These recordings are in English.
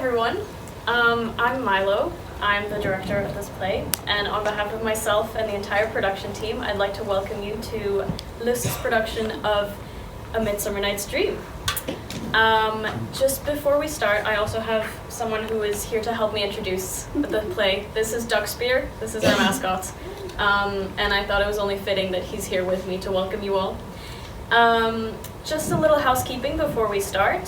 everyone. I'm Milo. I'm the director of this play, and on behalf of myself and the entire production team, I'd like to welcome you to Lust's production of A Midsummer Night's Dream. Just before we start, I also have someone who is here to help me introduce the play. This is Duckspear. This is our mascot, and I thought it was only fitting that he's here with me to welcome you all. Just a little housekeeping before we start.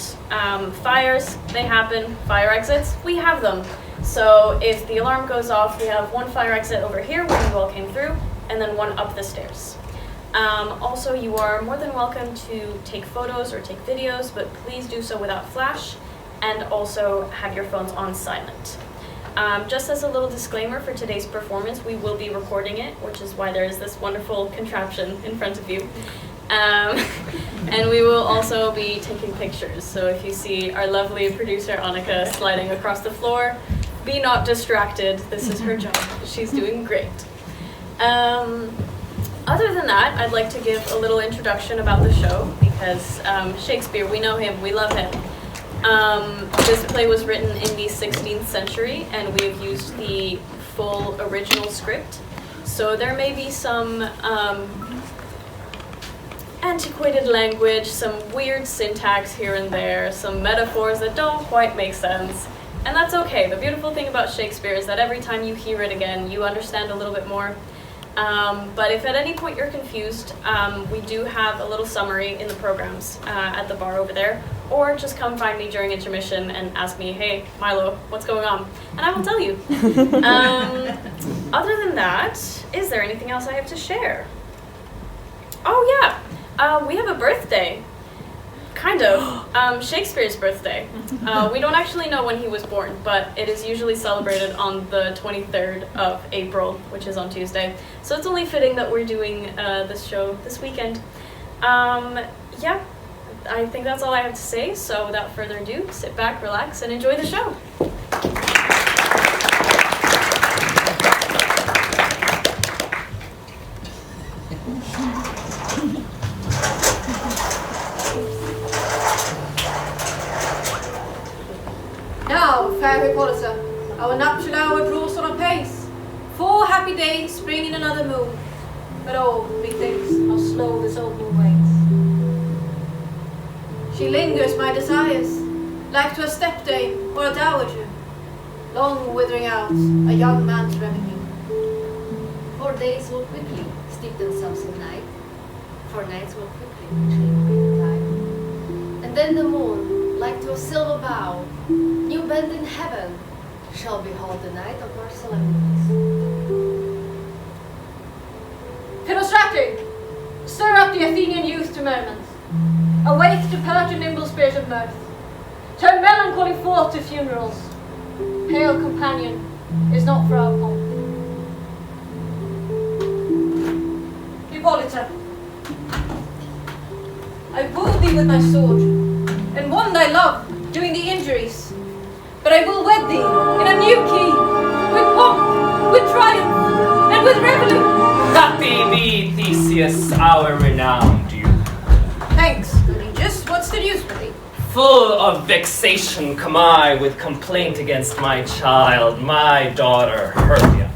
Fires, they happen. Fire exits, we have them. So if the alarm goes off, we have one fire exit over here where you all came through, and then one up the stairs. Also, you are more than welcome to take photos or take videos, but please do so without flash, and also have your phones on silent. Just as a little disclaimer for today's performance, we will be recording it, which is why there is this wonderful contraption in front of you. And we will also be taking pictures, so if you see our lovely producer Annika sliding across the floor, be not distracted. This is her job. She's doing great. Other than that, I'd like to give a little introduction about the show, because Shakespeare, we know him, we love him. This play was written in the 16th century, and we've used the full original script, so there may be some antiquated language, some weird syntax here and there, some metaphors that don't quite make sense, and that's okay. The beautiful thing about Shakespeare is that every time you hear it again, you understand a little bit more. But if at any point you're confused, we do have a little summary in the programs at the bar over there, or just come find me during intermission and ask me, hey, Milo, what's going on? And I will tell you. Other than that, is there anything else I have to share? Oh yeah, we have a birthday. Kind of. Shakespeare's birthday. We don't actually know when he was born, but it is usually celebrated on the 23rd of April, which is on Tuesday. So it's only fitting that we're doing this show this weekend. Yeah, I think that's all I have to say. So without further ado, sit back, relax, and enjoy the show. Now, fair Hippolyta, our nuptial hour draws on apace. 4 happy days spring in another moon. But oh, methinks, how slow this old moon waits. She lingers my desires, like to a stepdame or a dowager, long withering out a young man's revenue. 4 days will quickly steep themselves in night, 4 nights will quickly retreat time. And then the moon, like to a silver bow, new bent in heaven, shall behold the night of our solemnities. Philostrate, stir up the Athenian youth to merriment. Awake to pert and nimble spirit of mirth. Turn melancholy forth to funerals. Pale companion is not for our pomp. Hippolyta, I wooed thee with my sword, and won thy love, doing thee injuries. But I will wed thee in a new key, with pomp, with triumph, and with revelry. Happy be Theseus, our renowned youth. Thanks, good Aegis. What's the news with thee? Full of vexation come I with complaint against my child, my daughter Hermia.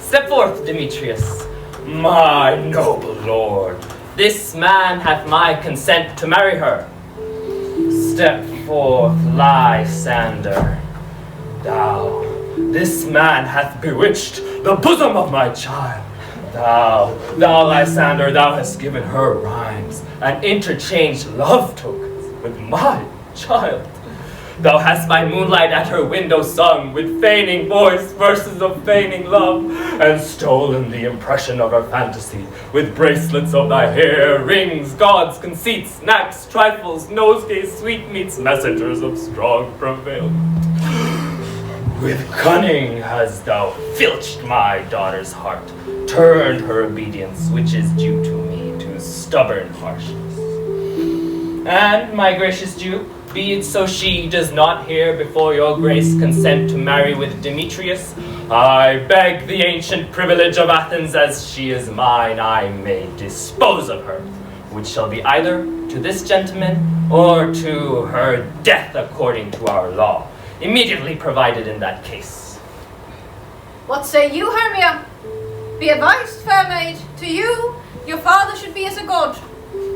Step forth, Demetrius, my noble lord. This man hath my consent to marry her. Step forth, Lysander. Thou, this man hath bewitched the bosom of my child. Thou, Lysander, thou hast given her rhymes and interchanged love tokens with my child. Thou hast by moonlight at her window sung with feigning voice verses of feigning love, and stolen the impression of her fantasy with bracelets of thy hair, rings, gauds, conceits, snacks, trifles, nosegays, sweetmeats, messengers of strong prevailment. With cunning hast thou filched my daughter's heart, turned her obedience, which is due to me, to stubborn harshness. And, my gracious Jew, be it so she does not here before your grace consent to marry with Demetrius, I beg the ancient privilege of Athens, as she is mine, I may dispose of her, which shall be either to this gentleman or to her death according to our law. immediately provided in that case. What say you, Hermia? Be advised, fair maid, to you, your father should be as a god,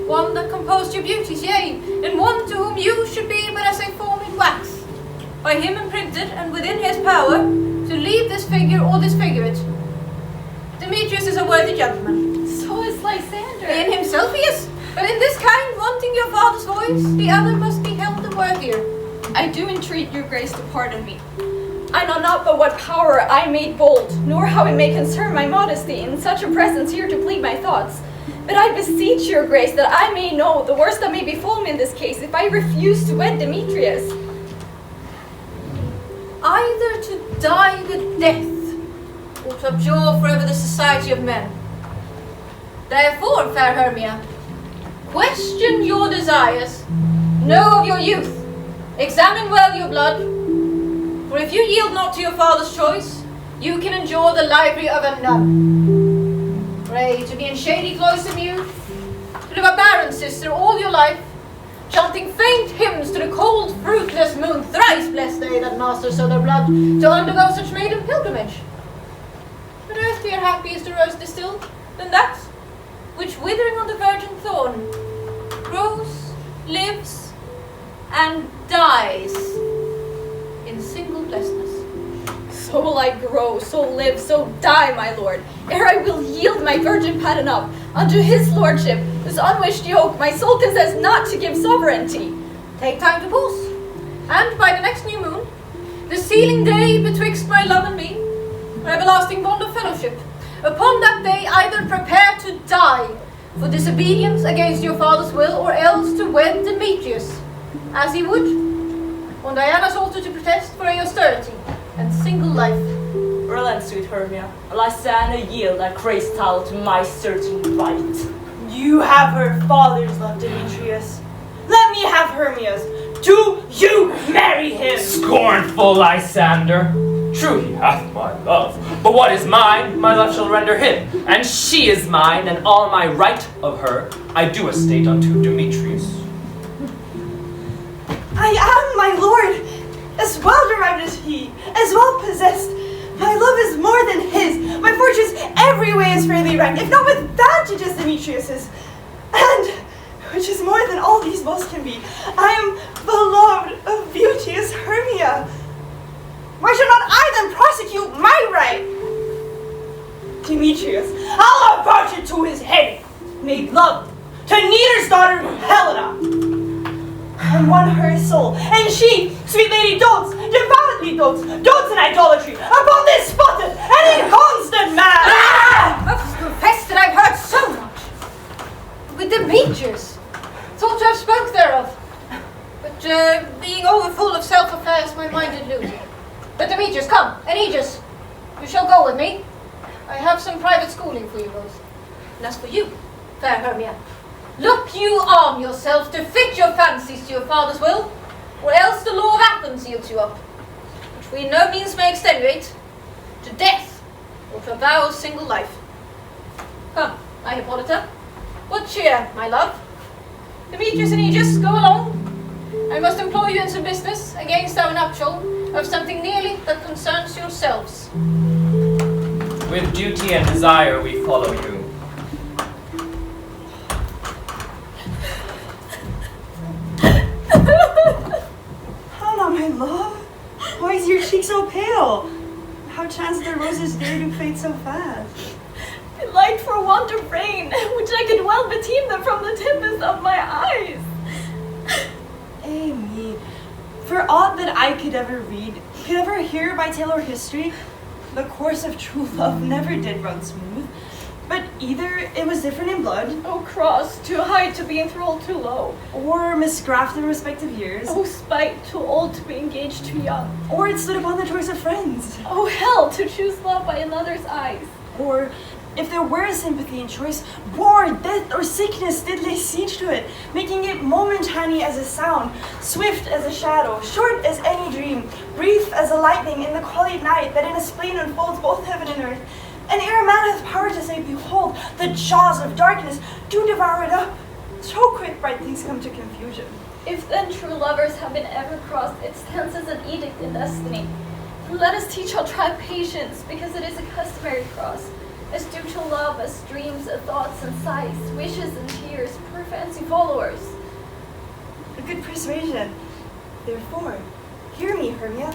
one that composed your beauties, yea, and one to whom you should be but as a form in wax, by him imprinted and within his power, to leave this figure or disfigure it. Demetrius is a worthy gentleman. So is Lysander. In himself he is, but in this kind, wanting your father's voice, the other must be held the worthier. I do entreat your grace to pardon me. I know not by what power I made bold, nor how it may concern my modesty in such a presence here to plead my thoughts. But I beseech your grace that I may know the worst that may befall me in this case if I refuse to wed Demetrius. Either to die the death, or to abjure forever the society of men. Therefore, fair Hermia, question your desires, know of your youth, examine well your blood, for if you yield not to your father's choice, you can endure the library of a nun. Pray to be in shady cloister mute, to live a barren sister all your life, chanting faint hymns to the cold, fruitless moon, thrice blessed they that master so their blood, to undergo such maiden pilgrimage. But earthlier happy is the rose distilled, than that, which withering on the virgin thorn, grows, lives, and dies in single blessedness. So will I grow, so live, so die, my lord, ere I will yield my virgin pattern up unto his lordship, this unwished yoke my soul consents not to give sovereignty. Take time to pause, and by the next new moon, the sealing day betwixt my love and me, our everlasting bond of fellowship, upon that day either prepare to die for disobedience against your father's will, or else to wed Demetrius, as he would, on Diana's altar to protest for a austerity and single life. Relent, sweet Hermia. Lysander, yield that grace title to my certain right. You have her father's love, Demetrius. Let me have Hermia's. Do you marry him? Scornful Lysander! True, he hath my love, but what is mine, my love shall render him, and she is mine, and all my right of her I do estate unto Demetrius. I am, my lord, as well derived as he, as well possessed. My love is more than his. My fortunes every way is fairly ranked, if not with that it is Demetrius's. And, which is more than all these boasts can be, I am beloved of beauteous Hermia. Why should not I then prosecute my right? Demetrius, I'll approach it to his head, made love to Neater's daughter Helena, and won her soul, and she, sweet lady, dotes, devoutly dotes in idolatry, upon this spotted and inconstant man. I must confess that I've heard so much. With Demetrius, thought to have spoke thereof, but being overfull of self-affairs, my mind did lose it. But Demetrius, come, and Aegis, you shall go with me. I have some private schooling for you both. And as for you, fair Hermia, look you arm yourself to fit your fancies to your father's will, or else the law of Athens yields you up, which we no means may extenuate, to death, or to a vow of single life. Come, my Hippolyta, what cheer, my love? Demetrius and Aegis, go along. I must employ you in some business against our nuptial of something nearly that concerns yourselves. With duty and desire we follow you. Hannah, my love, why is your cheek so pale? How chanced the roses dare to fade so fast? Light for want of rain, which I could well beteem them from the tempest of my eyes. Me, for aught that I could ever read, could ever hear by tale or history, the course of true love never did run smooth, but either it was different in blood, O cross, too high to be enthralled too low, or misgraft in respective years, O spite, too old to be engaged too young, or it stood upon the choice of friends, O hell, to choose love by another's eyes, or if there were a sympathy in choice, war, death, or sickness did lay siege to it, making it momentary as a sound, swift as a shadow, short as any dream, brief as a lightning in the collied night that in a spleen unfolds both heaven and earth. And ere a man hath power to say, behold, the jaws of darkness do devour it up, so quick bright things come to confusion. If then true lovers have been ever crossed, it stands as an edict in destiny. And let us teach our tribe patience, because it is a customary cross, as due to love as dreams and thoughts and sighs, wishes and tears, poor fancy followers. A good persuasion. Therefore, hear me, Hermia.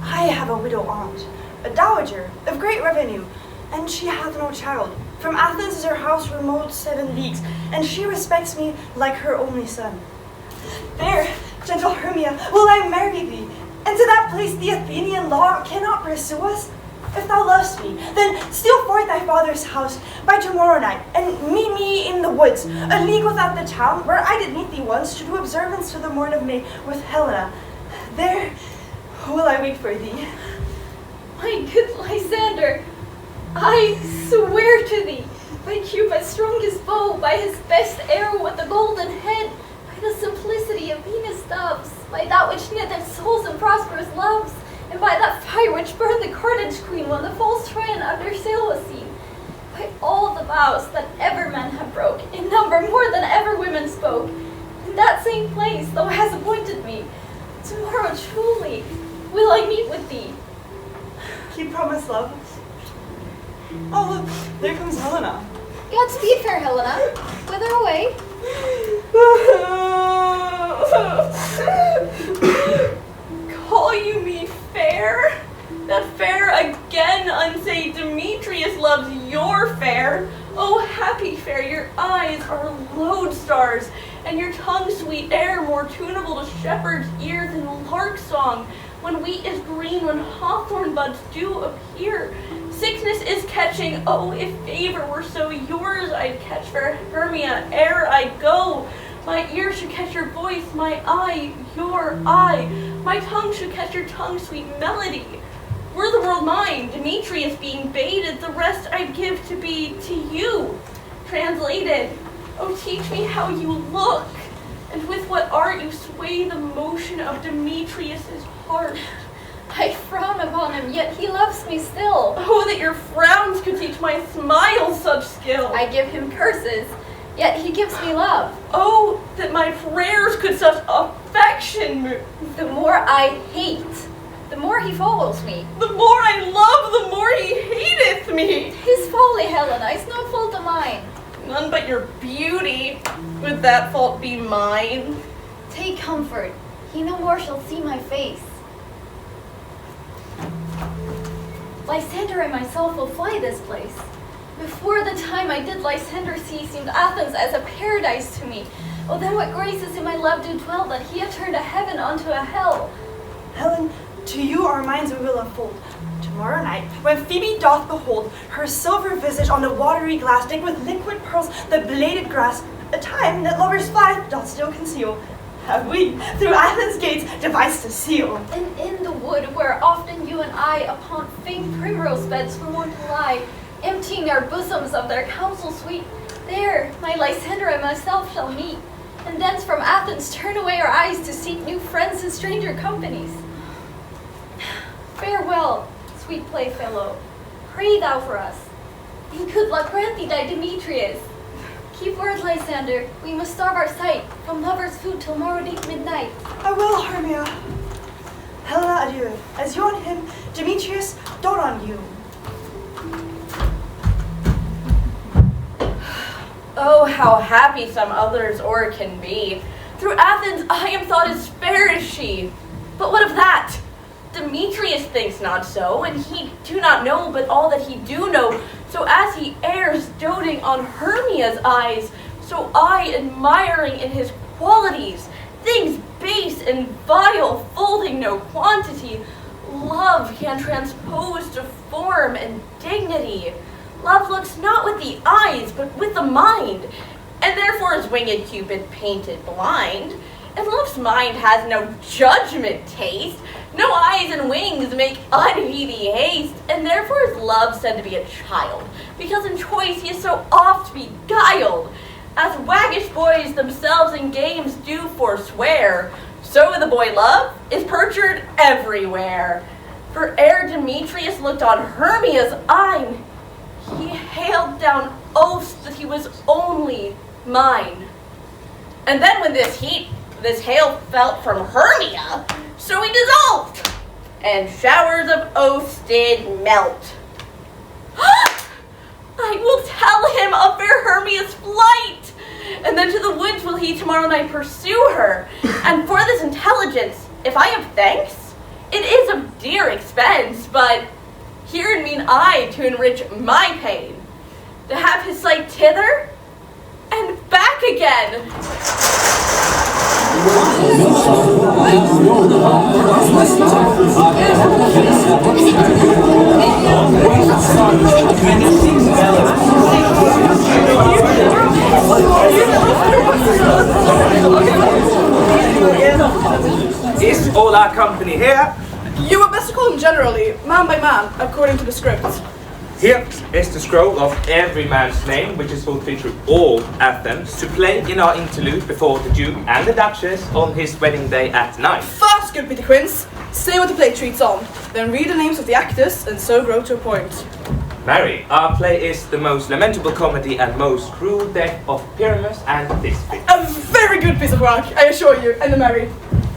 I have a widow aunt, a dowager of great revenue, and she hath no child. From Athens is her house remote 7 leagues, and she respects me like her only son. There, gentle Hermia, will I marry thee, and to that place the Athenian law cannot pursue us. If thou lovest me, then steal forth thy father's house by tomorrow night, and meet me in the woods, a league without the town, where I did meet thee once to do observance to the morn of May with Helena. There will I wait for thee. My good Lysander, I swear to thee, by Cupid's strongest bow, by his best arrow with the golden head, by the simplicity of Venus' doves, by that which kniteth souls and prosperous loves, and by that fire which burned the Carthage queen when the false Trojan under sail was seen, by all the vows that ever men have broke, in number more than ever women spoke, in that same place thou hast appointed me, tomorrow truly will I meet with thee. Keep promise, love. Oh, look, there comes Helena. Godspeed, fair Helena. Whither away? Call you me fair? That fair again, unsay Demetrius loves your fair. Oh, happy fair, your eyes are lodestars, and your tongue sweet air more tunable to shepherd's ear than lark song. When wheat is green, when hawthorn buds do appear, sickness is catching. Oh, if favor were so yours, I'd catch fair Hermia ere I go. My ear should catch your voice, my eye your eye. My tongue should catch your tongue sweet melody. Were the world mine, Demetrius being baited, the rest I'd give to be to you. Translated, oh, teach me how you look, and with what art you sway the motion of Demetrius's heart. I frown upon him, yet he loves me still. Oh, that your frowns could teach my smile such skill. I give him curses, yet he gives me love. Oh, that my prayers could such affection move. The more I hate, the more he follows me. The more I love, the more he hateth me. His folly, Helena, is no fault of mine. None but your beauty would that fault be mine. Take comfort, he no more shall see my face. Lysander and myself will fly this place. Before the time I did Lysander see, seemed Athens as a paradise to me. Oh, then what graces in my love do dwell, that he had turned a heaven unto a hell. Helen, to you our minds we will unfold. Tomorrow night, when Phoebe doth behold her silver visage on the watery glass, decked with liquid pearls, the bladed grass, a time that lovers' flight doth still conceal, have we, through Athens' gates, devised a seal. And in the wood, where often you and I upon faint primrose beds were wont to lie, emptying our bosoms of their counsel sweet, there my Lysander and myself shall meet, and thence from Athens turn away our eyes to seek new friends and stranger companies. Farewell, sweet playfellow, pray thou for us, and good luck grant thee thy Demetrius. Keep word, Lysander, we must starve our sight, from lovers' food till morrow deep midnight. I will, Hermia. Helena, adieu. As you on him, Demetrius, dote on you. Oh, how happy some others o'er can be. Through Athens I am thought as fair as she. But what of that? Demetrius thinks not so, and he do not know but all that he do know. So as he errs, doting on Hermia's eyes, so I admiring in his qualities, things base and vile, folding no quantity, love can transpose to form and dignity. Love looks not with the eyes, but with the mind, and therefore is winged Cupid painted blind. And love's mind has no judgment taste, no eyes and wings make unheedy haste, and therefore is love said to be a child, because in choice he is so oft beguiled. As waggish boys themselves in games do forswear, so the boy love is perjured everywhere. For ere Demetrius looked on Hermia's eyne, he hailed down oaths that he was only mine. And then when this heat this hail fell from Hermia, so he dissolved, and showers of oaths did melt. I will tell him of fair Hermia's flight, and then to the woods will he tomorrow night pursue her. And for this intelligence, if I have thanks, it is of dear expense, but here mean I to enrich my pain, to have his sight thither and back again. Is all our company here? You would best call them generally, man by man, according to the script. Here is the scroll of every man's name, which is fulfilled through all Athens, to play in our interlude before the Duke and the Duchess on his wedding day at night. Fast, good Peter Quince. Say what the play treats on, then read the names of the actors, and so grow to a point. Mary, our play is the most lamentable comedy and most cruel death of Pyramus and Thisbe. A very good piece of work, I assure you, and the Mary.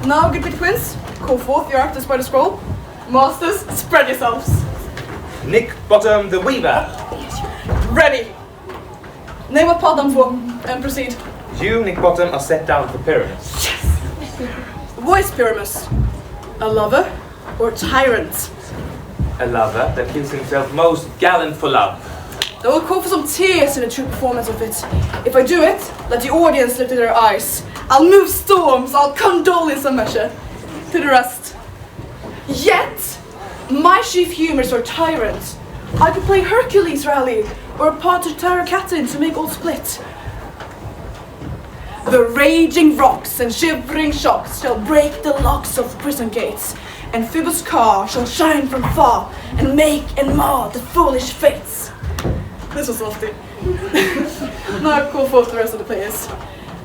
Now, good Peter Quince, call forth your actors by the scroll. Masters, spread yourselves. Nick Bottom the Weaver. Ready. Name what part I'm for, and proceed. You, Nick Bottom, are set down for Pyramus. Voice Pyramus. A lover or tyrant? A lover that kills himself most gallant for love. That will call for some tears in a true performance of it. If I do it, let the audience look to their eyes. I'll move storms, I'll condole in some measure. To the rest. Yet, my chief humors are tyrant. I could play Hercules rally, or a part to tear a cat in to make all split. The raging rocks and shivering shocks shall break the locks of prison gates, and Phoebus' car shall shine from far and make and mar the foolish fates. This was lofty. Now call forth the rest of the players.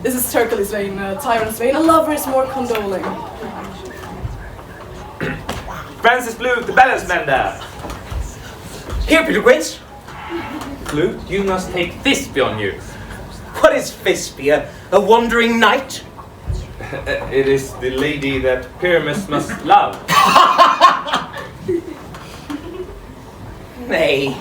This is Hercules' vein, tyrant's vein. A lover is more condoling. Francis Flute, the balance mender. Here, Peter Quince. Flute, you must take Thisbe on you. What is Thisbe, a wandering knight? It is the lady that Pyramus must love. Nay.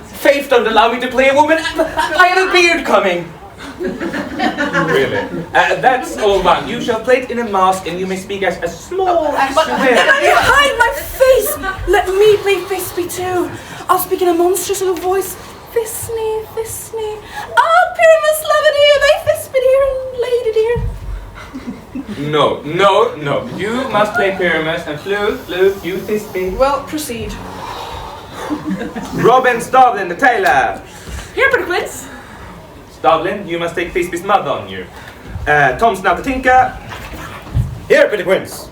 Faith don't allow me to play a woman. I have a beard coming. Really? That's all one. You shall play it in a mask, and you may speak as small as you will. Let me hide my face! Let me play Thisbe too. I'll speak in a monstrous little voice. Thisbe, Thisbe. Ah, Pyramus, lover dear, thy Thisbe dear and lady dear. No. You must play Pyramus, and Flute, you Thisbe. Well, proceed. Robin Stavlin, the tailor. Here, Peter Quince. Stavlin, you must take Thisbe's mother on you. Tom Snout, the tinker. Here, Peter Quince.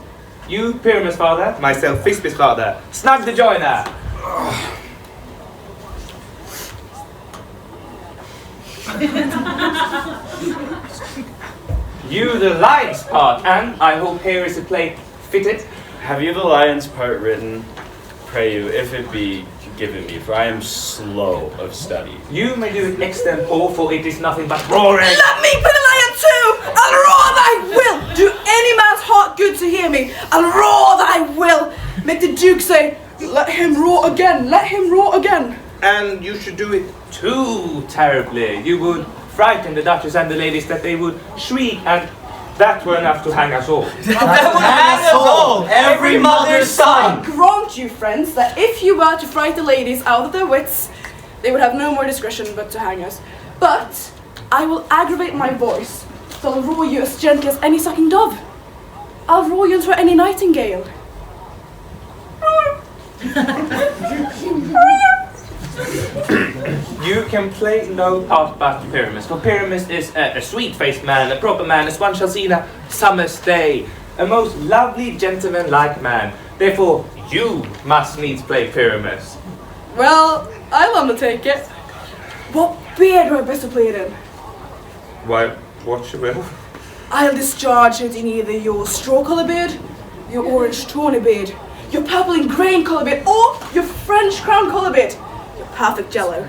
You, Pyramus' father. Myself, Thisbe's father. Snug the joiner. You, the lion's part, and I hope here is a play fitted. Have you the lion's part written? Pray you, if it be given me, for I am slow of study. You may do it extempore, for it is nothing but roaring. Let me play the lion too! I'll roar thy will! Do any man's heart good to hear me? I'll roar thy will! Make the Duke say, let him roar again, let him roar again! And you should do it too terribly. You would frighten the Duchess and the ladies that they would shriek, and that were enough to hang us all. That would hang us all, every mother's son. I grant you, friends, that if you were to fright the ladies out of their wits, they would have no more discretion but to hang us. But I will aggravate my voice, so I'll roar you as gently as any sucking dove. I'll roar you into any nightingale. You can play no part but Pyramus, for Pyramus is a sweet-faced man, a proper man, as one shall see in a summer's day, a most lovely gentleman-like man. Therefore, you must needs play Pyramus. Well, I'll undertake it. What beard do I best to play it in? Why, what you will? I'll discharge it in either your straw-colour beard, your orange tawny beard, your purple and grain colour beard, or your French crown colour beard. Your perfect jello.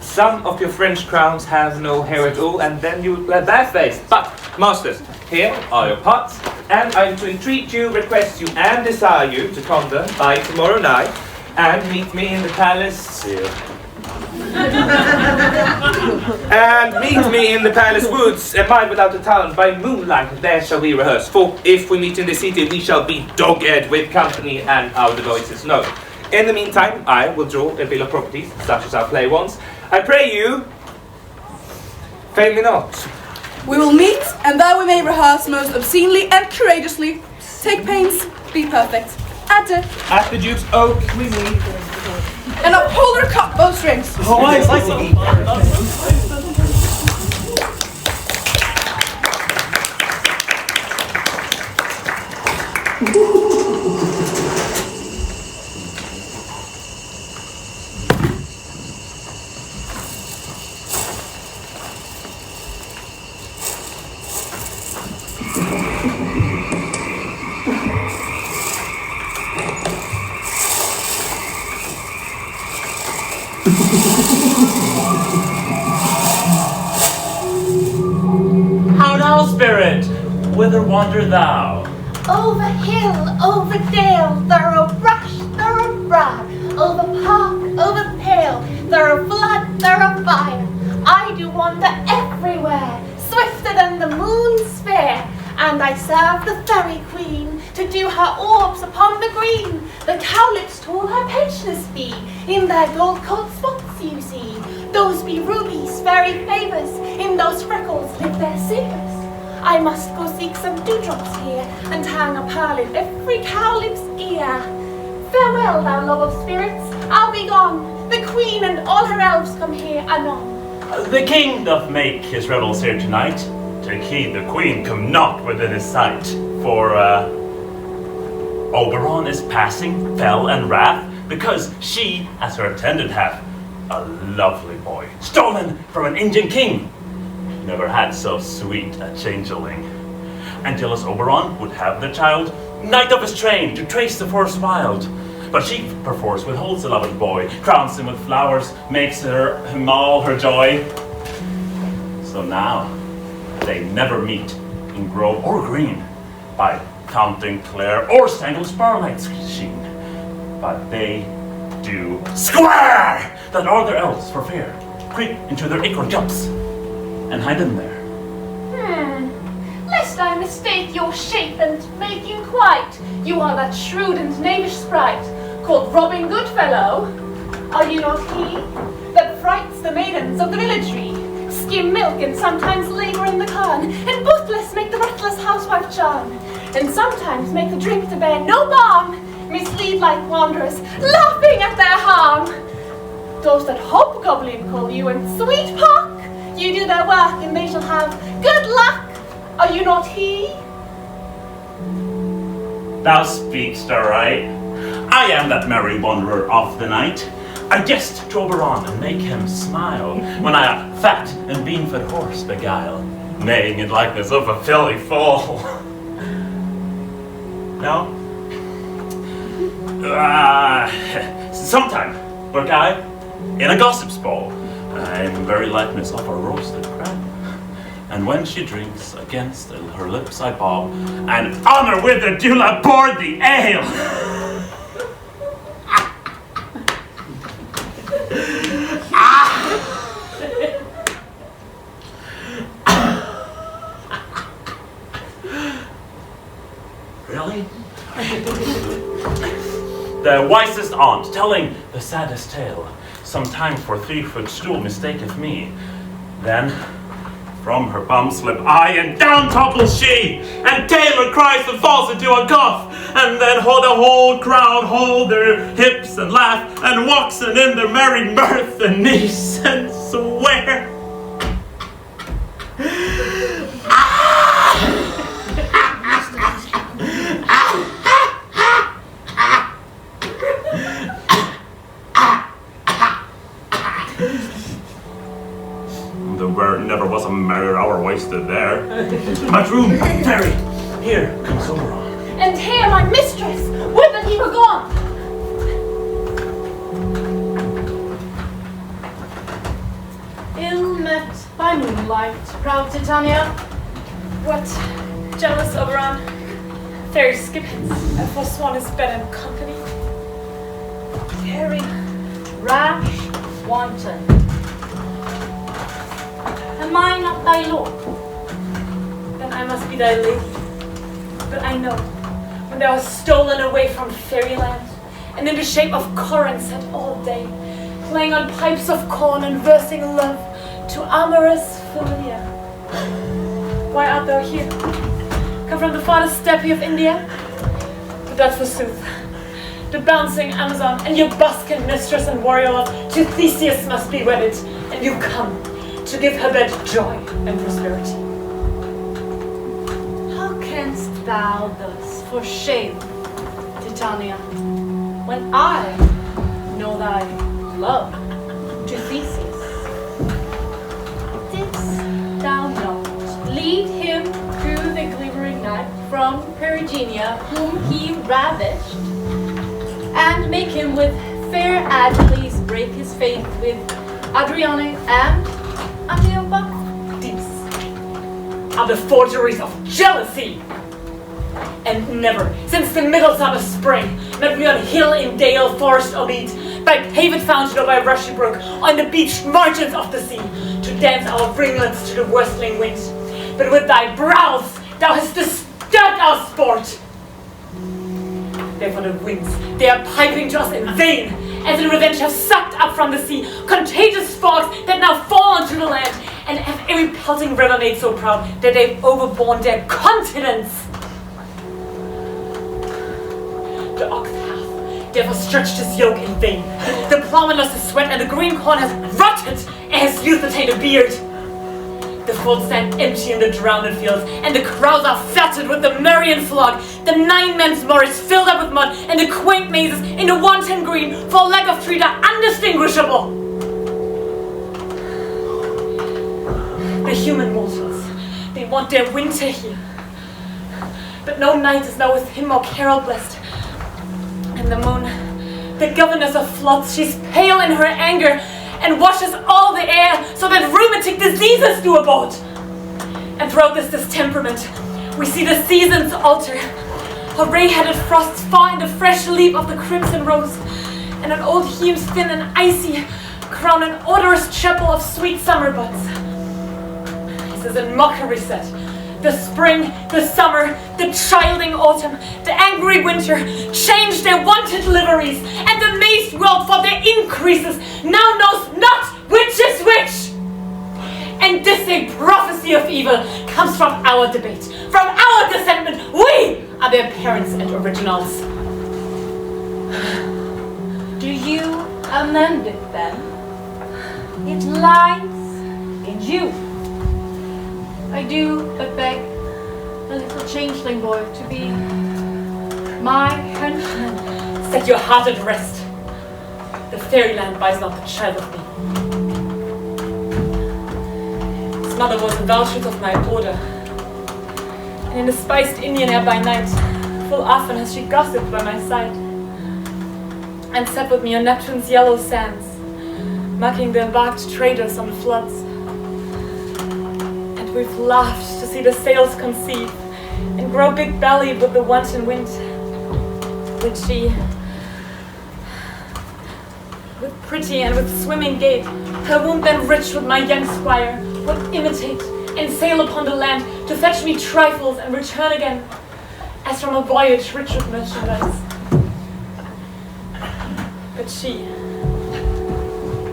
Some of your French crowns have no hair at all, and then you would play barefaced. But, masters, here are your pots, and I'm to entreat you, request you, and desire you to come there by tomorrow night and meet me in the palace. And meet me in the palace woods, a mile without the town, by moonlight. There shall we rehearse. For if we meet in the city, we shall be dogged with company, and our devices known. In the meantime, I will draw a bill of properties, such as our play wants. I pray you, fail me not. We will meet, and there we may rehearse most obscenely and courageously. Take pains, be perfect. Enter. At the Duke's Oak we meet. And uphold our cup bowstrings. Oh, I like to eat. How now, spirit? Whither wander thou? Over hill, over dale, thorough brush, thorough brag, over park, over pale, thorough flood, thorough fire. I do wander everywhere, swifter than the moon's sphere, and I serve the fairy queen to do her orbs upon the green. The cowlips tall her pensioners be, in their gold coat spots you see. Those be rubies, fairy favours, in those freckles live their saviours. I must go seek some dewdrops here, and hang a pearl in every cowlip's ear. Farewell, thou love of spirits, I'll be gone. The queen and all her elves come here anon. The king doth make his revels here tonight. Take heed the queen come not within his sight, for Oberon is passing fell and wrath, because she, as her attendant hath, a lovely boy, stolen from an Indian king. Never had so sweet a changeling. And jealous Oberon would have the child, knight of his train, to trace the forest wild. But she perforce withholds the lovely boy, crowns him with flowers, makes him all her joy. So now they never meet in grove or green, by fountain clear or spangled starlight's sheen. But they do square that all their elves for fear creep into their acorn cups and hide them there. Lest I mistake your shape and make you quite, you are that shrewd and knavish sprite, called Robin Goodfellow. Are you not he that frights the maidens of the villagry, skim milk and sometimes labour in the corn, and bootless make the breathless housewife charm, and sometimes make the drink to bear no balm, mislead like wanderers, laughing at their harm? Those that hobgoblin call you and sweet pock, you do their work and they shall have good luck. Are you not he? Thou speak'st aright. I am that merry wanderer of the night. I jest to Oberon and make him smile, when I a fat and bean-fed horse beguile, neighing in likeness of a filly foal. No? Sometime work I in a gossip's bowl. I am very likeness of a roasted crab. And when she drinks, against her lips I bob, and honor with her do I board the ale. Really? The wisest aunt, telling the saddest tale, sometimes for 3-foot stool mistaketh me. Then from her bum slip I, and down topples she, and Taylor cries and falls into a cough, and then the whole crowd hold their hips and laugh, and walks and in their merry mirth and niece and swear. There never was a merrier hour wasted there. My room, fairy, here comes Oberon. And here my mistress, would that he were gone! Ill met by moonlight, proud Titania. What jealous, Oberon. Fairy skippings, and forsworn is better in company. Very rash, wanton. Am I not thy lord? Then I must be thy lady. But I know, when thou hast stolen away from fairyland, and in the shape of Corin sat all day, playing on pipes of corn and versing love to amorous familiar. Why art thou here? Come from the farthest steppe of India? But that forsooth, the bouncing Amazon and your busked mistress and warrior love to Theseus must be wedded, and you come to give her bed joy and prosperity. How canst thou thus for shame, Titania, when I know thy love to Theseus? Didst thou not lead him through the glimmering night from Perigenia, whom he ravished, and make him with fair Achilles break his faith with Adriane and Antiopa? These are the forgeries of jealousy! And never, since the middle summer spring, met we on hill, in dale, forest or mead, by paved fountain or by rushy brook, on the beach margins of the sea, to dance our ringlets to the whistling wind. But with thy brows thou hast disturbed our sport. Therefore the winds, they are piping to us in vain, as in revenge have sucked up from the sea contagious sparks that now fall onto the land, and have every pelting river made so proud that they've overborne their continents. The ox hath therefore stretched his yoke in vain. The plowman lost his sweat, and the green corn has rotted, and his youth attained a beard. The folds stand empty in the drowned fields, and the crowds are fatted with the Marian flock. The 9 men's moors filled up with mud, and the quaint mazes in the wanton green, for lack of treat, are undistinguishable. The human mortals, they want their winter here. But no night is now with him more carol blessed. And the moon, the governess of floods, she's pale in her anger, and washes all the air, so that rheumatic diseases do abode. And throughout this distemperament, we see the seasons alter. Her ray-headed frosts fall in the fresh leaf of the crimson rose, and an old hemes thin and icy crown an odorous chapel of sweet summer buds. This is in mockery set. The spring, the summer, the childing autumn, the angry winter change their wonted liveries, and the mazed world for their increases now knows not which is which. And this a prophecy of evil comes from our debate, from our dissentment. We are their parents and originals. Do you amend it then? It lies in you. I do but beg the little changeling boy to be my henchman. Set your heart at rest. The fairyland buys not the child of me. His mother was a voucher of my order, and in the spiced Indian air by night, full often has she gossiped by my side, and sat with me on Neptune's yellow sands, mocking the embarked traders on the floods. And we've laughed to see the sails conceive and grow big-bellied with the wanton wind, when she, with pretty and with swimming gait, her womb then rich with my young squire, would imitate and sail upon the land to fetch me trifles and return again, as from a voyage rich with merchandise. But she,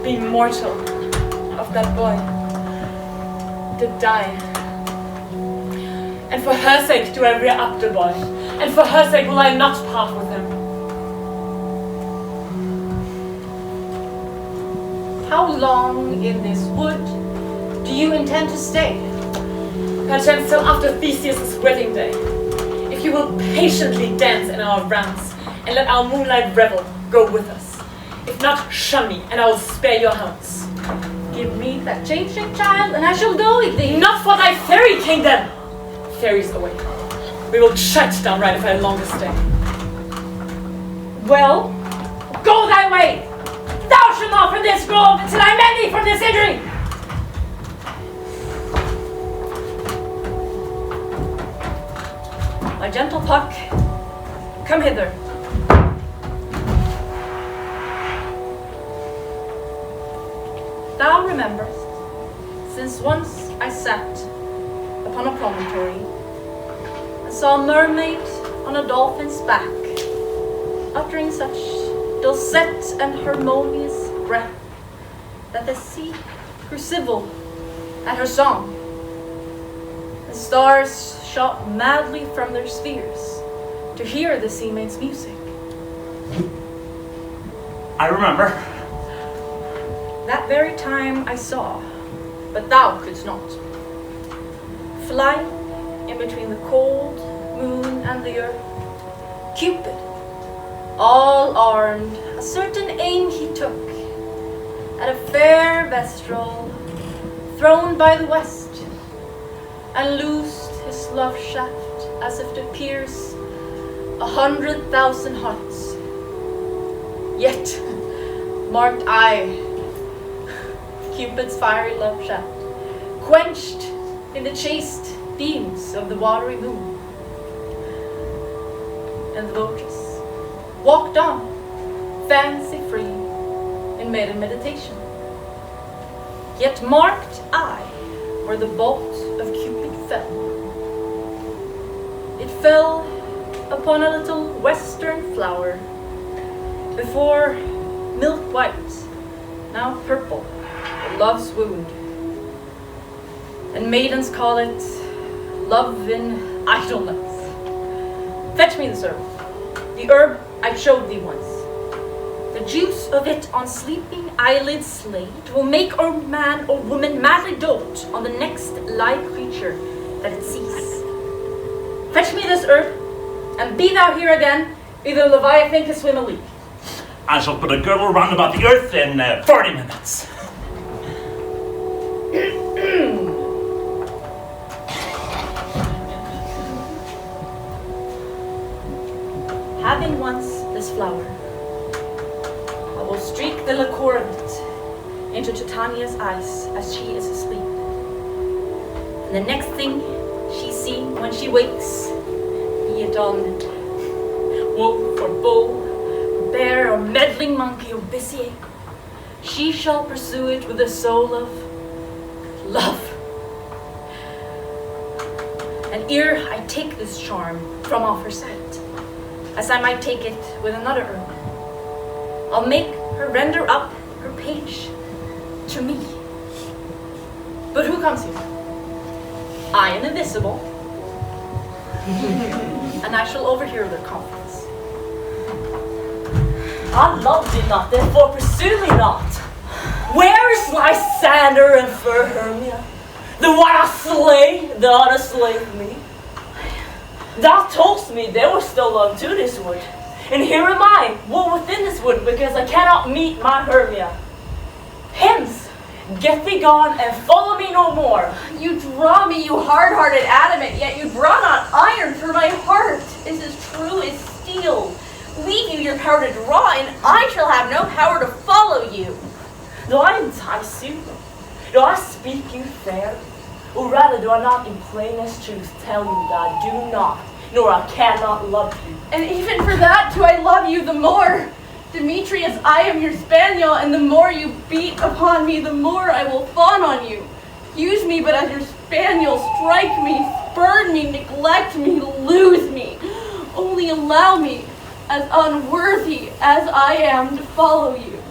being mortal of that boy, did die. And for her sake do I rear up the boy, and for her sake will I not part with him. How long in this wood do you intend to stay? Perchance till after Theseus' wedding day, if you will patiently dance in our rounds, and let our moonlight revel go with us. If not, shun me, and I will spare your hounds. Give me that changeling child, and I shall go with thee. Not for thy fairy kingdom! Fairies away. We will chat downright if I longer stay. Well, go thy way! Thou shalt not from this grove until I mend thee from this injury! My gentle Puck, come hither. Thou rememberest, since once I sat upon a promontory and saw a mermaid on a dolphin's back, uttering such dulcet and harmonious breath that the sea grew civil at her song. The stars shot madly from their spheres to hear the sea maid's music. I remember. That very time I saw, but thou couldst not. Flying in between the cold moon and the earth, Cupid, all armed, a certain aim he took at a fair vestal throned by the west, and loosed his love shaft as if to pierce 100,000 hearts. Yet marked I Cupid's fiery love shaft, quenched in the chaste beams of the watery moon. And the voters walked on, fancy-free, in maiden meditation. Yet marked I where the bolt of Cupid fell. It fell upon a little western flower, before milk white, now purple, love's wound. And maidens call it love in idleness. Fetch me this herb, the herb I showed thee once. The juice of it on sleeping eyelids slayed will make or man or woman madly dote on the next live creature that it sees. Fetch me this herb, and be thou here again, either Leviathan can swim a league. I shall put a girdle round about the earth in 40 minutes. Having once this flower, I will streak the liquor of it into Titania's eyes as she is asleep. And the next thing she see when she wakes, be it on wolf or bull, bear or meddling monkey or busy ape, she shall pursue it with the soul of love. And ere I take this charm from off her sight, as I might take it with another herb, I'll make her render up her page to me. But who comes here? I am invisible, and I shall overhear their conference. I love thee not, therefore pursue me not. Where is Lysander and fair Hermia? The one I slay, the other slave me. Thou toldst me they were stolen to this wood, and here am I, woe within this wood, because I cannot meet my Hermia. Hence, get thee gone and follow me no more. You draw me, you hard-hearted adamant, yet you draw not iron, for my heart is as true as steel. Leave you your power to draw, and I shall have no power to follow you. Do I entice you? Do I speak you fair? Or rather, do I not in plainest truth tell you that I do not, nor I cannot love you? And even for that do I love you the more. Demetrius, I am your spaniel, and the more you beat upon me, the more I will fawn on you. Use me but as your spaniel, strike me, spurn me, neglect me, lose me. Only allow me, as unworthy as I am, to follow you.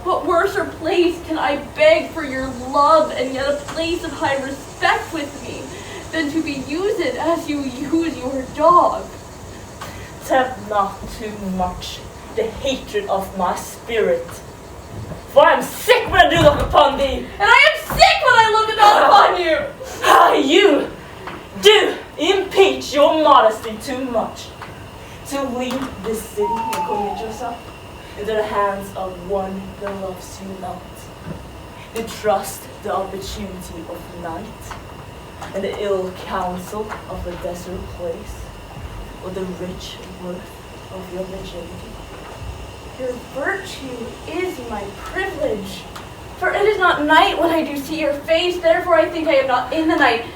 What worser place can I beg for your love, and yet a place of high respect with me, than to be used as you use your dog? Tempt not too much the hatred of my spirit. For I am sick when I do look upon thee. And I am sick when I look down upon you! You do impeach your modesty too much to leave this city and commit yourself into the hands of one that loves you not. To trust the opportunity of night and the ill counsel of a desert place, or the rich worth of your virginity. Your virtue is my privilege. For it is not night when I do see your face, therefore I think I am not in the night.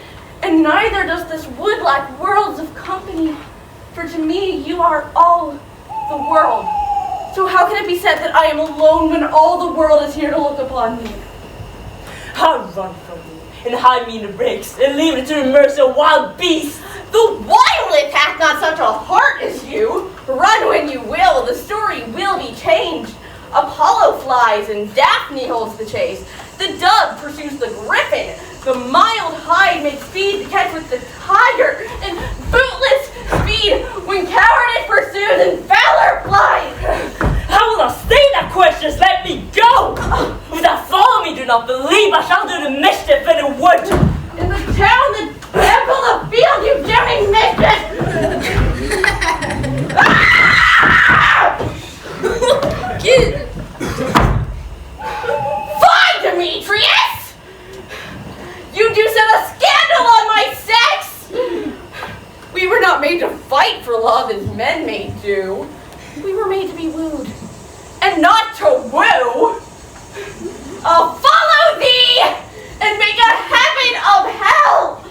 And neither does this wood lack worlds of company. For to me, you are all the world. So how can it be said that I am alone when all the world is here to look upon me? I'll run from you and hide me in the brakes and leave it to the mercy of wild beasts. The wildest hath not such a heart as you. Run when you will, the story will be changed. Apollo flies and Daphne holds the chase. The dove pursues the griffin. The mild hide makes speed to catch with the tiger. And bootless speed when cowardice pursues and valor flies. How will I say that questions? Let me go! If thou follow me, do not believe I shall do the mischief in the wood. In the town, the temple, the field, you daring mistress! Fine, Demetrius! You do set a scandal on my sex! We were not made to fight for love as men may do. We were made to be wooed, and not to woo. I'll follow thee and make a heaven of hell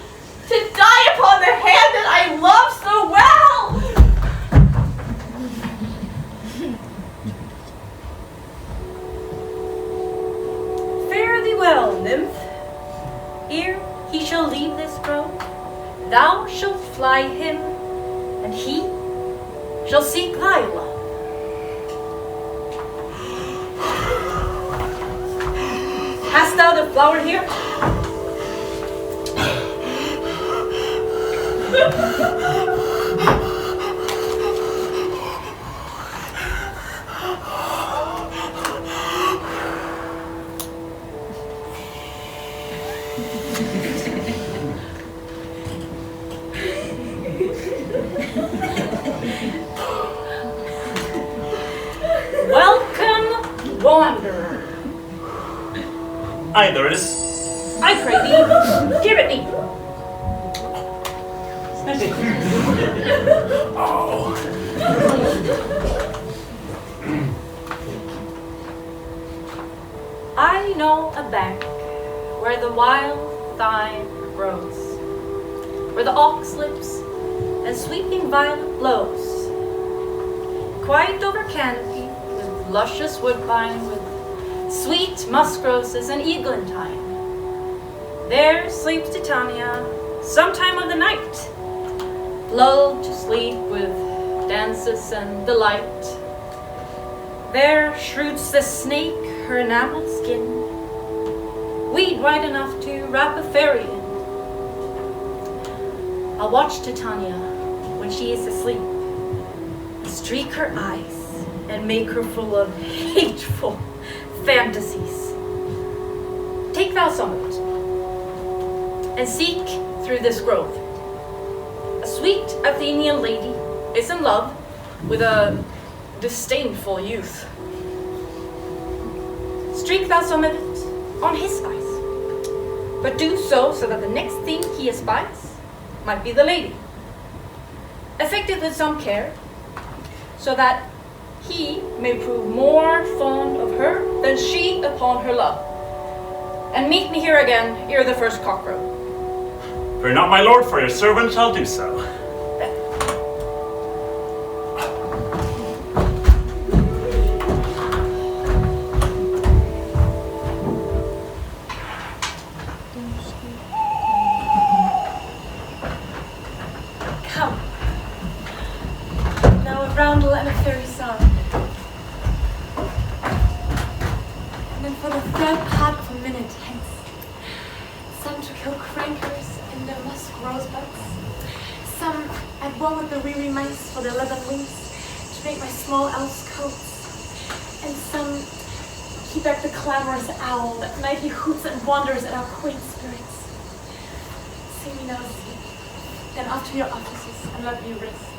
to die upon the hand that I love so well. Fare thee well, nymph. Ere he shall leave this grove, thou shalt fly him, and he shall seek thy love. Hast thou the flower here? Welcome, wanderer. Aye, there it is. I pray thee, give it me. Oh. I know a bank where the wild thyme grows, where the ox lips and sweeping violet blows. Quiet over canopy with luscious woodbine, with sweet musk roses and eglantine. There sleeps Titania sometime of the night, lulled to sleep with dances and delight. There shrewds the snake her enameled skin, weed white enough to wrap a fairy in. I'll watch Titania when she is asleep, and streak her eyes and make her full of hateful fantasies. Take thou some of it, and seek through this grove. A sweet Athenian lady is in love with a disdainful youth. Streak thou some of it on his eyes, but do so that the next thing he espies might be the lady. Effect it with some care, so that he may prove more fond of her than she upon her love. And meet me here again ere the first cock crow. Fear not, my lord, for your servant shall do so. Come. Now a roundel and a fairy song. And then for the third part of a minute hence, some to kill crankers in their musk rosebuds, some at war with the weary mice for their leathern wings to make my small elves coats, and some keep back the clamorous owl that nightly hoots and wanders at our quaint spirits. Sing me now to sleep, then off to your offices and let me rest.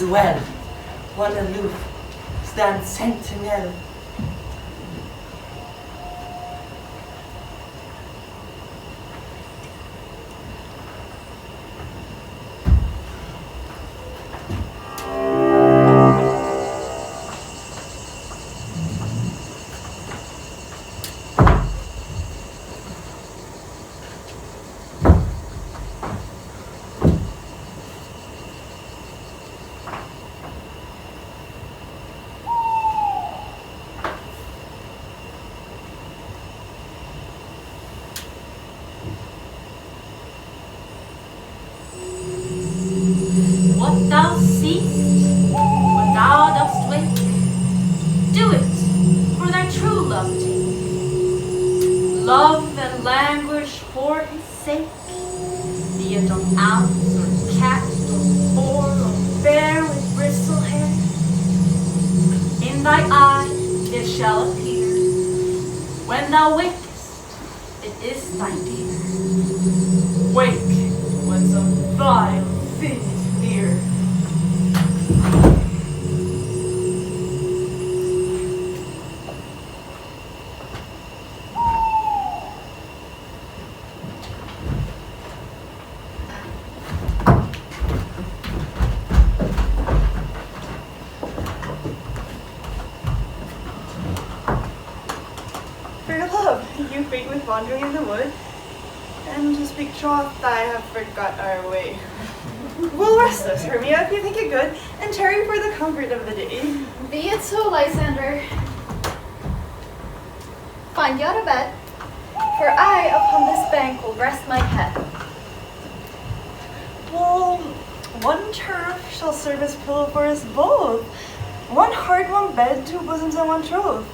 well. One aloof stands sentinel. What thou seest, when thou dost wake, do it for thy true love take. Love and languish for his sake, be it on ounce or cat or boar or bear with bristle hair. In thy eye it shall appear, when thou wakest, it is thy dear. Wake when some vile thing is near. Fair love, you faint with wandering in the wood, and to speak troth, I have forgot our way. We'll rest us, Hermia, if you think it good, and tarry for the comfort of the day. Be it so, Lysander. Find you out a bed, for I upon this bank will rest my head. Well, one turf shall serve as pillow for us both. One heart, one bed, two bosoms, and one troth.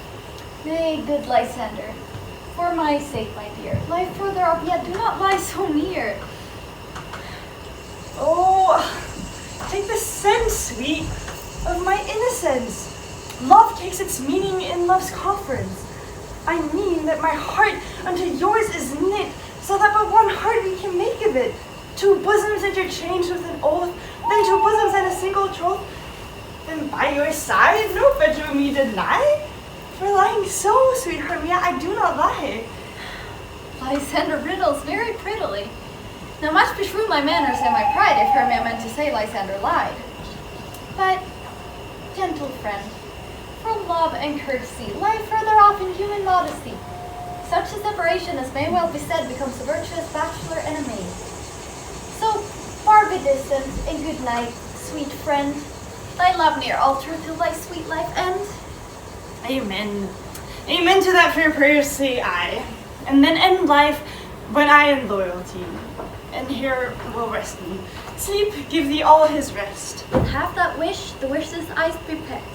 Nay, good Lysander, for my sake, my dear, lie further up, yet do not lie so near. Oh, take the sense, sweet, of my innocence. Love takes its meaning in love's conference. I mean that my heart unto yours is knit, so that but one heart we can make of it. Two bosoms interchanged with an oath, then two bosoms and a single troth. Then by your side no better me deny. For lying so, sweet Hermia, I do not lie. Lysander riddles very prettily. Now much beshrew my manners and my pride if Hermia meant to say Lysander lied. But, gentle friend, for love and courtesy, lie further off in human modesty. Such a separation as may well be said becomes a virtuous bachelor and a maid. So, far be distant, and good night, sweet friend. Thy love near altar till thy sweet life end. Amen. Amen to that fair prayer, say I. And then end life when I in loyalty. And here will rest me. Sleep, give thee all his rest. Have that wish, the wish's eyes be past.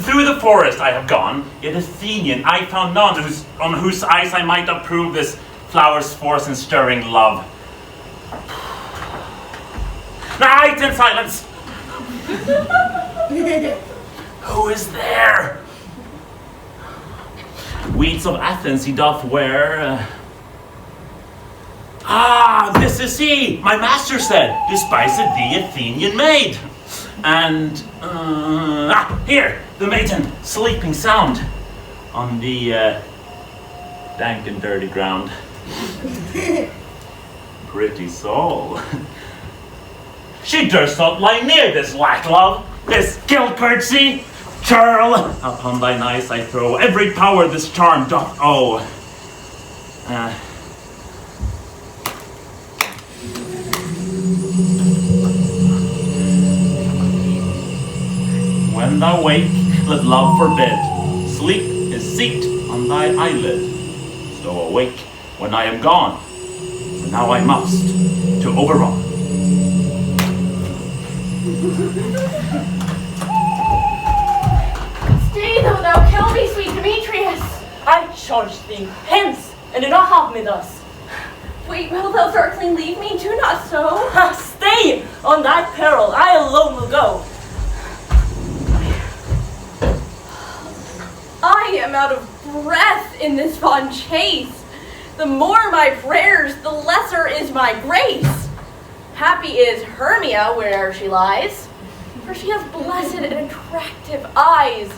Through the forest I have gone, yet Athenian I found none on whose eyes I might approve this flower's force in stirring love. Night and silence! Who is there? Weeds of Athens he doth wear. This is he! My master said, despised the Athenian maid. And, here, the maiden, sleeping sound on the dank and dirty ground. Pretty soul. She durst not lie near this lack love, this gill curtsy, churl. Upon thine eyes I throw every power this charm doth owe. When thou wake, let love forbid. Sleep is seat on thy eyelid. So awake when I am gone, for now I must to Oberon. Stay, though thou kill me, sweet Demetrius. I charge thee, hence, and do not harm me thus. Wait, will thou darkling leave me? Do not so. Stay, on thy peril, I alone will go. I am out of breath in this fond chase. The more my prayers, the lesser is my grace. Happy is Hermia where'er she lies, for she has blessed and attractive eyes.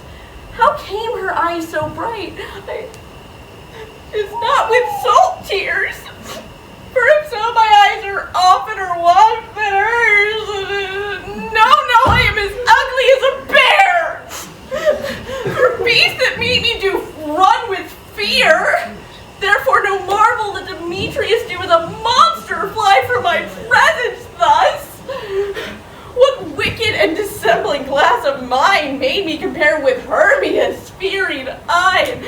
How came her eyes so bright? It's not with salt tears, for if so, my eyes are oftener washed than hers. No, I am as ugly as a bear. For beasts that meet me do run with fear. Therefore, no marvel that Demetrius do as a monster fly from my presence thus. What wicked and dissembling glass of mine made me compare with Hermia's fearing eye?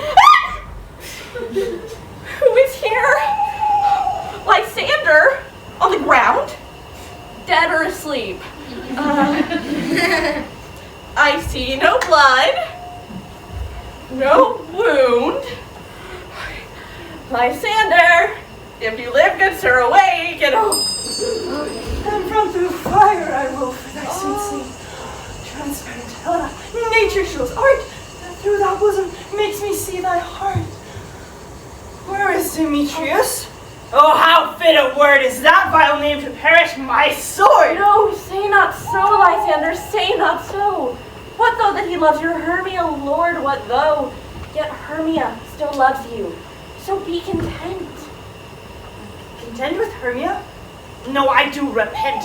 Who is here? Lysander, on the ground, dead or asleep. I see no blood, no wound. Lysander, if you live, good sir, awake and And from through fire I will for thy sweet sleep. Transparent Helena, nature shows art, that through thy bosom makes me see thy heart. Where is Demetrius? Oh, how fit a word is that vile name to perish my sword! No, say not so, Lysander, say not so. What though that he loves your Hermia, Lord, what though? Yet Hermia still loves you, so be content. Content with Hermia? No, I do repent.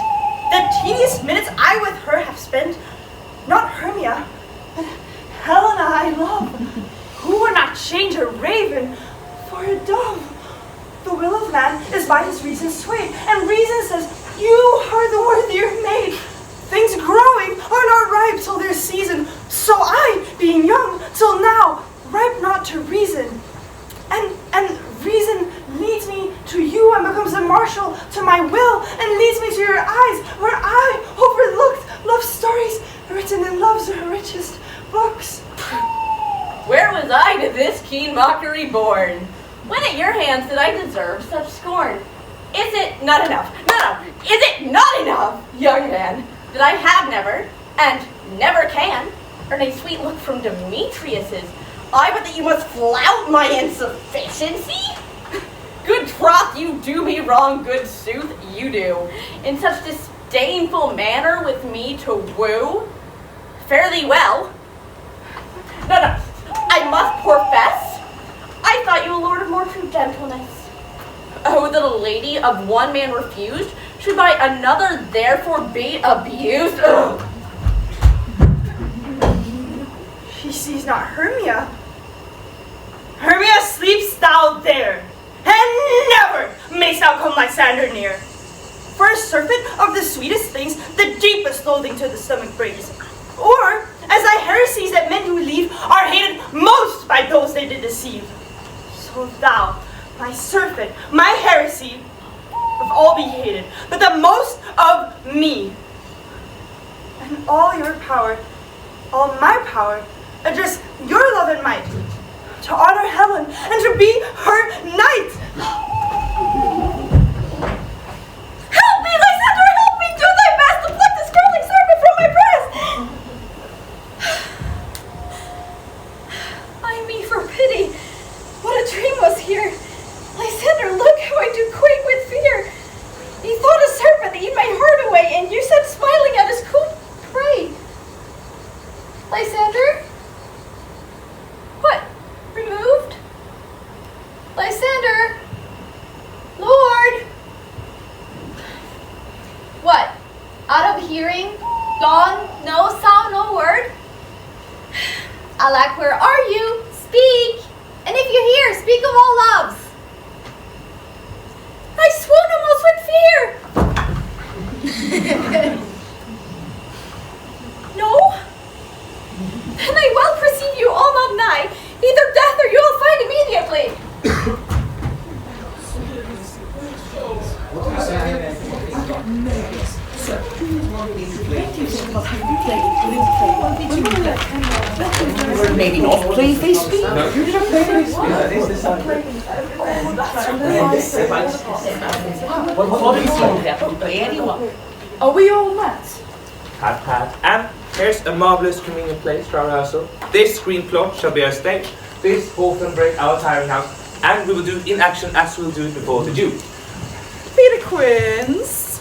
The tedious minutes I with her have spent, not Hermia, but Helena I love, who would not change a raven for a dove. The will of man is by his reason swayed, and reason says, you are the worthier maid. Things growing are not ripe till their season, so I, being young till now, ripe not to reason. And reason leads me to you and becomes a marshal to my will, and leads me to your eyes, where I overlooked love stories written in love's richest books. Where was I to this keen mockery born? When at your hands did I deserve such scorn? Is it not enough? No, is it not enough, young man, that I have never, and never can, earn a sweet look from Demetrius's? I but that you must flout my insufficiency? Good troth, you do me wrong, good sooth, you do. In such disdainful manner with me to woo? Fare thee well. No, I must profess. I thought you a lord of more true gentleness. Oh, that a lady of one man refused should by another therefore be abused. Ugh. She sees not Hermia. Hermia, sleepst thou there, and never mayst thou come Lysander near. For a serpent of the sweetest things, the deepest loathing to the stomach brings. Or, as thy heresies that men do leave, are hated most by those they did deceive. So thou, my serpent, my heresy, of all be hated, but the most of me. And all your power, all my power, address your love and might, to honor Helen and to be her knight. Help me, Lysander, help me! Do thy best to pluck this crawling serpent from my breast! Ay me, for pity! What a dream was here! Lysander, look how I do quake with fear! He thought a serpent eat my heart away, and you sat smiling at his cool prey. Lysander? What? Removed? Lysander? Lord? What? Out of hearing? Gone? No sound, no word? Alack, where are you? Speak! And if you're here, speak of all loves. I swoon almost with fear. No? Then I well perceive you all not nigh. Either death or you will find immediately. Maybe not play face speak. Are we all met? Pat. And here's a marvelous convenient place for our rehearsal. This green plot shall be our stage. This orphan break our tiring house. And we will do it in action as we'll do it before the Jew. Peter Quinns.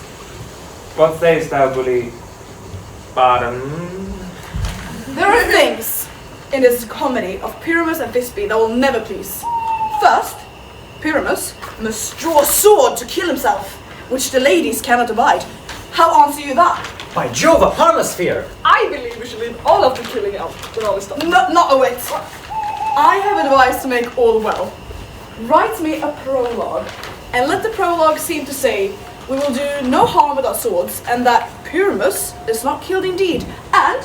What sayest thou, bully? Pardon? There are things in this comedy of Pyramus and Thisbe that will never please. First, Pyramus must draw a sword to kill himself, which the ladies cannot abide. How answer you that? By Jove, a harmless fear. I believe we should leave all of the killing out with all this stuff. Not a whit. I have advised to make all well. Write me a prologue, and let the prologue seem to say we will do no harm with our swords, and that Pyramus is not killed indeed. And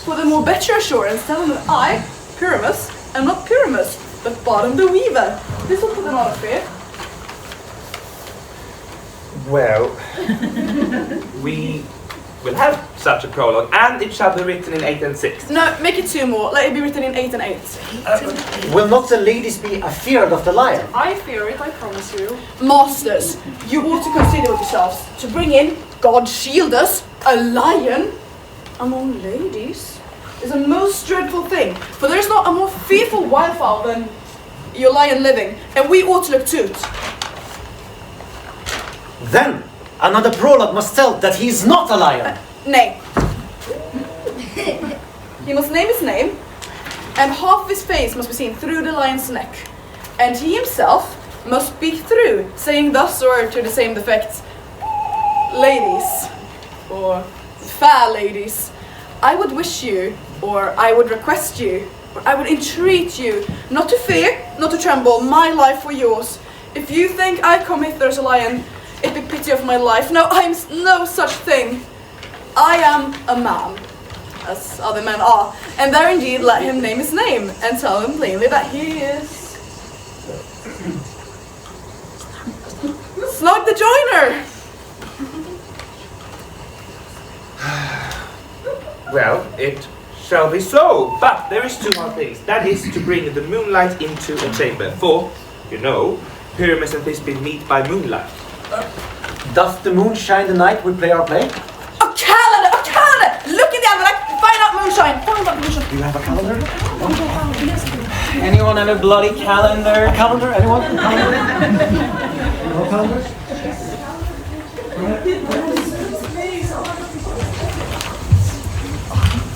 for the more better assurance, tell them that I, Pyramus, am not Pyramus, but Bottom the Weaver. This will put them out of fear. Well, we will have such a prologue, and it shall be written in 8 and 6. No, make it 2 more. Let it be written in 8 and 8. Will not the ladies be afeard of the lion? I fear it, I promise you. Masters, you ought to consider with yourselves to bring in, God shield us, a lion among ladies is a most dreadful thing, for there is not a more fearful wildfowl than your lion living, and we ought to look to it. Then another prologue must tell that he is not a lion. Nay. He must name his name, and half his face must be seen through the lion's neck, and he himself must speak through, saying thus or to the same effect, ladies, or fair ladies, I would wish you, or I would request you, or I would entreat you, not to fear, not to tremble, my life for yours. If you think I come hither as a lion, it be pity of my life. No, I am no such thing. I am a man, as other men are, and there indeed let him name his name, and tell him plainly that he is Slug the Joiner. Well, it shall be so, but there is 2 more things. That is to bring the moonlight into a chamber, for, you know, Pyramus and Thisbe meet by moonlight. Doth the moon shine the night we play our play? A calendar! A calendar! Look in the almanac, find out moonshine! Find out moonshine! Do you have a calendar? Anyone have a bloody calendar? A calendar? Anyone? A calendar? No calendars?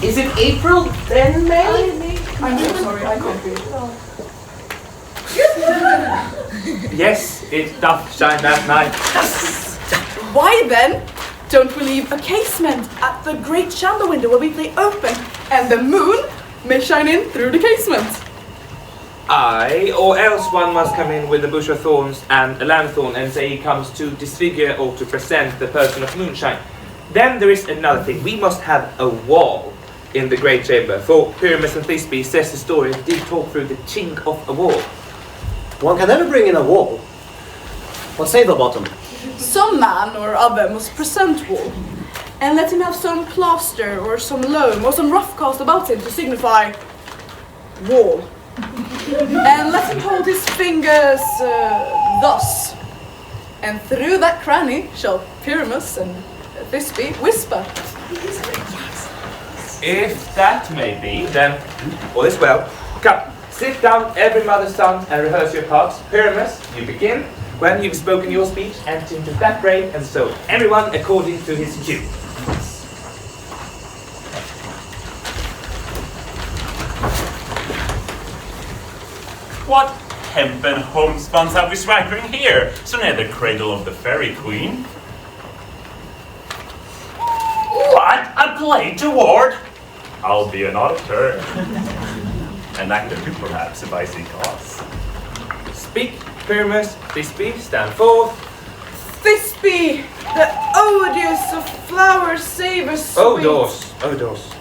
Is it April, then May? I'm so sorry, I can't read. Yes, it doth shine that night. Why then don't we leave a casement at the great chamber window where we play open, and the moon may shine in through the casement? Aye, or else one must come in with a bush of thorns and a lanthorn and say he comes to disfigure or to present the person of moonshine. Then there is another thing. We must have a wall in the great chamber, for Pyramus and Thisbe, says the story, did talk through the chink of a wall. One can never bring in a wall. What say the Bottom? Some man or other must present wall, and let him have some plaster or some loam or some rough cast about him to signify wall. And let him hold his fingers thus, and through that cranny shall Pyramus and Thisbe whisper. If that may be, then all is well. Come, sit down, every mother's son, and rehearse your parts. Pyramus, you begin. When you've spoken your speech, enter into that break, and so everyone according to his cue. What hempen homespuns have we swaggering here, so near the cradle of the fairy queen? What? A play toward? I'll be an auditor. An actor too, perhaps, if I see cause. Speak, Pyramus, Thisbe, stand forth. Thisbe, the odious of flower savor sweet. Odors.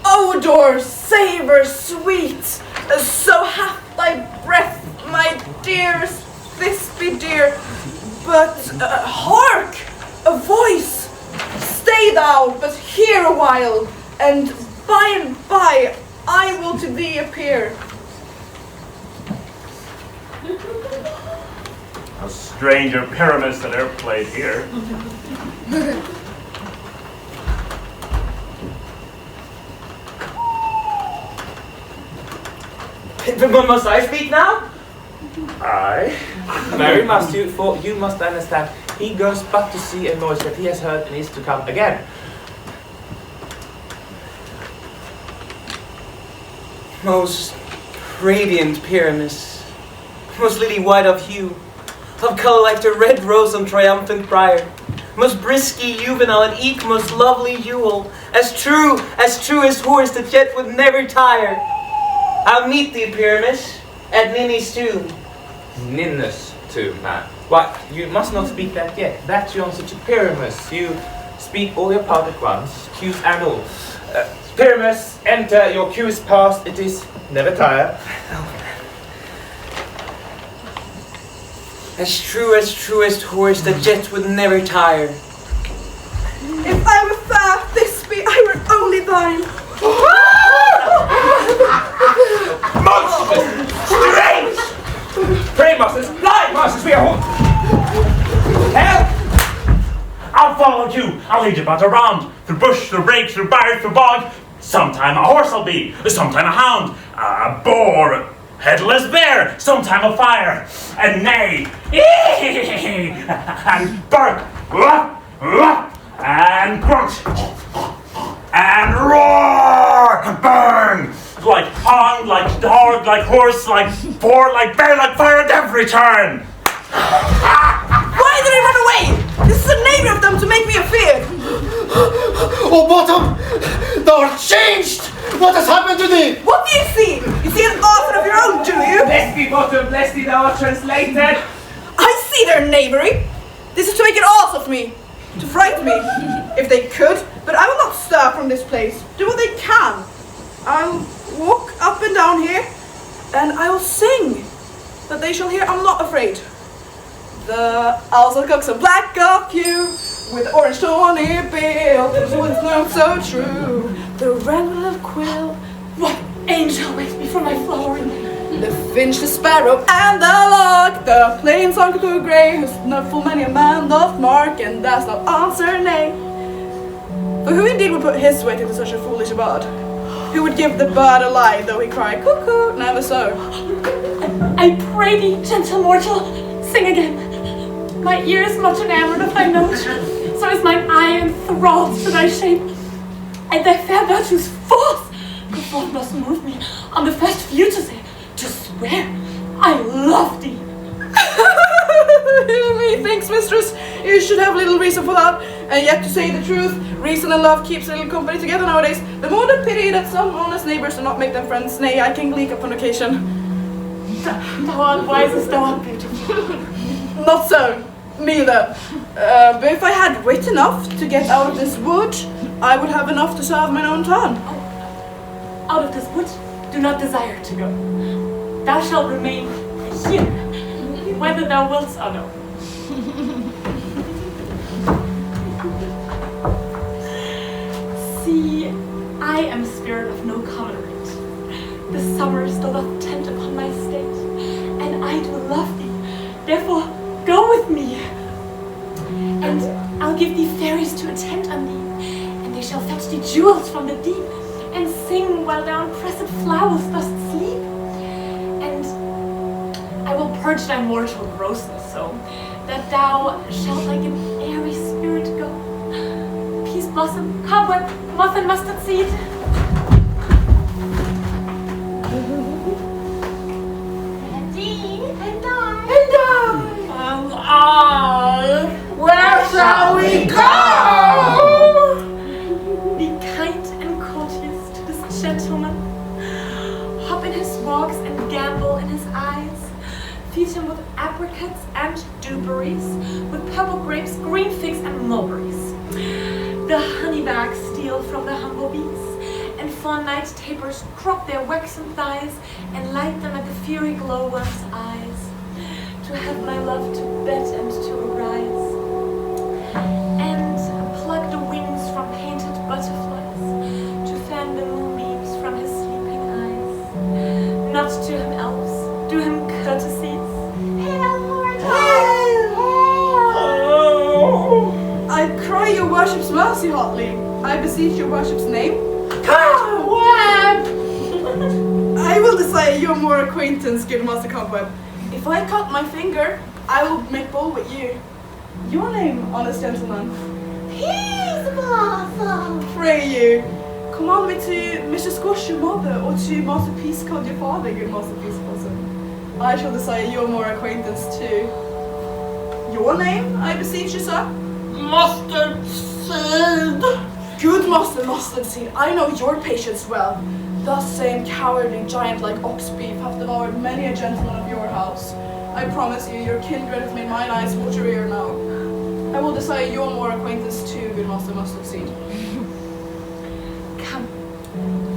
Odor, savor sweet, so hath thy breath, my dearest Thisbe dear. But hark, a voice. Stay thou, but here a while, and by I will to thee appear. A stranger Pyramus that e'er played here. Must I speak now? Aye. Very must you, for you must understand, he goes but to see a noise that he has heard and is to come again. Most radiant Pyramus, most lily white of hue, of colour like the red rose on triumphant briar, most brisky juvenile and eke most lovely jewel, as true as horse that yet would never tire. I'll meet thee, Pyramus, at Ninny's tomb. Ninna's tomb, man. What? You must not speak that yet. That's your answer to Pyramus. You speak all your part at once, cues and all. Pyramus, enter, your cue is past, it is never tire. As true as horse that yet would never tire. If I were fair, this be I were only thine. Monsters! Strange! Pray, masters, fly, masters, we are home! Help! I'll follow you. I'll lead you about around. Through bush, through brake, through bark, through bog. Sometime a horse I'll be, sometime a hound, a boar, a headless bear, sometime a fire, and neigh, and bark, and grunt, and roar, burn, like hound, like dog, like horse, like boar, like bear, like fire at every turn. Why did he run away? This is a neighbor of them to make me afeard. Oh, Bottom! Thou art changed! What has happened to thee? What do you see? You see an author of your own, do you? Bless thee, Bottom, bless thee, thou art translated. I see their knavery. This is to make an ass of me, to frighten me, if they could. But I will not stir from this place. Do what they can. I'll walk up and down here, and I will sing, that they shall hear I'm not afraid. The owls will cook some black of you, with orange tawny bill, this one's not so true. The wren will quill, What angel wakes me from my flowering? the finch, the sparrow, and the lark, the plain song cuckoo grey, who's not full many a man doth mark, and does not answer nay. For who indeed would put his weight into such a foolish bard? Who would give the bird a lie, though he cry cuckoo? Never so. I pray thee, gentle mortal, sing again. My ear is much enamored of thy note, so is mine eye enthralled to thy shape. And thy fair virtues forth, good forth must move me on the first view to say, to swear, I love thee. Methinks, mistress, you should have little reason for that, and yet to say the truth, reason and love keeps little company together nowadays. The more the pity that some honest neighbors do not make them friends, nay, I can gleek upon occasion. Thou art wisest, thou art beautiful. Not so, neither. But if I had wit enough to get out of this wood, I would have enough to serve mine own turn. Out of this wood, do not desire to go. Thou shalt remain here, whether thou wilt or no. See, I am a spirit of no common rate. The summer still doth tent upon my state, and I do love thee. Therefore, go with me, and I'll give thee fairies to attend on thee, and they shall fetch thee jewels from the deep, and sing while down pressed flowers dost sleep. And I will purge thy mortal grossness so, that thou shalt like an airy spirit go. Peace blossom, cobweb, moth and mustard seed. Where shall we go? Be kind and courteous to this gentleman. Hop in his walks and gambol in his eyes. Feed him with apricots and dewberries, with purple grapes, green figs, and mulberries. The honeybags steal from the humble bees, and fawn night tapers crop their waxen thighs and light them at the fiery glow one's eyes. To have my love to bet and to arise, and pluck the wings from painted butterflies, to fan the moonbeams from his sleeping eyes. Not to him elves, do him courtesies. Hail, Lord! I cry your worship's mercy hotly. I beseech your worship's name. Cobweb! I will desire your more acquaintance, good Master Cobweb. If I cut my finger, I will make bold with you. Your name, honest gentleman? Peace Blossom! Pray you, command me to Mr. Squash your mother, or to Master Peacecoat your father, good Master Peace Blossom. I shall desire your more acquaintance too. Your name, I beseech you, sir? Mustard Seed! Good Master Mustard Seed, I know your patience well. Thus same cowardly giant like ox beef hath devoured many a gentleman of your house. I promise you, your kindred hath made mine eyes waterier now. I will desire your more acquaintance too, good Master Mustard Seed. Come,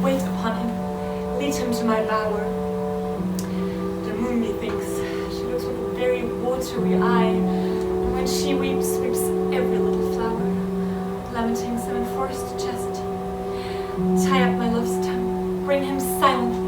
wait upon him. Lead him to my bower. The moon, methinks, she looks with a very watery eye, and when she weeps, weeps every little flower, lamenting some enforced jest. Tie up my love's tongue, bring him silently.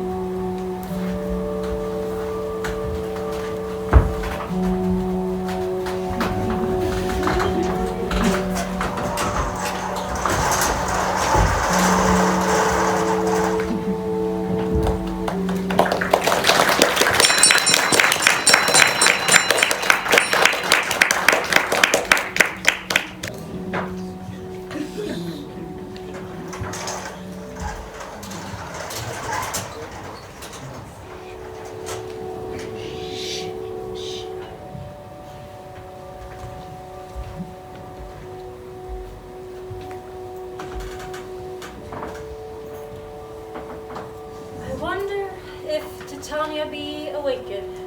Titania be awakened.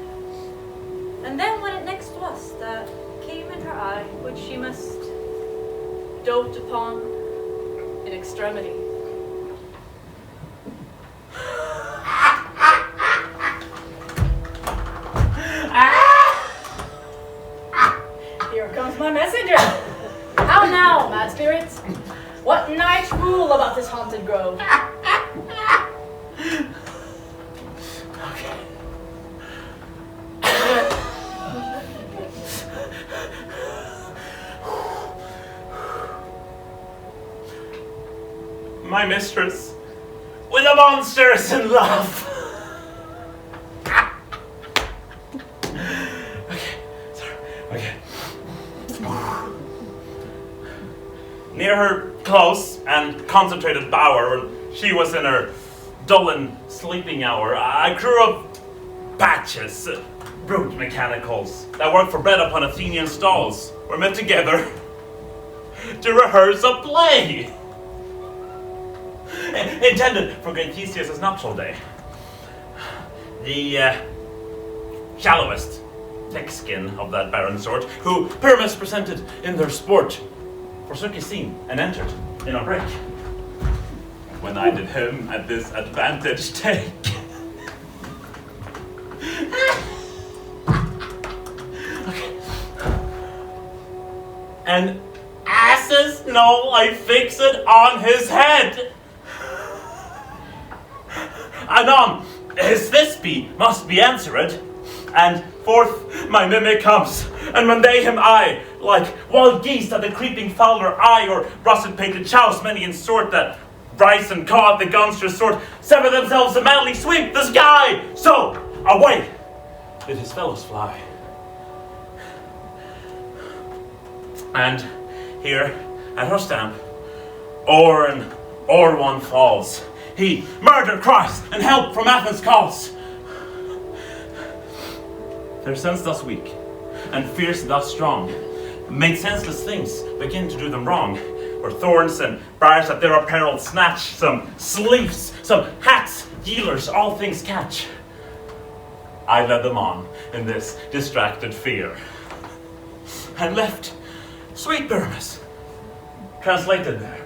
And then when it next was that came in her eye, which she must dote upon in extremity. Here comes my messenger. How now, mad spirits? What night rule about this haunted grove? My mistress, with a monster is in love. Okay. Near her close and concentrated bower, when she was in her dull and sleeping hour, a crew of batches, brute mechanicals, that worked for bread upon Athenian stalls, were met together to rehearse a play intended for great Theseus' nuptial day. The shallowest, thick skin of that barren sort, who Pyramus presented in their sport, forsook his scene and entered in a break. When I did him at this advantage take. Okay. And asses know I fix it on his head. Anon, his Thisbe must be answered, and forth my mimic comes, and when they him eye, like wild geese that the creeping fowler eye, or russet-painted chows many in sort that rise and caw at the gunster's sword, sever themselves and madly sweep the sky, so away did his fellows fly. And here at her stamp, o'er and o'er one falls. He murder cries and help from Athens calls. Their sense thus weak and fierce thus strong made senseless things begin to do them wrong. Where thorns and briars at their apparel snatch, some sleeves, some hats, dealers, all things catch. I led them on in this distracted fear and left sweet Pyramus translated there.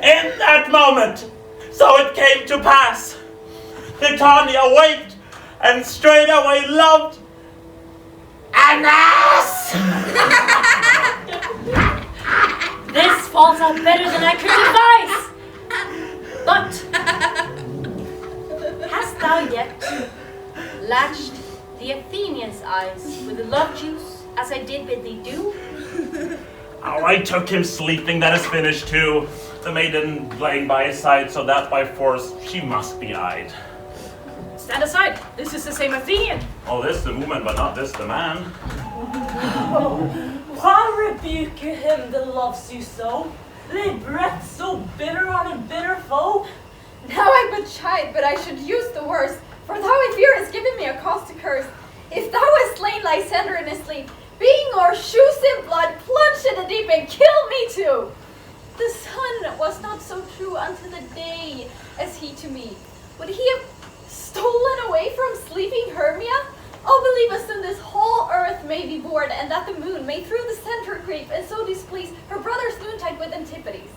In that moment, so it came to pass, Titania waked and straightway loved an ass. This falls out better than I could devise. But hast thou yet latched the Athenian's eyes with the love juice as I did bid thee do? Oh, I took him sleeping, that is finished too. The maiden laying by his side, so that by force she must be eyed. Stand aside. This is the same Athenian. Oh, this the woman, but not this the man. Why rebuke you him that loves you so? Lay breath so bitter on a bitter foe? Now I would chide, but I should use the worst, for thou I fear has given me a cause to curse. If thou hast slain Lysander in his sleep, being o'er shoes in blood, plunge in the deep and kill me too. The sun was not so true unto the day as he to me. Would he have stolen away from sleeping Hermia? Oh, believe us, soon this whole earth may be bored, and that the moon may through the center creep, and so displease her brother's noontide with antipodes.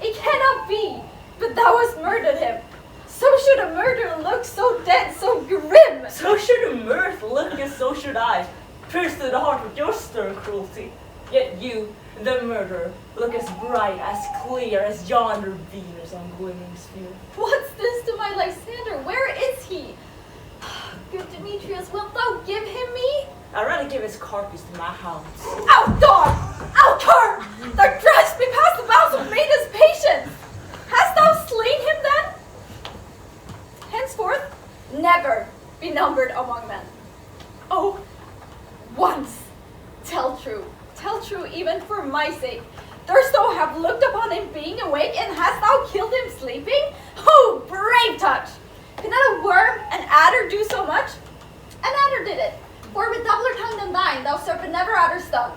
It cannot be, but thou hast murdered him. So should a murder look, so dead, so grim. So should a mirth look, and so should I, pierced to the heart with your stern cruelty. Yet you, the murderer, look as bright, as clear as yonder Venus on glimmering sphere. What's this to my Lysander? Where is he? Good Demetrius, wilt thou give him me? I'd rather give his carcass to my hounds. Out, dog! Out, cur! Thou drivest me past the bounds of maiden's patience! Hast thou slain him then? Henceforth, never be numbered among men. Oh, once, tell true even for my sake. Durst thou have looked upon him being awake, and hast thou killed him sleeping? Oh, brave touch! Could not a worm, an adder, do so much? An adder did it, for with doubler tongue than thine, thou serpent never adder stung.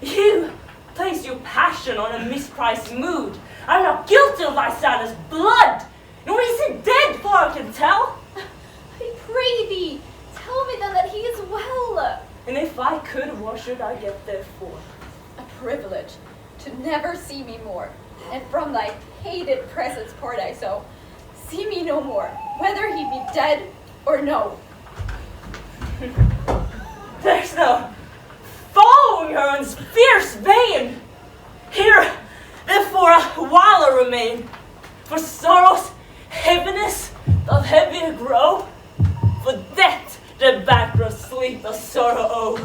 You place your passion on a misprized mood. I'm not guilty of Lysander's blood, nor is he dead, far I can tell. I pray thee, tell me then that he is well. And if I could, what should I get there for? A privilege to never see me more, and from thy hated presence part I so. See me no more, whether he be dead or no. There's no following her in fierce vein. Here, therefore, a while I remain, for sorrow's heaviness doth heavier grow, for death the background sleep a sorrow owe.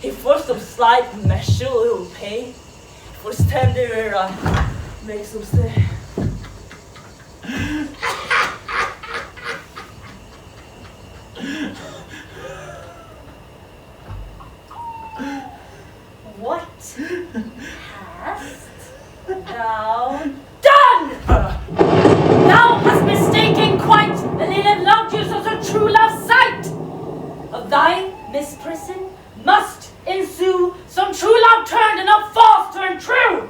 He for some slight measure will pay, for tender I make some stay. What hast thou done? Thou hast mistaken quite, and it had loved you as a true love sight. Of thy misprison must ensue some true love turned and not false turned true.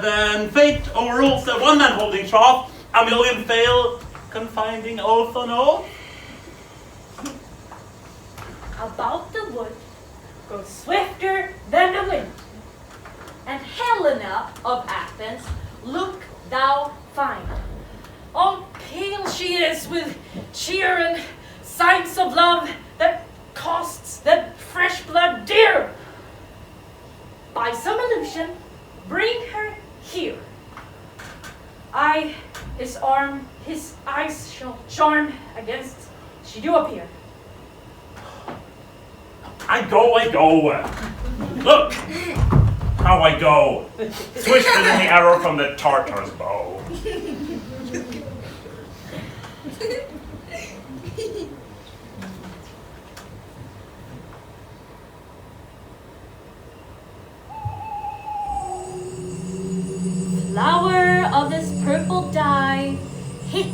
Then fate overrules the one man holding trough, a million fail, confiding oath on oath. About the wood goes swifter than the wind. And Helena of Athens, look thou find. All pale she is with cheer and signs of love that costs that fresh blood dear. By some illusion, bring her here. I, his arm, his eyes shall charm against she do appear. I go. Look how I go. Swifter than the arrow from the Tartar's bow. Flower of this purple dye, hit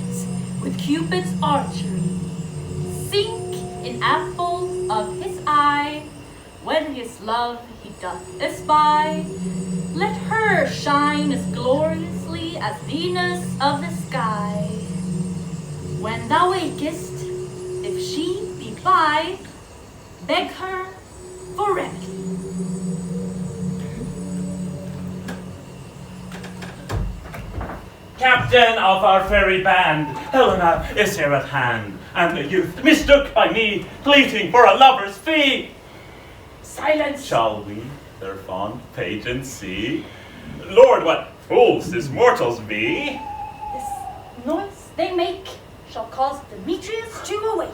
with Cupid's archery, sink in apple of his eye, when his love he doth espy. Let her shine as gloriously as Venus of the sky. When thou wakest, if she be by, beg her for reckoning. Captain of our fairy band, Helena is here at hand, and the youth mistook by me, pleading for a lover's fee. Silence! Shall we, their fond pageant, see? Lord, what fools these mortals be! This noise they make shall cause Demetrius to awake.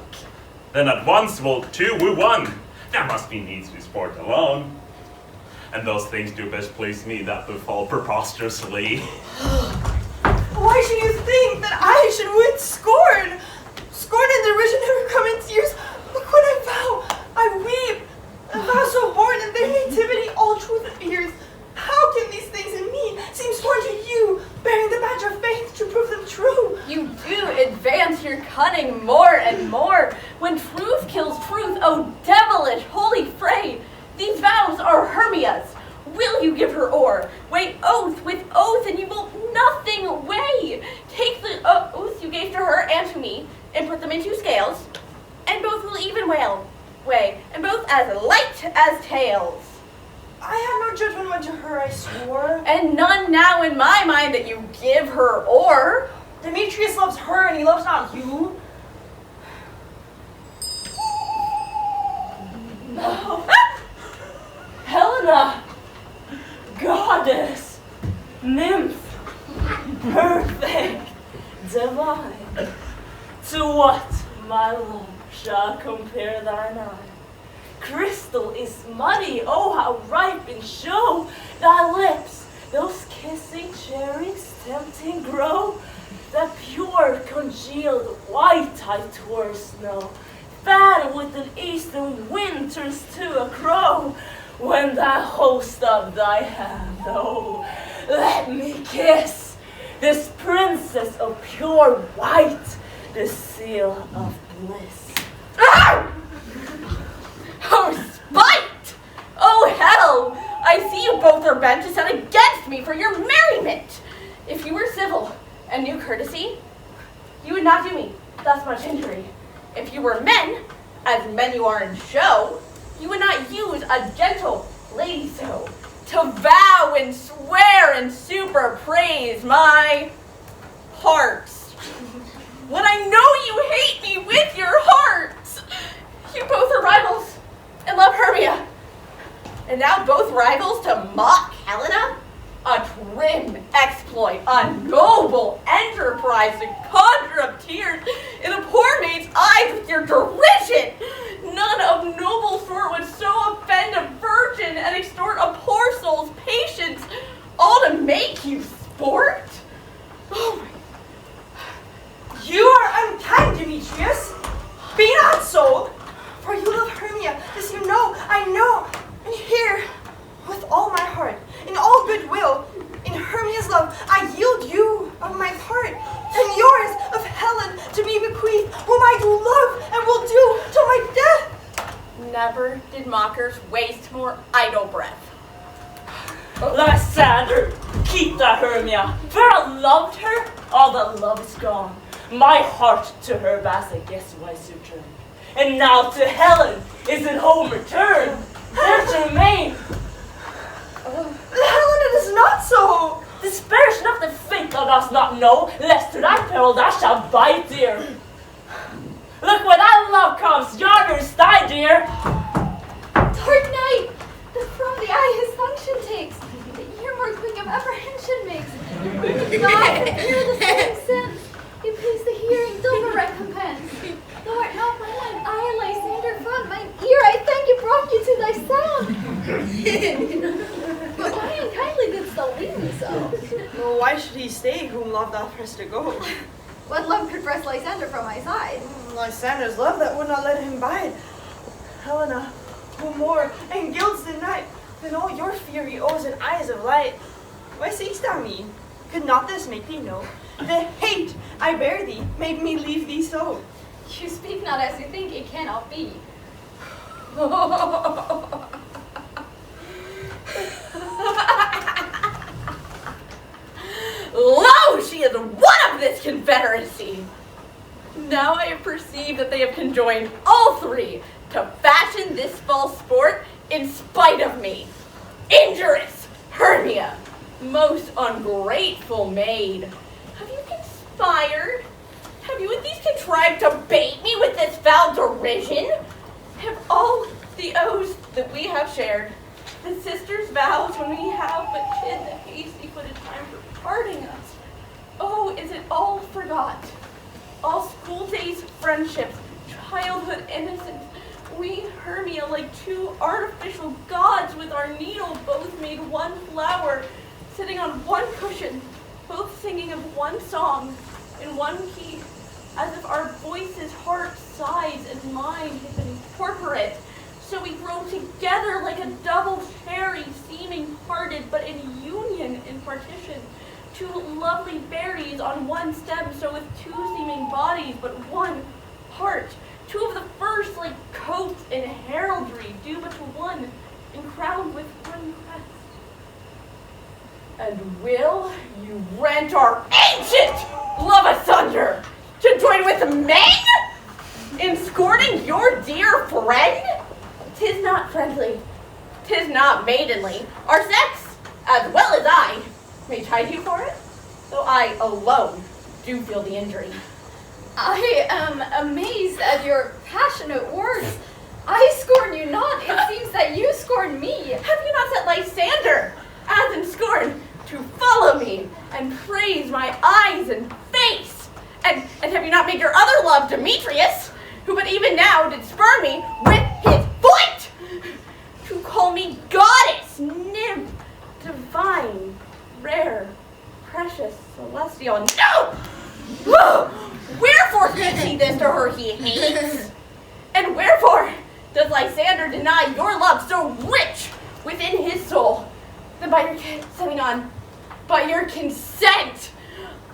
Then at once will two woo one. There must be needs to sport alone. And those things do best please me that befall preposterously. Why should you think that I should win scorn? Scorn and derision never come in tears. Look when I vow, I weep. A vow so born in their nativity all truth appears. How can these things in me seem sworn to you, bearing the badge of faith to prove them true? You do advance your cunning more and more. When truth kills truth, oh devilish holy fray! These vows are Hermia's. Will you give her o'er? Weigh oath with oath, and you will nothing weigh. Take the oath you gave to her and to me, and put them into scales, and both will even weigh, and both as light as tails. I had no judgment when to her I swore. And none now in my mind that you give her o'er. Demetrius loves her, and he loves not you. No. Helena, goddess, nymph, perfect, divine, to what, my love, shall compare thine eye? Crystal is muddy, oh how ripe in show thy lips, those kissing cherries tempting grow, the pure congealed white I tore snow, fat with an eastern wind turns to a crow, when thy host of thy hand, oh, let me kiss this princess of pure white, the seal of bliss. Ah! Oh, spite! Oh, hell! I see you both are bent to set against me for your merriment. If you were civil and knew courtesy, you would not do me thus much injury. If you were men, as men you are in show, you would not use a gentle lady so, to vow and swear and super praise my hearts. When I know you hate me with your hearts, you both are rivals and love Hermia. And now both rivals to mock Helena? A trim exploit, a noble enterprise to conjure up tears in a poor maid's eyes with your derision. None of noble sort would so offend a virgin and extort a poor soul's patience, all to make you sport? Oh my. You are unkind, Demetrius. Be not so, for you love Hermia, this you know, I know. And here, with all my heart, in all goodwill, in Hermia's love, I yield you of my part, and yours of Helen to be bequeathed, whom I do love and will do till my death. Never did mockers waste more idle breath. Lysander, keep the Hermia, for I loved her, all the love is gone. My heart to her bastard guess my sojourn, and now to Helen is in home return. There to remain. Helen, it is not so. Disparage not the fate thou dost not know, lest to thy peril thou shalt bite dear. Look where thy love comes, yonder's thy dear. Dark night, that from the eye his function takes, the ear more quick of apprehension makes. God hear the same sense, it pays the hearing double recompense. Thou art not mine eye, Lysander, front mine ear, I thank it brought you to thy sound. But why unkindly didst thou leave me so? Well, why should he stay whom love doth press to go? What love could press Lysander from my side? Lysander's love that would not let him bide. Helena, who more and gilds the night than all your fury owes in eyes of light. Why seek'st thou me? Could not this make thee know? The hate I bear thee made me leave thee so. You speak not as you think, it cannot be. Lo, she is one of this confederacy. Now I perceive that they have conjoined all three to fashion this false sport in spite of me. Injurious Hermia, most ungrateful maid, have you conspired? Have you at least contrived to bait me with this foul derision? Have all the oaths that we have shared, the sisters' vows when we have but chid the hasty-footed time for parting us, oh, is it all forgot? All school days friendships, childhood innocence, We, Hermia, like two artificial gods with our needle, both made one flower, sitting on one cushion, both singing of one song, in one key, as if our voices, hearts, sides, and mind had been incorporate. So we grow together like a double cherry, seeming parted, but in union in partition. Two lovely berries on one stem, so with two seeming bodies, but one heart. Two of the first, like coats in heraldry, due but to one, and crowned with one crest. And will you rent our ancient love asunder to join with men in scorning your dear friend? 'Tis not friendly, 'tis not maidenly. Our sex, as well as I, may chide you for it, though I alone do feel the injury. I am amazed at your passionate words. I scorn you not. It seems that you scorn me. Have you not set Lysander, as in scorn, to follow me and praise my eyes and face? And have you not made your other love, Demetrius, who but even now did spurn me with his foot, to call me goddess, nymph, divine, rare, precious, celestial? No! Wherefore speaks he this to her he hates? And wherefore does Lysander deny your love so rich within his soul? Then by your consent,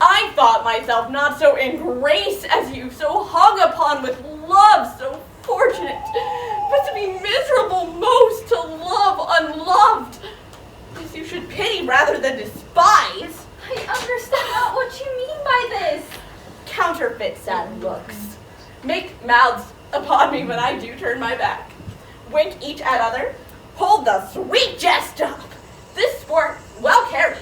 I thought myself not so in grace as you, so hung upon with love so fortunate, but to be miserable most, to love unloved, as you should pity rather than despise. I understand not what you mean by this. Counterfeit sad looks. Make mouths upon me when I do turn my back. Wink each at other. Hold the sweet jest up. This sport, well carried,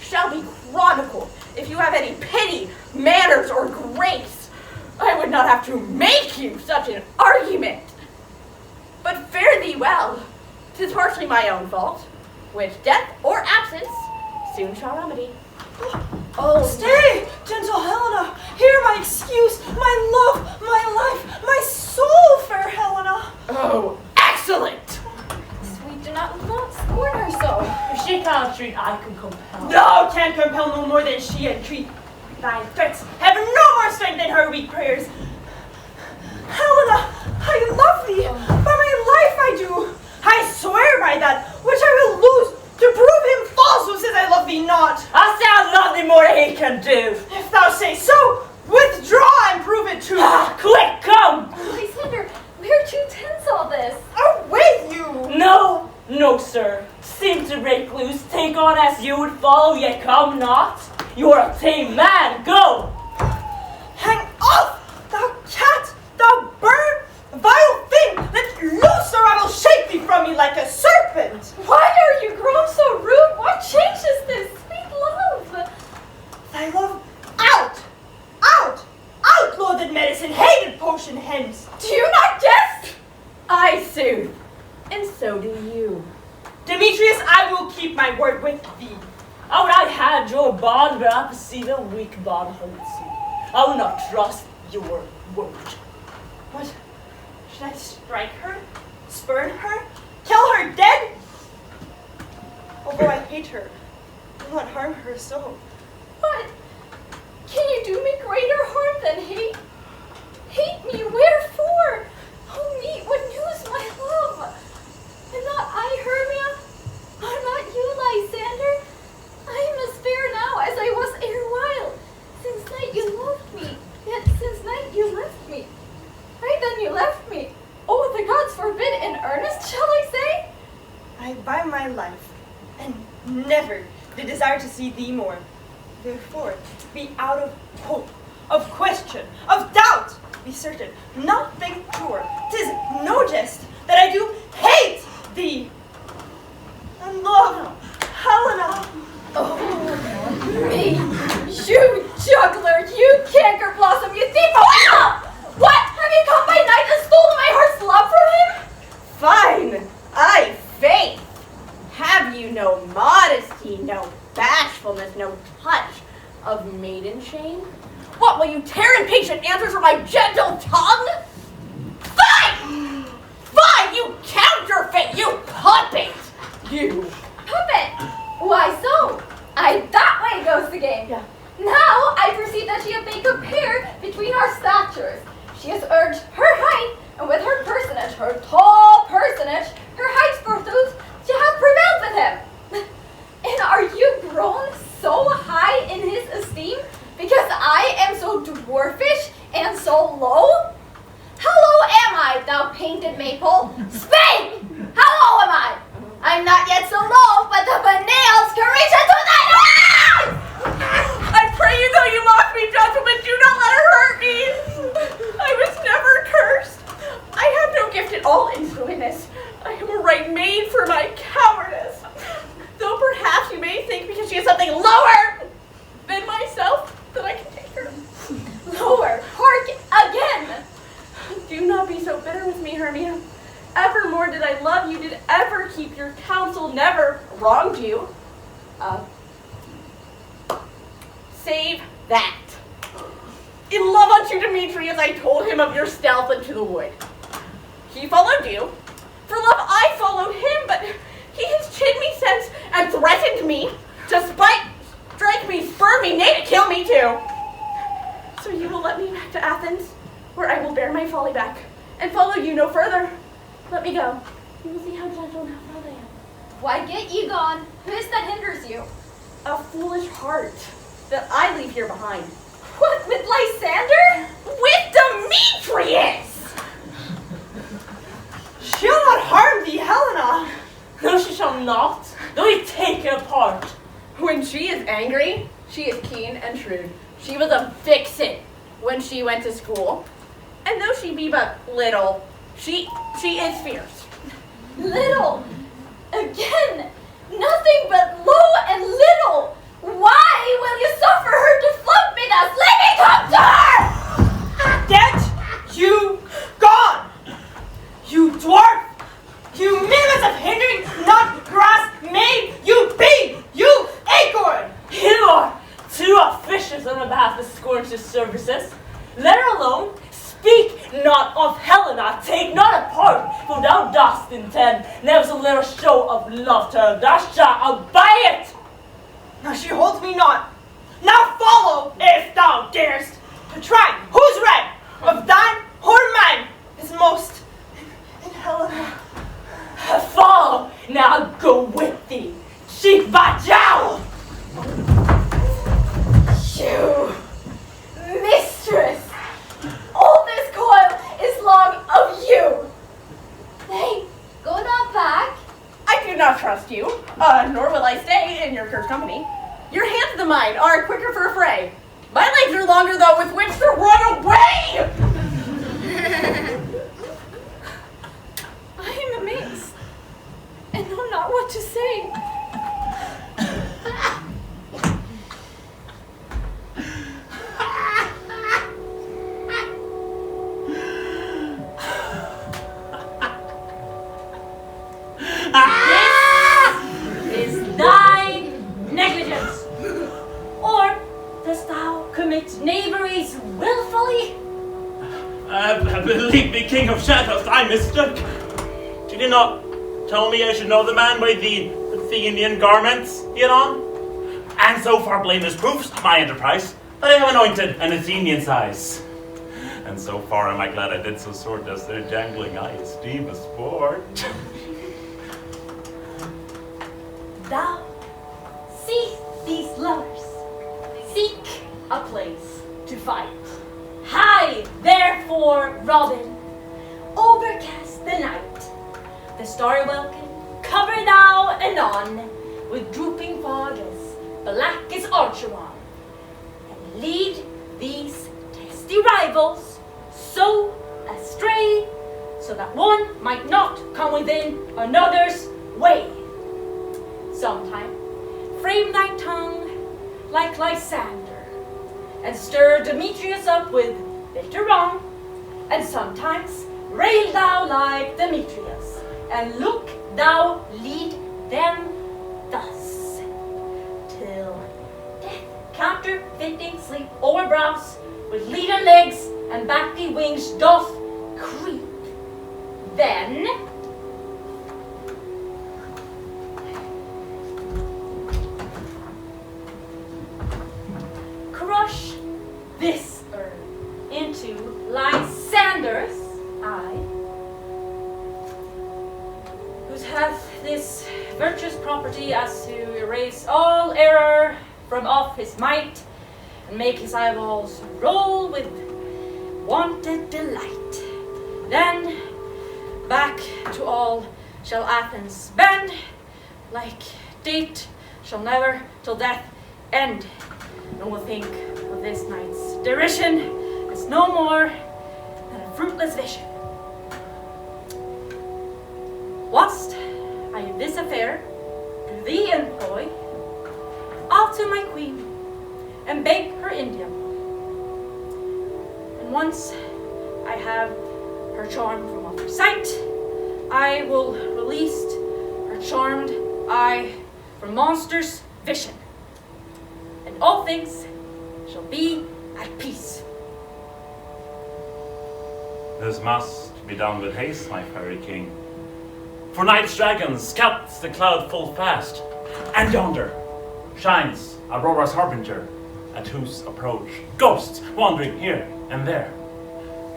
shall be chronicled. If you have any pity, manners, or grace, I would not have to make you such an argument. But fare thee well. 'Tis partially my own fault, which death or absence soon shall remedy. Oh, stay, gentle Helena. Hear my excuse, my love, my life, my soul, fair Helena. Oh, excellent! We do not scorn her so. If she cannot treat, I can compel. No, can't compel no more than she entreat. Thy threats have no more strength than her weak prayers. Helena, I love thee. By my life I do. I swear by that which I will lose to prove him false who says I love thee not. I say I love thee more than he can do. If thou say so, withdraw and prove it too. Quick, come! Lysander, we are too tense all this. Await you! No, no, sir. Seem to break loose, take on as you would follow, yet come not. You are a tame man, go! Hang off, thou cat, thou bird, vile thing! Let loose or I will shake thee from me like a serpent! Why are you grown so rude? What changes this sweet love? Thy love out! Out! Out, loathed medicine, hated potion hence! Do you not jest? I soothe, and so do you. Demetrius, I will keep my word with thee. I would I had your bond, but I perceive a weak bond holds you. I will not trust your word. What? Should I strike her? Spurn her? Kill her dead? Although I hate her, I will not harm her so. But can you do me greater harm than hate? Hate me, wherefore? Who meet would lose my love? Am not I Hermia? Are not you Lysander? I am as fair now as I was erewhile. Since night you loved me, yet since night you left me. Right then you left me. Oh, the gods forbid, in earnest shall I say? I buy my life, and never did desire to see thee more. Therefore, be out of hope, of question, of doubt. Be certain, not think sure. 'Tis no jest that I do hate thee. And love, Helena. Oh, me, you juggler, you canker blossom, you thief! Oh, what? Have you come by night and stolen my heart's love from him? Fine, I faith. Have you no modesty, no bashfulness, no touch of maiden shame? What, will you tear impatient answers from my gentle tongue? Fine! You counterfeit! You puppet! You! Puppet! Why so? That way goes the game. Yeah. Now I perceive that she has made compare between our statures. She has urged her height, and with her personage, her tall personage, her height photos, she has prevailed with him. And are you grown so high in his esteem because I am so dwarfish and so low? How low am I, thou painted maple? Speak! How low am I? I'm not yet so low, but the nails can reach into thine eyes! I pray you, though you mock me, gentlemen, do not let her hurt me! I was never cursed. I have no gift at all in swiftness. I am a right maid for my cowardice. Though perhaps you may think because she has something lower than myself that I can take her. Lower, hark again! Do not be so bitter with me, Hermia. Evermore did I love you, did ever keep your counsel, never wronged you. Save that. In love unto Demetrius, I told him of your stealth into the wood. He followed you. For love I followed him, but he has chid me since and threatened me to strike me, spurn me, nay, to kill me too. So you will let me back to Athens, where I will bear my folly back and follow you no further. Let me go. You will see how gentle and how proud I am. Why get ye gone? Who is that hinders you? A foolish heart that I leave here behind. What, with Lysander? With Demetrius! She'll not harm thee, Helena. No, she shall not. Though we take her part. When she is angry, she is keen and shrewd. She was a vixen when she went to school. And though she be but little, she is fierce. Little. Again, nothing but low and little. Why will you suffer her to float me thus? Let me come to her! Get you gone! You dwarf! You minimus of hindering, not grass made! You bee! You acorn! You are too officious on behalf of Scorn's services. Let her alone. Speak not of Helena, take not a part, for thou dost intend never so little show of love to her, thou shalt obey it. Now she holds me not. Now follow, if thou darest, to try whose right of thine or mine is most in Helena. Follow, now go with thee. Sheep Bajau! You, mistress! All this coil is long of you. Nay, go not back. I do not trust you, nor will I stay in your cursed company. Your hands and mine are quicker for a fray. My legs are longer, though, with which to run away! I am amazed, and know not what to say. This is thy negligence. Or dost thou commit knaveries willfully? Believe me, King of Shadows, I mistook. Did you not tell me I should know the man by the Athenian garments he had on? And so far blameless proofs of my enterprise that I have anointed an Athenian size. And so far am I glad I did so sort as their jangling I esteem a sport. Thou seek these lovers. Seek a place to fight. Hide, therefore, Robin, overcast the night. The starry welkin cover thou anon with drooping fathers, black as Archeron, and lead these testy rivals so astray, so that one might not come within another's way. Sometime frame thy tongue like Lysander, and stir Demetrius up with bitter wrong, and sometimes rail thou like Demetrius, and look thou lead them thus, till death counterfeiting sleep o'er brows, with leaden legs and backy wings doth creep. Then this urn into Lysander's eye, who hath this virtuous property as to erase all error from off his might, and make his eyeballs roll with wonted delight. Then back to all shall Athens bend, like date shall never till death end, and will think of this night's derision as no more than a fruitless vision. Whilst I in this affair do thee employ, I'll to my queen and beg her Indian. And once I have her charm from off her sight, I will release her charmed eye from monster's vision, and all things shall be at peace. This must be done with haste, my fairy king. For night's dragon scouts the cloud full fast, and yonder shines Aurora's harbinger, at whose approach ghosts wandering here and there.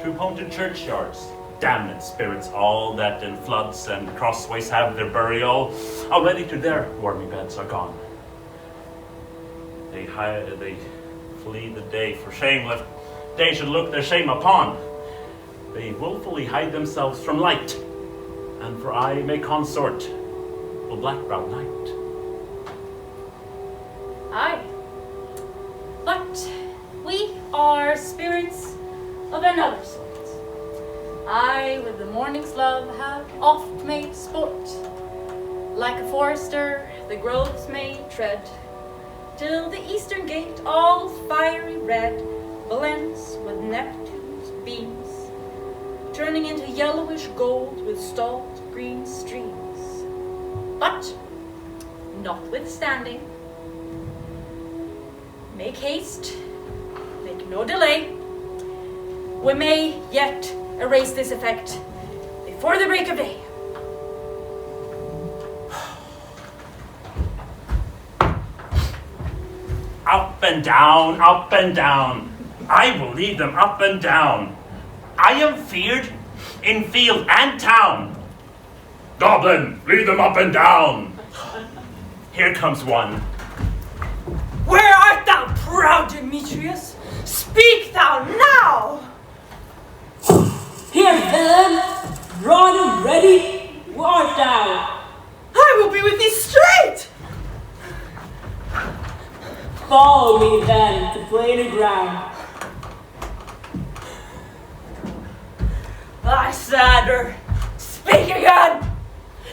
Through haunted churchyards, damned spirits all that in floods and crossways have their burial, already to their wormy beds are gone. They flee the day for shame, lest they should look their shame upon. They willfully hide themselves from light, and for I may consort the black-browed night. Aye, but we are spirits of another sort. I with the morning's love have oft made sport. Like a forester the groves may tread, till the eastern gate all fiery red blends with Neptune's beams, turning into yellowish gold with salt green streams. But notwithstanding, make haste, make no delay. We may yet erase this effect before the break of day. Up and down, up and down. I will lead them up and down. I am feared in field and town. Goblin, lead them up and down. Here comes one. Where art thou, proud Demetrius? Speak thou now! Here, villain! Broad and ready, where art thou? I will be with thee straight! Follow me then to plainer ground. Lysander, speak again!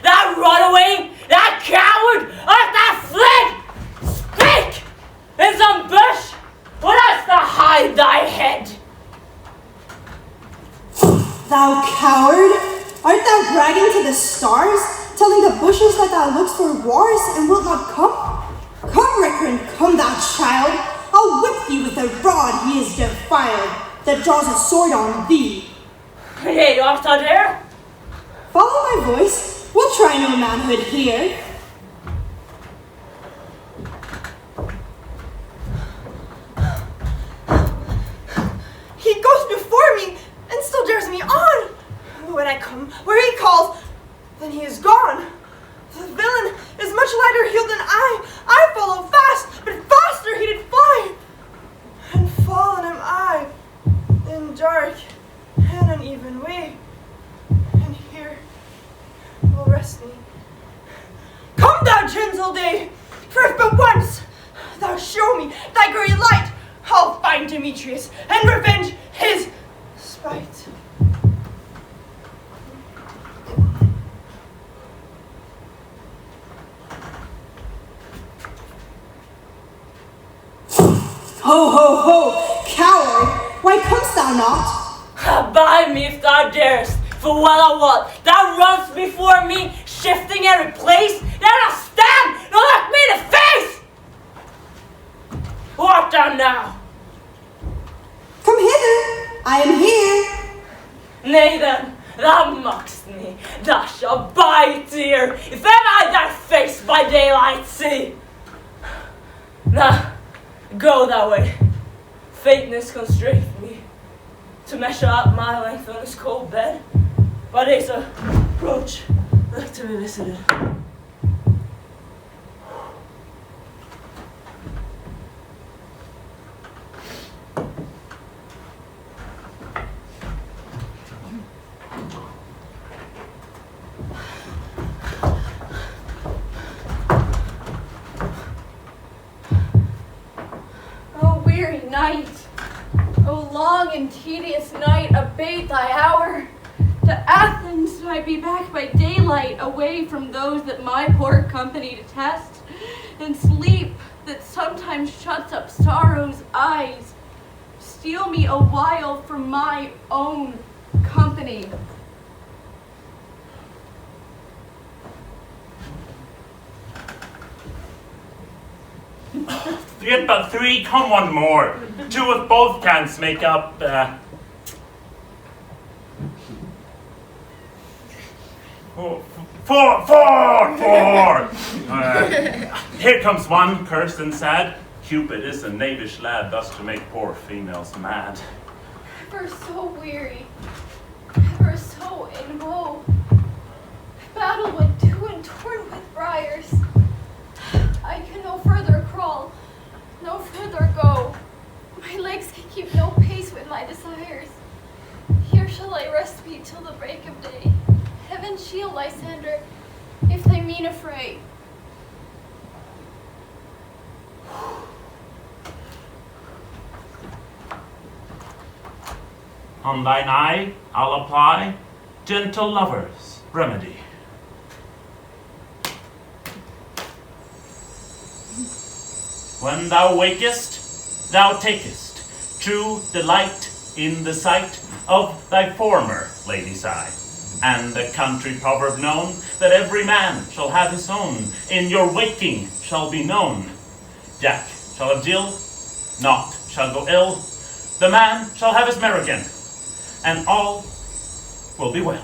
Thou runaway, thou coward, art thou fled? Speak! In some bush, or dost thou hide thy head? Thou coward, art thou bragging to the stars, telling the bushes that thou lookst for wars and wilt not come? Come, Reckon, come, thou child, I'll whip thee with the rod he is defiled, that draws a sword on thee. Yea, art thou there? Follow my voice, we'll try no manhood here. He goes before me and still dares me on. When I come where he calls, then he is gone. The villain is much lighter heeled than I follow fast, but faster he did fly. And fallen am I in dark and uneven way. And here will rest me. Come, thou gentle day, for if but once thou show me thy grey light, I'll find Demetrius and revenge his spite. Ho, ho, ho, coward, why comest thou not? Abide me if thou darest, for well I wot, thou runnest before me, shifting every place, then I'll stand and look me in the face! Who art thou now? Come hither, I am here. Nay then, thou mock'st me, thou shalt bide here, if ever I thy face by daylight see. Now, go thy way, faintness constrained me to measure out my length on this cold bed. By day's approach, like to be visited. Night, O long and tedious night, abate thy hour. To Athens I be back by daylight, away from those that my poor company detest, and sleep that sometimes shuts up sorrow's eyes, steal me a while from my own company. Yet but three, come one more. Two with both cans make up, four! Here comes one, cursed and sad. Cupid is a knavish lad, thus to make poor females mad. Ever so weary, ever so in woe, battle went to and torn with briars. I can no further crawl, no further go. My legs can keep no pace with my desires. Here shall I rest me till the break of day. Heaven shield Lysander, if they mean a fray. On thine eye I'll apply gentle lover's remedy. When thou wakest, thou takest true delight in the sight of thy former lady's eye, and the country proverb known that every man shall have his own, in your waking shall be known. Jack shall have Jill, naught shall go ill, the man shall have his mare again, and all will be well.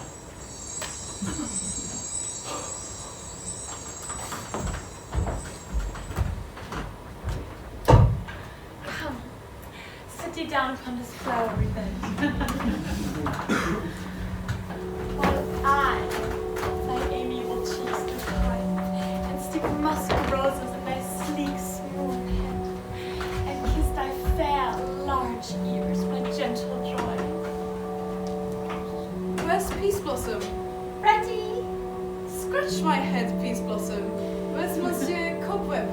Sit down upon this flowery bed. While I, thy amiable cheeks do hide, and stick musk roses in thy sleek, smooth head, and kiss thy fair, large ears with gentle joy. Where's Peace Blossom? Ready? Scratch my head, Peace Blossom. Where's Monsieur Cobweb?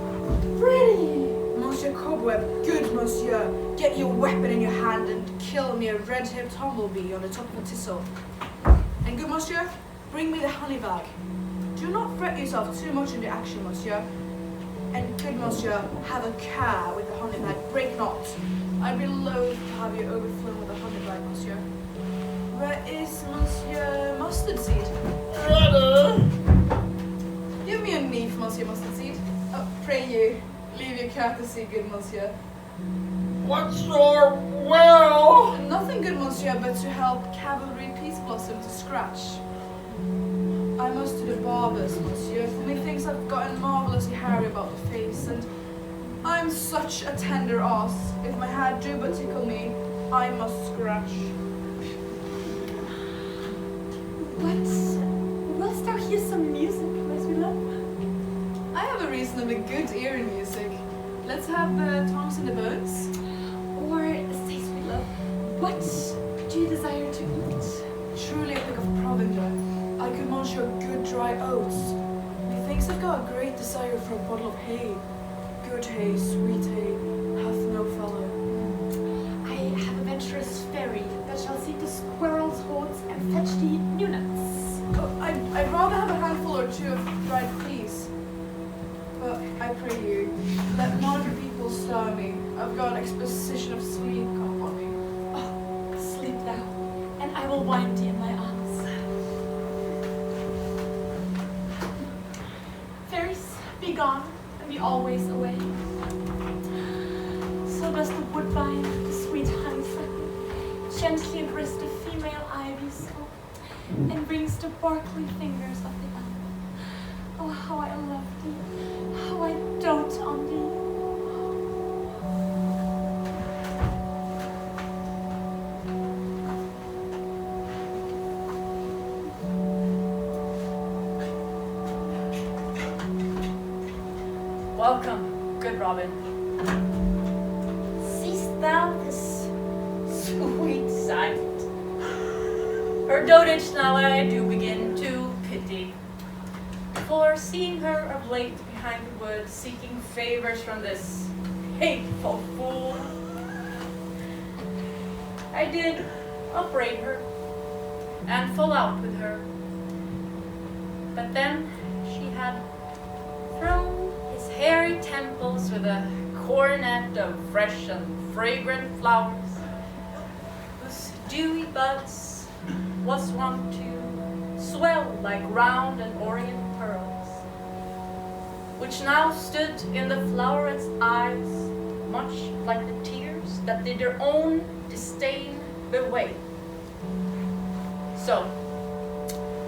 Ready? Monsieur Cobweb, good monsieur, get your weapon in your hand and kill me a red-hipped humblebee on the top of a thistle. And good monsieur, bring me the honey bag. Do not fret yourself too much in the action, monsieur. And good monsieur, have a care with the honey bag, break not. I'd be loath to have you overflown with a honey bag, monsieur. Where is Monsieur Mustard Seed? Give me a knee, Monsieur Mustard Seed. Oh, pray you. Leave your courtesy, good monsieur. What's your will? Nothing good, monsieur, but to help Cavalry Peace Blossom to scratch. I must to the barber's, monsieur, for methinks I've gotten marvellously hairy about the face, and I'm such a tender ass. If my hair do but tickle me, I must scratch. Wilt thou hear some music, as we love? I have a reasonably good ear in music. Let's have the tongues in the bones. Or, say, sweet love, what do you desire to eat? Truly a pick of provender. I could munch your good dry oats. Methinks I've got a great desire for a bottle of hay. Good hay, sweet hay, hath no fellow. I have a venturous fairy that shall seek the squirrel's haunts and fetch thee new nuts. Oh, I'd rather have a handful or two of dried peas. But I pray you, let none of your people stir me. I've got an exposition of sleep come upon me. Oh, sleep thou, and I will wind thee in my arms. Fairies, be gone, and be always away. So does the woodbine, the sweet honeysuckle, gently embrace the female ivy so, and brings the sparkly fingers of the elf. Oh, how I love thee, how I dote on thee. Welcome, good Robin. Seest thou this sweet sight? Her dotage now I do begin to pity. For seeing her of late behind the wood, seeking favors from this hateful fool, I did upbraid her and fall out with her. But then she had thrown his hairy temples with a coronet of fresh and fragrant flowers, whose dewy buds was wont to swell like round and orient pearls, which now stood in the floweret's eyes, much like the tears that did their own disdain bewail. So,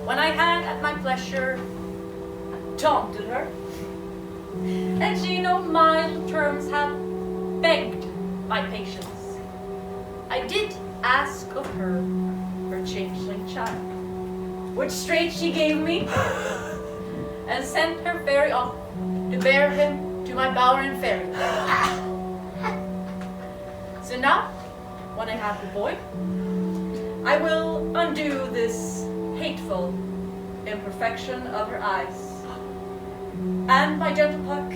when I had at my pleasure taunted her, and she no mild terms had begged my patience, I did ask of her changeling child, which straight she gave me, and sent her fairy off to bear him to my bower and fairy. So now, when I have the boy, I will undo this hateful imperfection of her eyes, and my gentle Puck,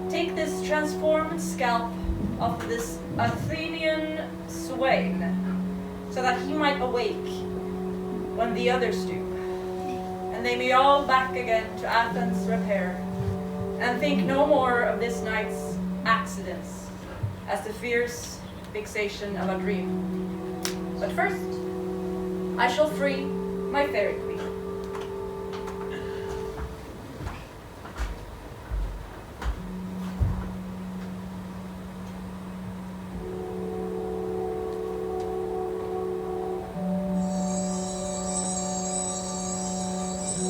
take this transformed scalp of this Athenian swain, so that he might awake when the others do, and they be all back again to Athens repair, and think no more of this night's accidents as the fierce vexation of a dream. But first, I shall free my fairy queen.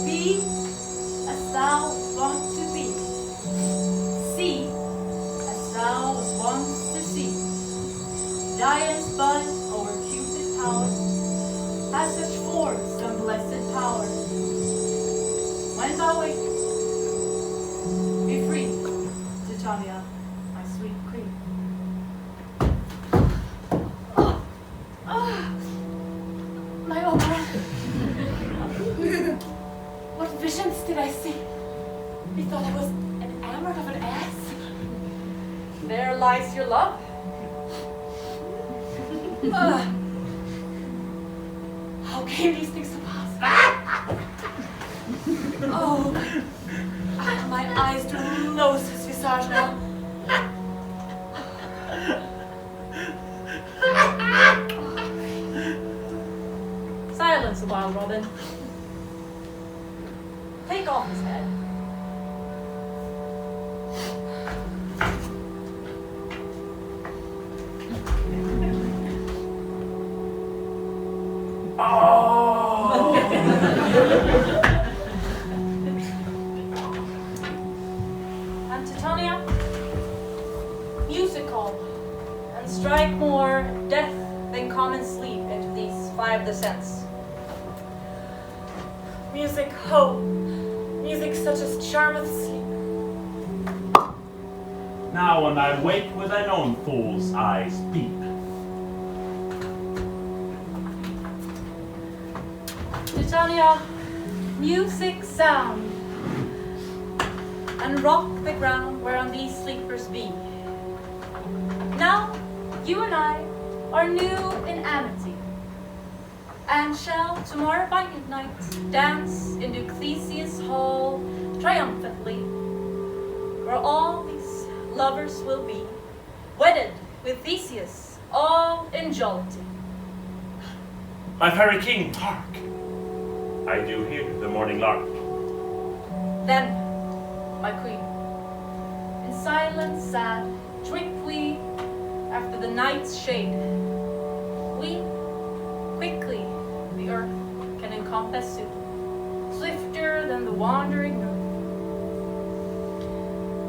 Be as thou wont to be. See as thou was once to see. Dian's bud over Cupid's power has such force and blessed power. When thou wakest, be free, Titania, my sweet queen. My opera. What visions did I see? Methought I was enamored of an ass. There lies your love. How came these things to pass? Oh, my eyes do nose his visage now. Silence a while, Robin. Take off his head. And Titania, musical, and strike more death than common sleep into these 5 descents. Music, ho! Music such as charmeth sleep. Now when I wake with thine own fool's eyes peep. Titania, music sound, and rock the ground whereon these sleepers be. Now, you and I are new in amity, and shall tomorrow by midnight dance into Ecclesia's hall triumphantly, where all these lovers will be, wedded with Theseus, all in jollity. My fairy king, hark! I do hear the morning lark. Then, my queen, in silence sad, drink we after the night's shade. We quickly the earth can encompass soon, swifter than the wandering moon.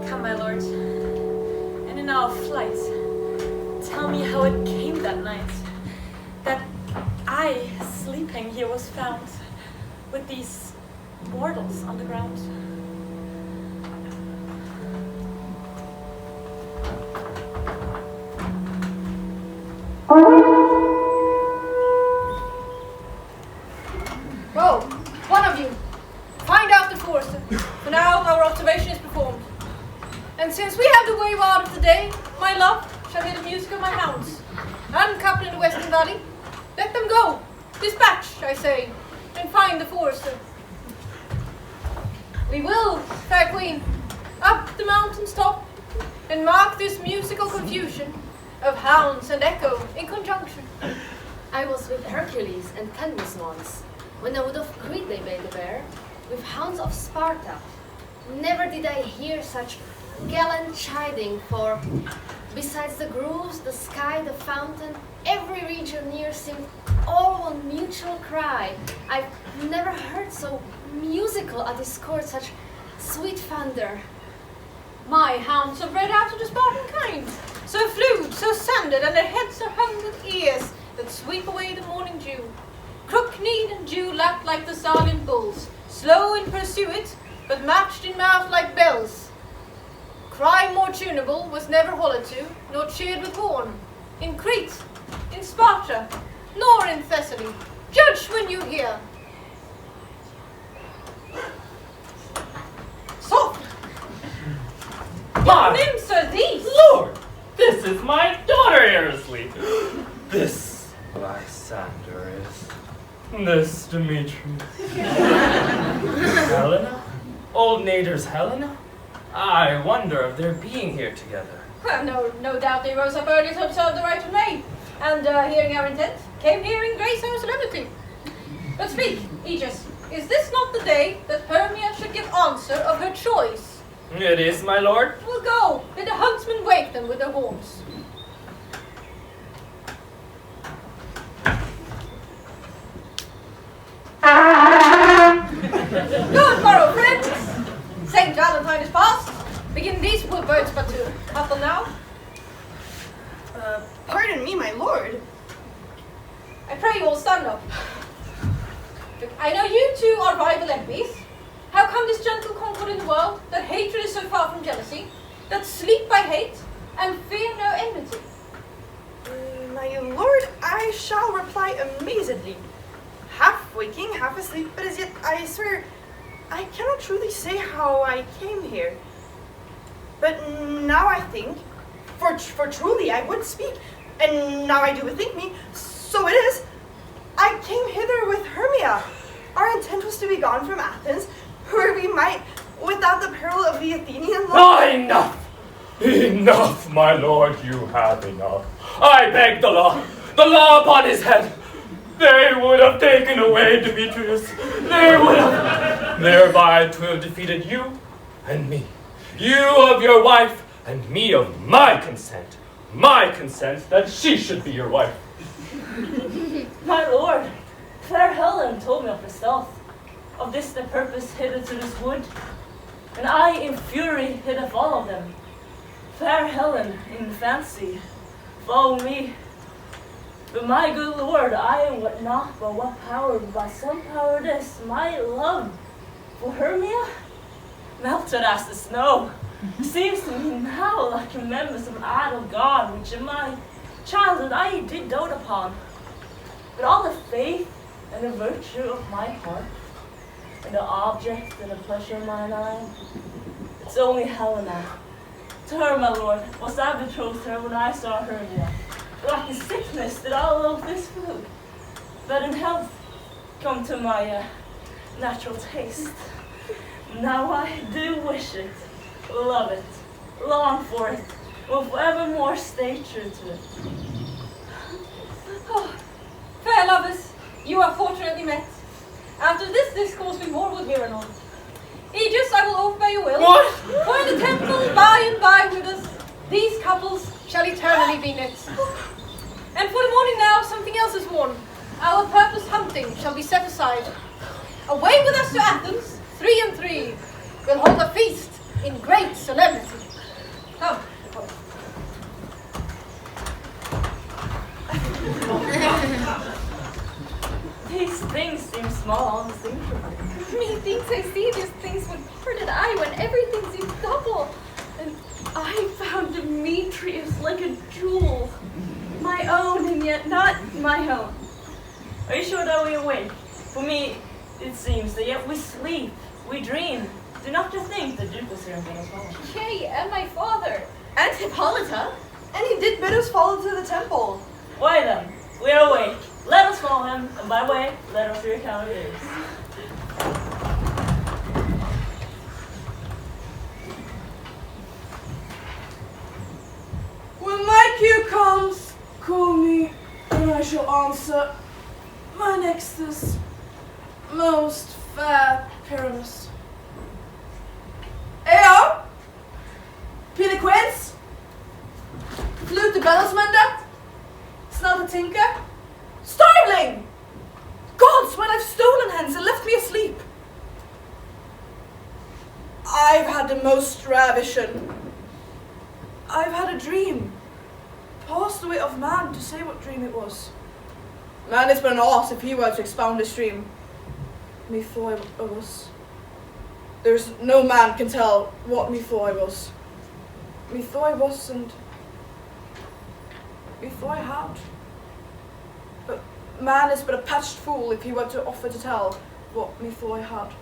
Come, my lord, and in our flight, tell me how it came that night, that I, sleeping here, was found with these mortals on the ground. Isen Valley. Let them go. Dispatch, I say, and find the forester. We will, fair queen, up the mountain's top, and mark this musical confusion of hounds and echo in conjunction. I was with Hercules and Cadmus once, when a wood of Crete they made a bear, with hounds of Sparta. Never did I hear such gallant chiding, for besides the groves, the sky, the fountain, every region near seemed all one mutual cry. I've never heard so musical a discord, such sweet thunder. My hounds are bred out of the Spartan kind, so flewed, so sanded, and their heads are hung with ears that sweep away the morning dew. Crook-kneed and dew-lapped like the Salian bulls, slow in pursuit, but matched in mouth like bells. Cry more tunable was never hollow to, nor cheered with horn. In Crete, in Sparta, nor in Thessaly. Judge when you hear. Soft! My What nymphs are these? Lord, this is my daughter, Arisley. This Lysander is. This Demetrius. Helena? Old Nader's Helena? I wonder of their being here together. Well, no doubt they rose up early to observe the rite of May, and hearing our intent, came here in grace our celebrity. But speak, Aegis, is this not the day that Hermia should give answer of her choice? It is, my lord. We'll go, bid the huntsmen wake them with their horns. Good morrow, friends! St. Valentine is past. Begin these wood birds but to couple now. Pardon me, my lord. I pray you all stand up. Look, I know you two are rival enemies. How come this gentle concord in the world, that hatred is so far from jealousy, that sleep by hate, and fear no enmity? My lord, I shall reply amazedly. Half waking, half asleep, but as yet, I swear, I cannot truly say how I came here. But now I think, for truly I would speak, and now I do bethink me, so it is. I came hither with Hermia. Our intent was to be gone from Athens, where we might, without the peril of the Athenian law. Enough! Enough, my lord, you have enough. I beg the law upon his head. They would have taken away Demetrius. They would have, thereby to have defeated you and me. You of your wife, and me of my consent. My consent that she should be your wife. My lord, fair Helen told me of the stealth, of this the purpose hidden to this wood, and I in fury hid a follow them. Fair Helen in fancy, follow me. But my good lord, I am what not, but what power, by some power this, my love for Hermia, melted as the snow. Seems to me now like a remembrance of an idol god, which in my childhood I did dote upon. But all the faith and the virtue of my heart, and the object and the pleasure of mine eye, it's only Helena. To her, my lord, was I betrothed her when I saw Hermia. Like a sickness did I love this food, but in health come to my natural taste. Now I do wish it, love it, long for it, will forevermore stay true to it. Oh, fair lovers, you are fortunately met. After this discourse we more would hear anon. Aegis, I will obey your will. What? For in the temple by and by with us, these couples shall eternally be knit. And for the morning now, something else is worn. Our purpose hunting shall be set aside. Away with us to Athens, 3 and 3. We'll hold a feast in great solemnity. Come. These things seem small, unthinkable. Methinks I see these things with parted eye when everything seems double. And I found Demetrius like a jewel. My own, and yet not my own. Are you sure that we awake? For me, it seems that yet we sleep, we dream. Do not you think the Duke was here again as well? Yea, and my father, and Hippolyta. And he did bid us follow to the temple. Why then? We are And by the way, let us hear how it is. When my cue comes, call me, and I shall answer. My next is most fair Pyramus. Ayo! Piliquens? Flute the Bellsmender? Snell the Tinker? Starveling! Gods, when I've stolen hens and left me asleep. I've had the most ravition. I've had a dream. Passed the way of man to say what dream it was. Man is but an ass if he were to expound his dream. Methought I was. There's no man can tell what methought I was. Methought I was and methought I had. But man is but a patched fool if he were to offer to tell what methought I had.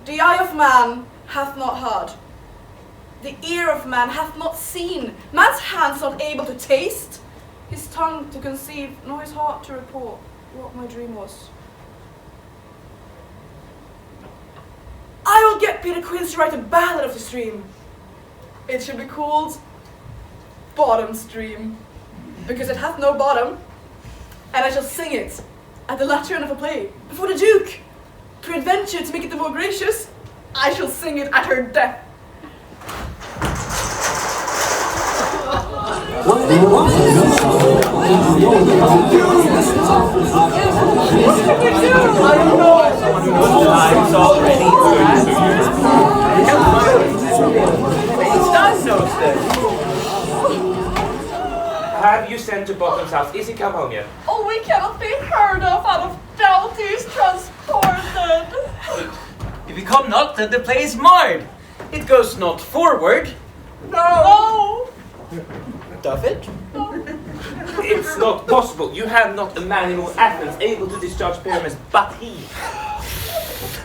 The eye of man hath not heard. The ear of man hath not seen. Man's hands not able to taste. His tongue to conceive, nor his heart to report what my dream was. I will get Peter Quince to write a ballad of this dream. It should be called Bottom's Dream, because it hath no bottom, and I shall sing it at the latern of a play before the Duke. Peradventure, to make it the more gracious, I shall sing it at her death. Have you sent to Bottom's house? Is he come home yet? Oh, we cannot be heard of out of doughties transported. If he come not, then the play is marred. It goes not forward. No. Doth it? It's not possible. You have not a man in all Athens able to discharge Pyramus, but he.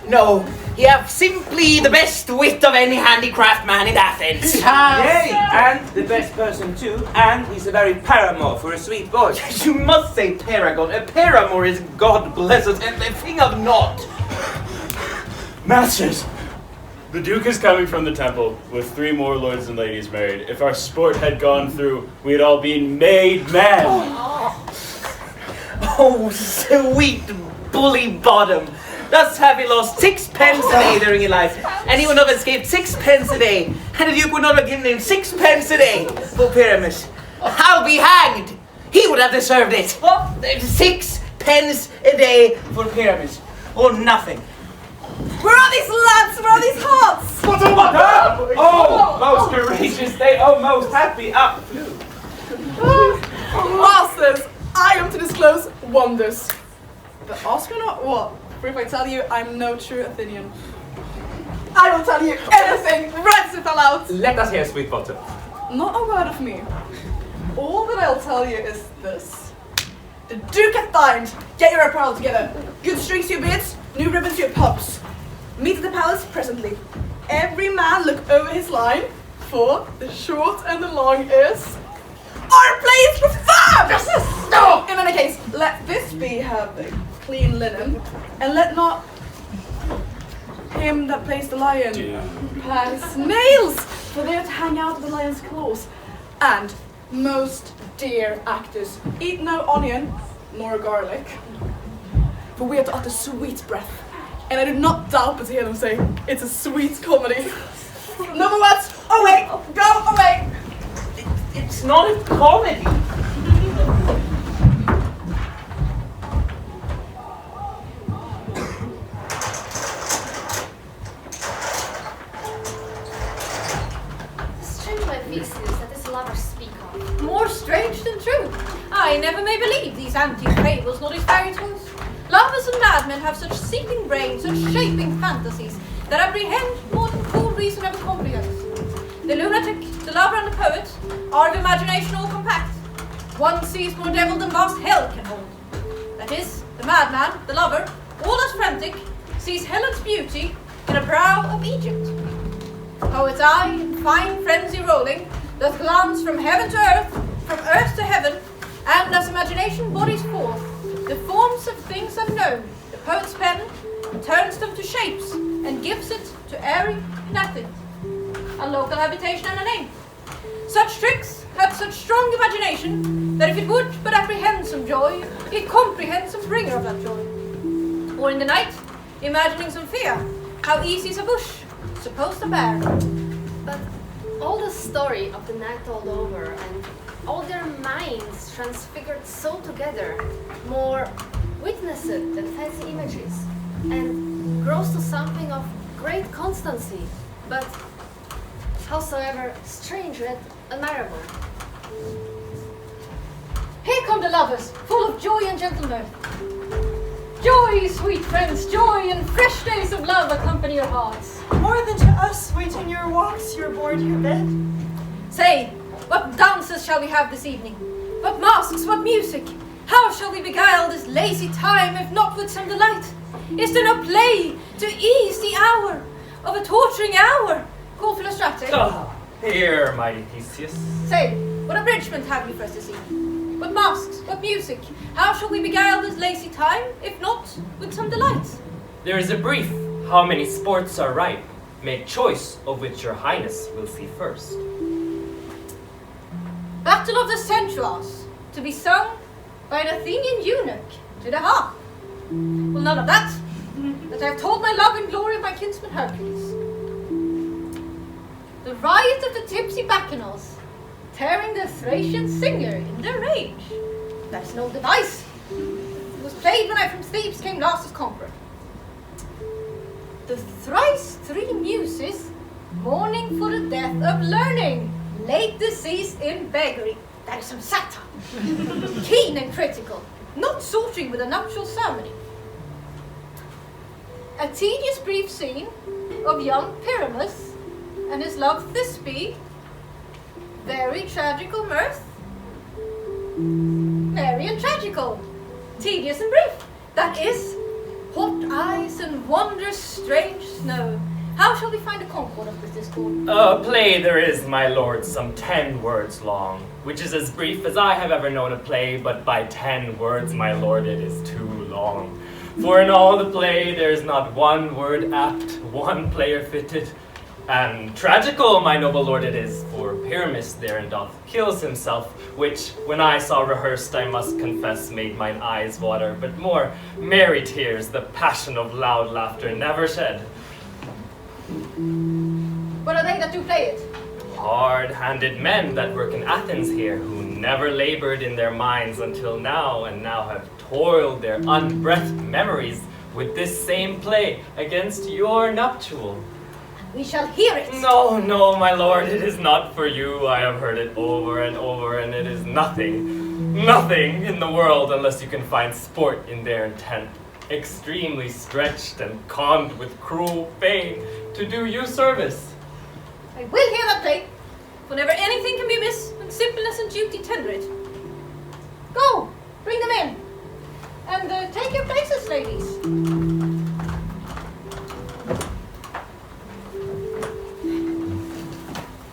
No, he have simply the best wit of any handicraft man in Athens. Yea, and the best person too, and he's a very paramour for a sweet boy. You must say paragon. A paramour is God blessed and a thing of naught. Masters, the Duke is coming from the temple with 3 more lords and ladies married. If our sport had gone through, we'd all been made men. Oh, sweet bully Bottom. Thus have we lost 6 pence a day during your life, and he would not have escaped 6 pence a day, and the Duke would not have given him 6 pence a day for Pyramus. I'll be hanged! He would have deserved it. What? 6 pence a day for Pyramus, or nothing. Where are these lads? Where are these hearts? What up? Oh, most courageous, they most happy up. Masters, I am to disclose wonders. But ask me not what, for if I tell you I'm no true Athenian, I will tell you anything, right to fell out. Let us hear, sweet Bottom. Not a word of me. All that I'll tell you is this. The Duke hath dined. Get your apparel together. Good strings to your beards, new ribbons to your pumps. Meet at the palace presently. Every man look over his line, for the short and the long is our play is performed! No! In any case, let this be having clean linen, and let not him that plays the lion pass nails, for they are to hang out of the lion's claws. And most dear actors, eat no onion nor garlic, for we are to utter sweet breath. And I do not doubt but to hear them say, it's a sweet comedy. No more words! Away! Go away! It's not a comedy. Strange my thesis that this lover speak of. More strange than true. I never may believe these antique fables nor these fairy tales. Lovers and madmen have such seething brains, such shaping fantasies, that apprehend more than cool reason ever comprehends. The lunatic, the lover, and the poet are of imagination all compact. One sees more devil than vast hell can hold. That is, the madman, the lover, all as frantic, sees Helen's beauty in a brow of Egypt. Poet's eye, in fine frenzy rolling, doth glance from heaven to earth, from earth to heaven, And as imagination bodies forth the forms of things unknown, the poet's pen turns them to shapes and gives it to airy nothing, a local habitation and a name. Such tricks have such strong imagination that if it would but apprehend some joy, it comprehends some bringer of that joy. Or in the night, imagining some fear, how easy is a bush supposed to bear. But all the story of the night told over, and all their minds transfigured so together, more witnessed than fancy images, and grows to something of great constancy, but howsoever strange and admirable. Here come the lovers, full of joy and gentle mirth. Joy, sweet friends, joy and fresh days of love accompany your hearts. More than to us waiting your walks, your board, your bed. Say, what dances shall we have this evening? What masks, what music? How shall we beguile this lazy time, if not with some delight? Is there no play to ease the hour of a torturing hour? Call Philostrate. Ah, here, mighty Theseus. Say, what abridgment have you for us this evening? What masks, what music? How shall we beguile this lazy time, if not with some delight? There is a brief. How many sports are ripe? Make choice of which your highness will see first. Battle of the Sensuals, to be sung by an Athenian eunuch to the harp. Well, none of that, that I have told my love and glory of my kinsman Hercules. The riot of the tipsy bacchanals, tearing the Thracian singer in their rage. That is no device. It was played when I from Thebes came last as conqueror. The thrice three muses, mourning for the death of learning, late deceased in beggary. That is some satire. Keen and critical, not sorting with a nuptial ceremony. A tedious brief scene of young Pyramus and his love Thisbe, very tragical mirth. Merry and tragical, tedious and brief. That is hot eyes and wondrous strange snow. How shall we find a concord of this discord? A play there is, my lord, some 10 words long, which is as brief as I have ever known a play, but by 10 words, my lord, it is too long. For in all the play there is not one word apt, one player fitted, and tragical, my noble lord, it is, for Pyramus therein doth kills himself, which, when I saw rehearsed, I must confess, made mine eyes water, but more merry tears, the passion of loud laughter never shed. What are they that do play it? Hard-handed men that work in Athens here, who never labored in their minds until now, and now have toiled their unbreathed memories with this same play against your nuptial. We shall hear it. No, no, my lord, it is not for you. I have heard it over and over, and it is nothing in the world unless you can find sport in their intent, extremely stretched and conned with cruel pain to do you service. I will hear that play, whenever anything can be missed, when simpleness and duty tender it. Go, bring them in, and take your places, ladies.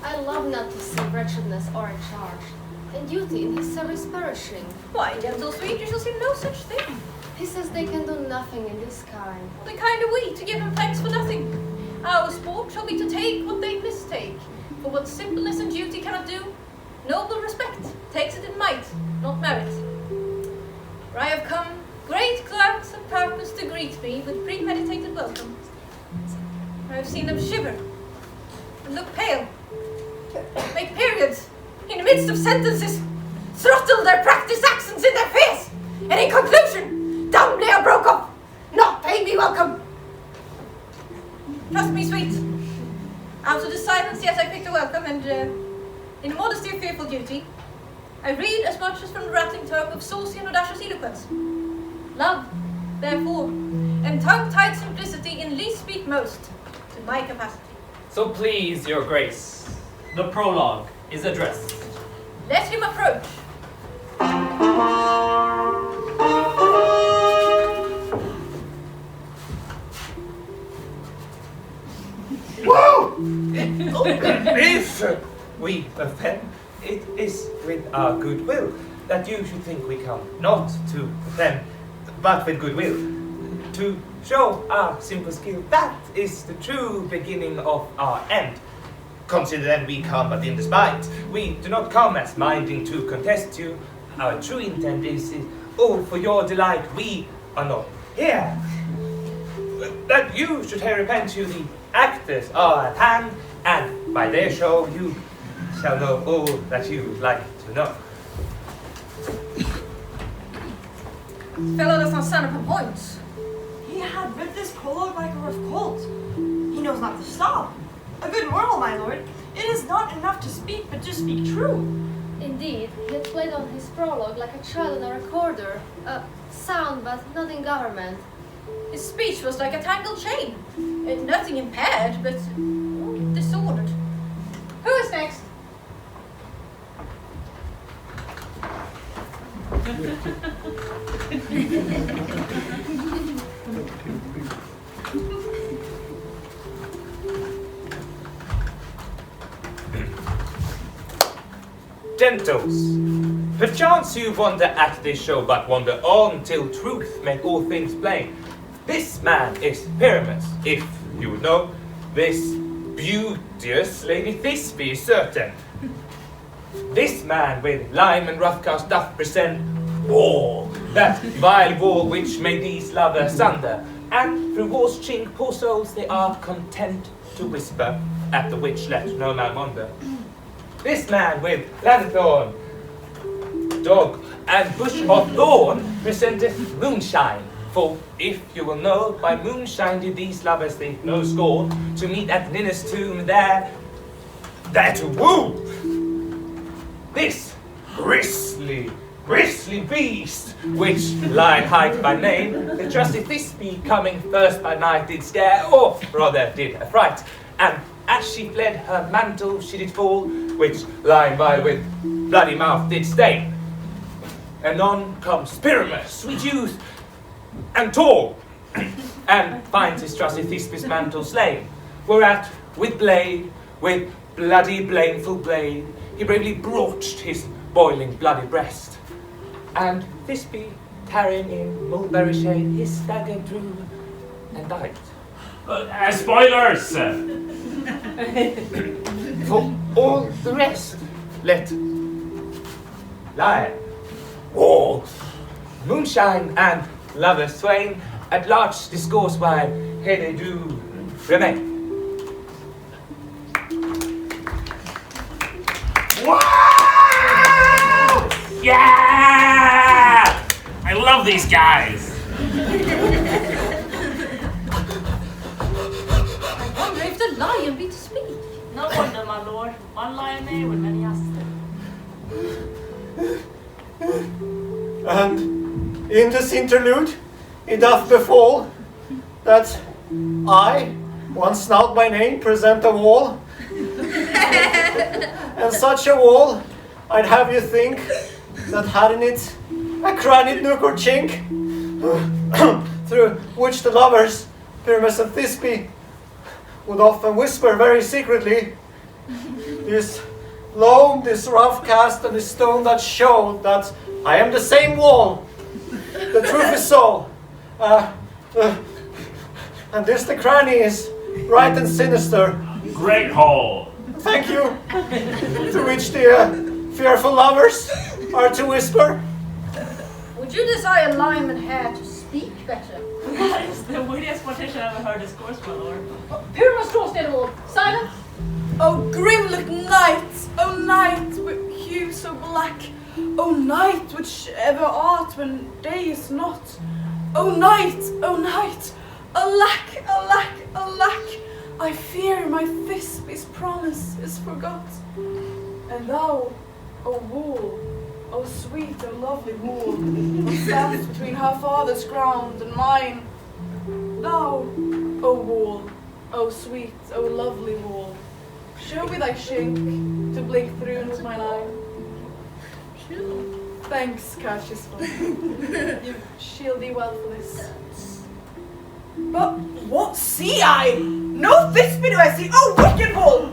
I love not to see wretchedness or a charge, and duty in his service perishing. Why, gentle sweet, you shall see no such thing. He says they can do nothing in this kind. The kind are we, to give him thanks for nothing. Our sport shall be to take what they mistake, for what simpleness and duty cannot do, noble respect takes it in might, not merit. For I have come, great glance and purpose to greet me with premeditated welcome. I have seen them shiver and look pale, make periods in the midst of sentences, throttle their practiced accents in their fears, and in conclusion, dumbly I broke off, not paying me welcome. Trust me, sweet. Out of the silence, yet I picked a welcome, and in the modesty of fearful duty, I read as much as from the rattling tongue of saucy and audacious eloquence. Love, therefore, and tongue-tied simplicity in least speak most to my capacity. So please, your grace, the prologue is addressed. Let him approach. Whoa! If we offend, it is with our good will. that you should think we come not to them, but with goodwill, to show our simple skill. That is the true beginning of our end. Consider then we come but in despite. We do not come as minding to contest you. Our true intent is all for your delight. We are not here. That you should here repent you, the actors are at hand, and by their show you shall know all that you like to know. Fellow does not stand up a point. He had ripped this prologue like a rough colt. He knows not to stop. A good moral, my lord. It is not enough to speak, but to speak true. Indeed, he had played on his prologue like a child on a recorder. Sound, but not in government. His speech was like a tangled chain. Nothing impaired, but disordered. Who is next? Gentles, perchance you wonder at this show, but wonder on till truth make all things plain. This man is Pyramus, if you would know. This beauteous Lady Thisbe is certain. This man with lime and rough cast doth present war, that vile war which made these lovers sunder, and through war's chink poor souls they are content to whisper, at the which let no man wonder. This man with lanthorn, dog, and bush of thorn presenteth moonshine. For if you will know, by moonshine did these lovers think no scorn to meet at Ninna's tomb there to woo. This grisly beast, which lying high by name, the trusty Thisbe coming first by night did scare, or rather did affright, and as she fled her mantle she did fall, which lying by with bloody mouth did stain. Anon comes Pyramus, sweet youth, and tall, and finds his trusty Thisbe's mantle slain, whereat with bloody blameful blade, he bravely broached his boiling bloody breast, and Thisbe, tarrying in mulberry shade, his dagger drew and died. Spoilers! For all the rest, let lie, war, moonshine, and lovers twain at large discourse while here they do remain. Wow! Yeah! I love these guys. I wonder if the lion be to speak. No wonder, my lord. One lion there with many asses. And in this interlude, it doth befall that I, one snout by name, present a wall. And such a wall, I'd have you think, that had in it a granite nook or chink, through which the lovers, Pyramus and Thisbe, would often whisper very secretly, this loam, this rough cast, and this stone that showed that I am the same wall. The truth is so. And this the cranny is right and sinister. Great hall. Thank you. To which the fearful lovers are to whisper. Would you desire lime and hair to speak better? That is the wittiest quotation I've ever heard discourse, my lord. Pyramus Torstead, silence! O grim-looked night, O night with hue so black, O night which ever art when day is not, O night, alack, alack, alack, I fear my Thisbe's promise is forgot. And thou, O wall, O sweet, O lovely wall, who stands between her father's ground and mine, thou, O wall, O sweet, O lovely wall, show me thy shink to blink through with mine eye. Thanks, Cassius. You shield thee well for this. But what see I? No Thisbe do I see, O wicked wall!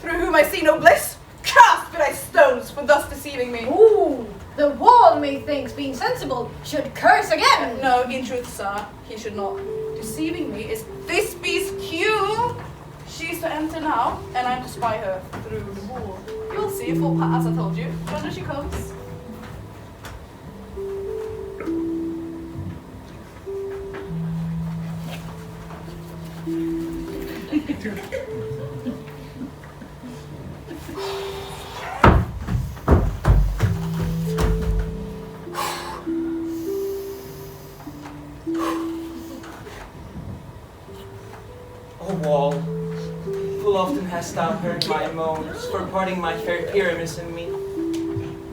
Through whom I see no bliss, cast be thy stones for thus deceiving me. Ooh, The wall, methinks, being sensible, should curse again. No, in truth, sir, he should not. Deceiving me is Thisbe's cue. She's to enter now, and I'm to spy her through the wall. You'll see, full as I told you, when she comes. O wall, full often hast thou heard my moans for parting my fair Pyramus and me.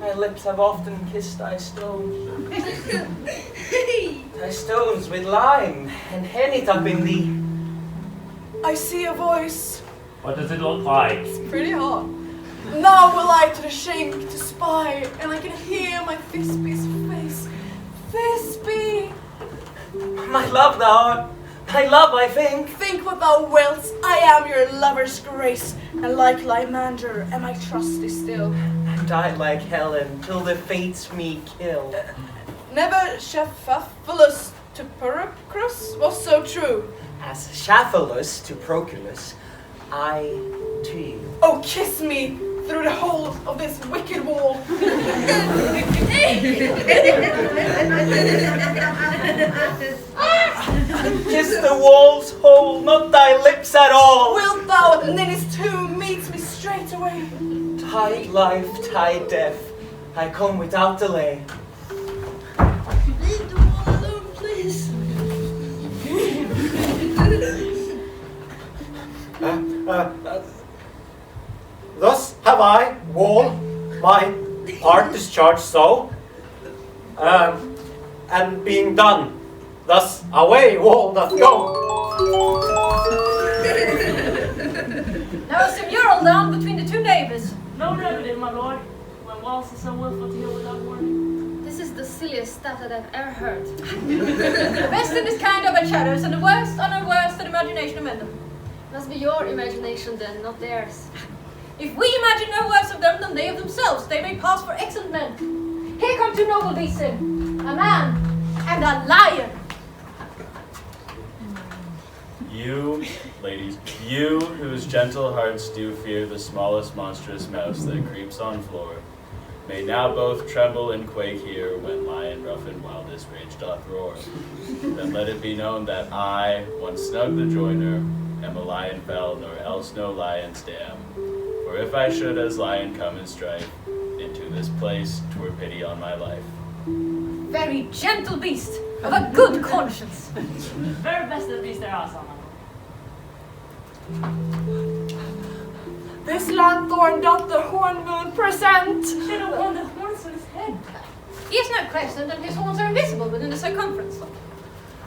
My lips have often kissed thy stones. Thy stones with lime and henny up in thee. I see a voice. What does it look like? It's pretty hot. Now will I to the shank to spy, and I can hear my Thisbe's face. Thisbe! My love thou art, my love I think. Think what thou wilt, I am your lover's grace, and like Lymander am I trusty still. And I like Helen, till the fates me kill. Never Cephalus to Pericrus was so true. As Cephalus to Proculus, I to you. Oh, kiss me through the hole of this wicked wall. Kiss the wall's hole, not thy lips at all. Wilt thou at Ninny's tomb meet me straight away? Tide life, tide death, I come without delay. Leave the wall alone, please. Thus have I, wall, my part discharged so, and being done, thus away wall doth go. Now a mural down between the two neighbors. No remedy, my lord, when walls are so willful to heal without warning. This is the silliest stuff that I've ever heard. The best in this kind of shadows, and the worst on our worst and imagination amend them. Must be your imagination then, not theirs. If we imagine no worse of them than they of themselves, they may pass for excellent men. Here come two noble beasts in, a man and a lion. You, ladies, you whose gentle hearts do fear the smallest monstrous mouse that creeps on floor, may now both tremble and quake here when lion rough and wildest rage doth roar. Then let it be known that I, once snug the joiner, am a lion fell, nor else no lion's dam. For if I should as lion come in strife into this place, 'twere pity on my life. Very gentle beast, of a good conscience. Very best of these there are some. This lanthorn doth the horn moon present. Should have worn the horns on his head. He is no crescent, and his horns are invisible within the circumference.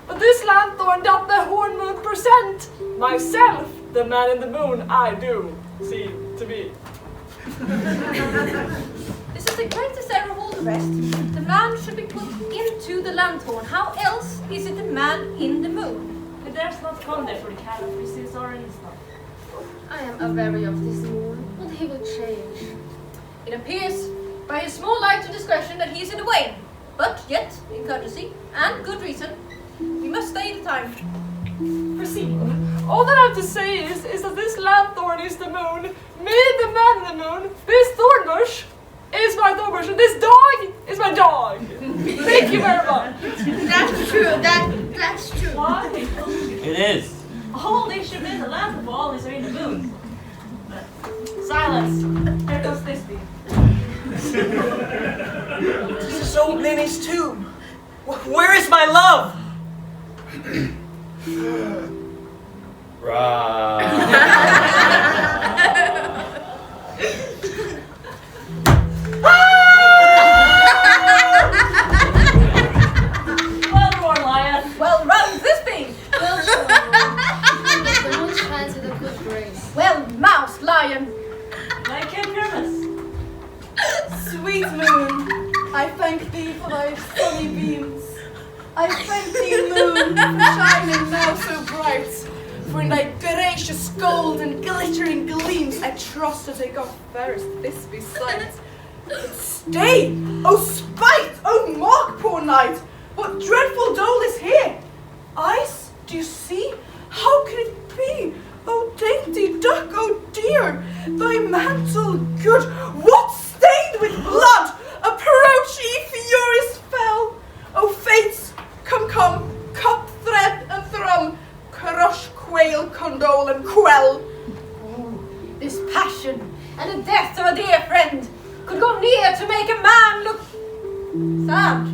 But this lanthorn doth the horn moon present. Myself, the man in the moon, I do see to be. This is the greatest error of all the rest. The man should be put into the lanthorn. How else is it the man in the moon? But there's not come there for the cat of Christmas or any stuff. I am aweary of this moon, but he will change. It appears by his small light to discretion that he is in the way. But yet, in courtesy and good reason, we must stay the time. Proceed. All that I have to say is that this lanthorn is the moon, me the man in the moon, this thorn bush is my thorn bush, and this dog is my dog. Thank you very much. That's true, that's true. What? It is. All they should be the lamp of all is in the moon. Silence. Here goes Thisbe. This is old Ninny's tomb. Where is my love? Well roared, lion. Well run, Thisbe! Well shown. The moon shines with a good grace. Well moused, lion! Like King Grimace. Sweet moon, I thank thee for thy sunny beams. I thank thee, moon, for shining now so bright. For in thy gracious gold and glittering gleams, I trust to take off fairest Thisbe's sight. Stay! Oh spite! Oh mock, poor knight! What dreadful dole is here? Ice? Do you see? How can it be? Oh dainty duck, oh dear! Thy mantle good, what stained with blood? Approach, ye furies fell! Oh fates, come, cut, thread, and thrum, crush, quail, condole, and quell. This passion and the death of a dear friend could go near to make a man look sad.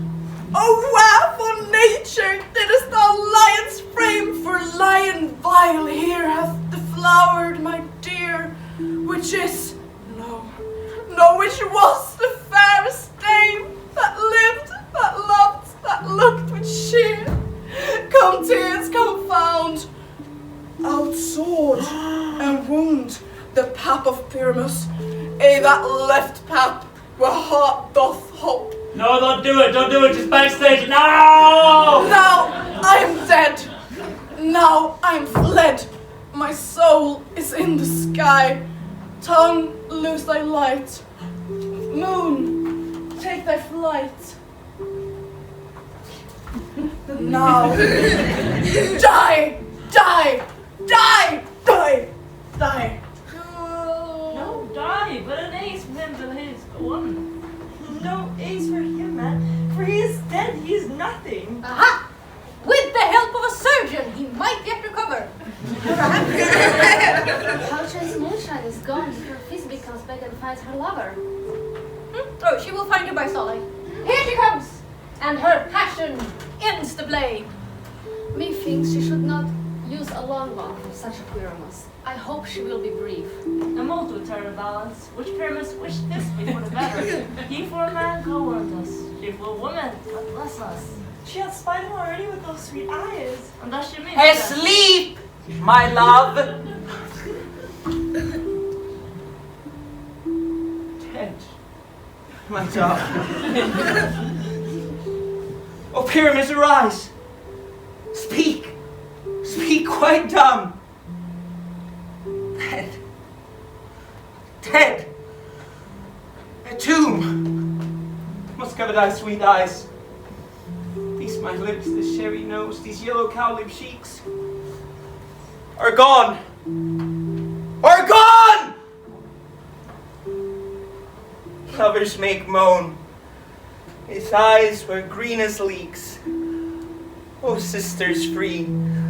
Oh wherefore nature didst thou lion's frame, for lion vile here hath deflowered my dear, which is, no, which was the fairest dame that lived, that loved, that looked with cheer. Come tears, confound, out sword and wound the pap of Pyramus, that left pap where heart doth hope. No, don't do it, just backstage, no! Now I am dead, now I am fled, my soul is in the sky, tongue lose thy light, moon take thy flight. Now die, die, die, die, die. No, die, but an ace member his one. No ace for him, man, for he is dead, he is nothing. Aha! With the help of a surgeon, he might yet recover. How Chase Moonshine is gone before Thisbe comes back and finds her lover. Oh, she will find you by solid. Here she comes, and her passion ends the play. Methinks she should not use a long one for such a Pyramus. I hope she will be brief. A multitude turn of balance, which Pyramus wish this before the better. He for a man co-warned us, she for a woman, God bless us. She hath spied him already with those sweet eyes. And thus she means Asleep, my love. Dead, my darling. Oh, Pyramus, arise. Speak, speak quite dumb. Dead, dead. A tomb must cover thy sweet eyes. These my lips, this cherry nose, these yellow cowlip cheeks are gone, are gone! Lovers make moan, his eyes were green as leeks. Oh, sisters free,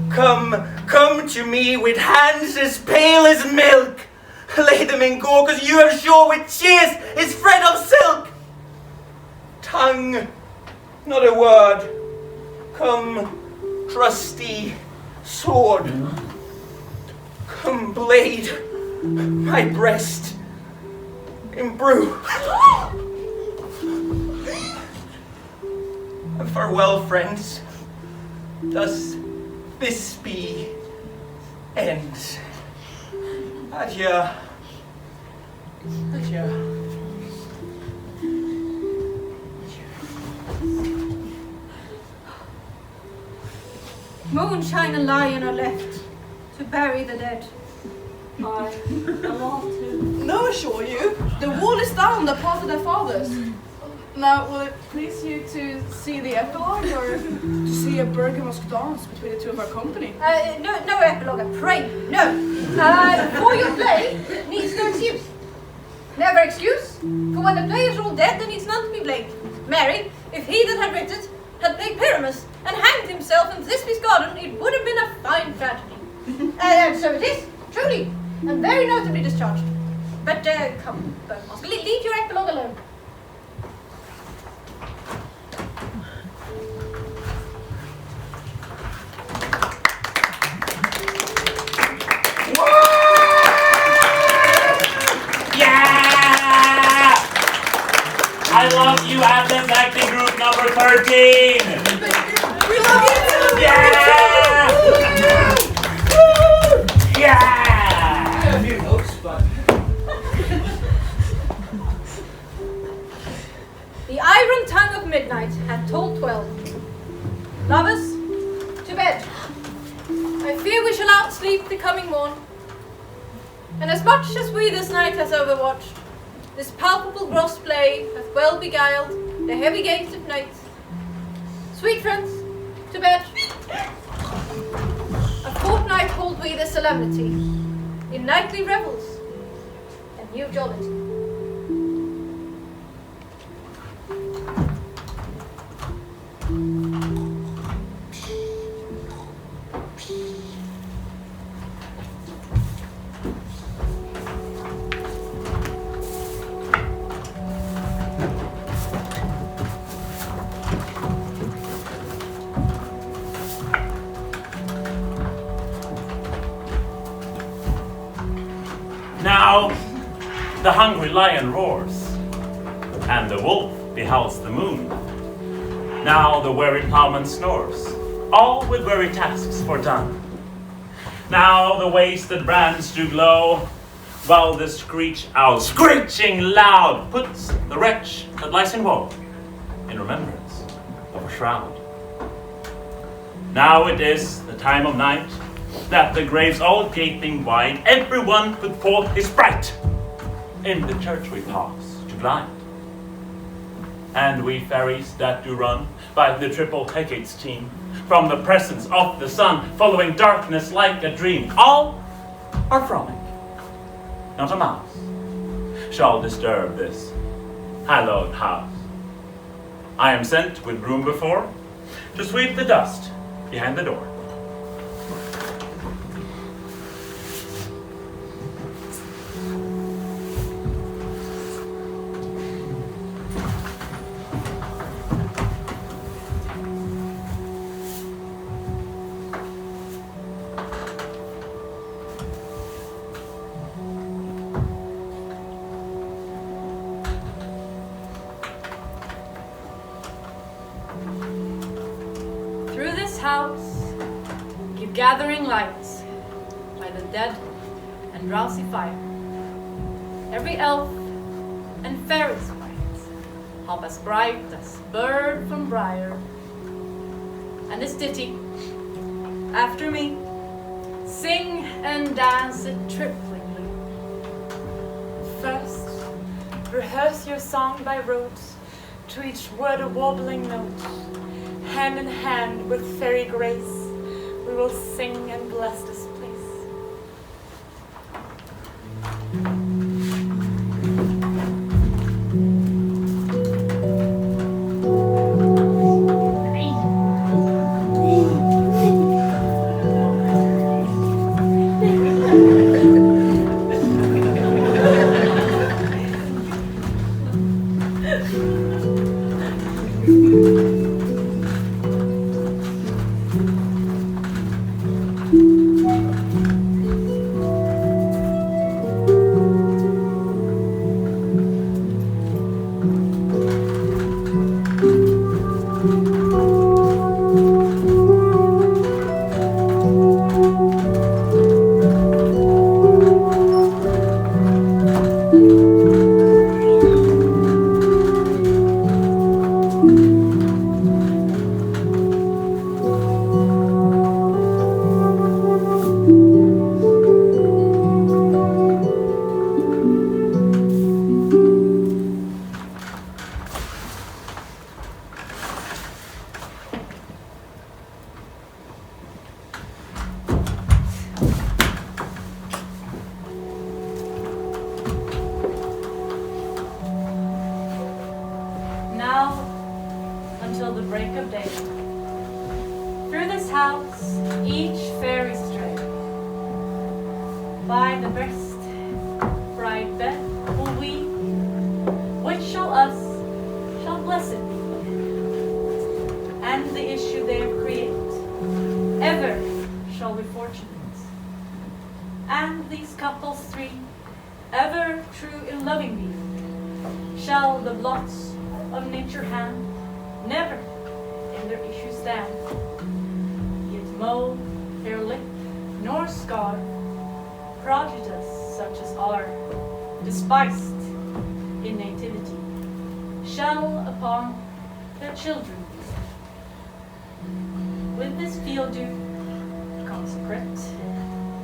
come to me with hands as pale as milk. Lay them in gore, 'cause you have sure with tears is thread of silk. Tongue, not a word. Come, trusty sword. Come, blade, my breast imbrue. And farewell, friends. Thus this be ends. Adieu. Adieu. Moonshine and Lion are left to bury the dead. I want to. No, assure you, the wall is down the path of their fathers. Now, will it please you to see the epilogue, or to see a Bergamosk dance between the two of our company? No epilogue, I pray you, no. For your play needs no excuse. Never excuse, for when the play is all dead, there needs none to be blamed. Marry, if he that had written it had played Pyramus and hanged himself in Thisbe's garden, it would have been a fine tragedy. And so it is, truly, and very notably discharged. But come, Bergamosk, leave your epilogue alone. I love you, Athens Acting Group number 13! We love you too! Yeah! Yeah! I have new notes, but... The iron tongue of midnight hath told 12. Lovers, to bed. I fear we shall outsleep the coming morn. And as much as we this night has overwatched, This palpable gross play hath well beguiled the heavy gates of night. Sweet friends, to bed. A fortnight hold we the solemnity, in nightly revels and new jollity. Now the hungry lion roars, and the wolf beholds the moon. Now the weary plowman snores, all with weary tasks fordone. Now the wasted brands do glow, while the screech owl, screeching loud, puts the wretch that lies in woe in remembrance of a shroud. Now it is the time of night, that the graves all gaping wide, everyone put forth his sprite. In the church we pause to blind. And we fairies that do run by the triple Hecate's team, from the presence of the sun, following darkness like a dream, all are frolic. Not a mouse shall disturb this hallowed house. I am sent with broom before to sweep the dust behind the door. House, give gathering lights by the dead and drowsy fire. Every elf and fairy's white, hop as bright as bird from briar. And this ditty, after me, sing and dance it triplingly. First, rehearse your song by rote, to each word a warbling note. Hand in hand with fairy grace, we will sing and bless this place.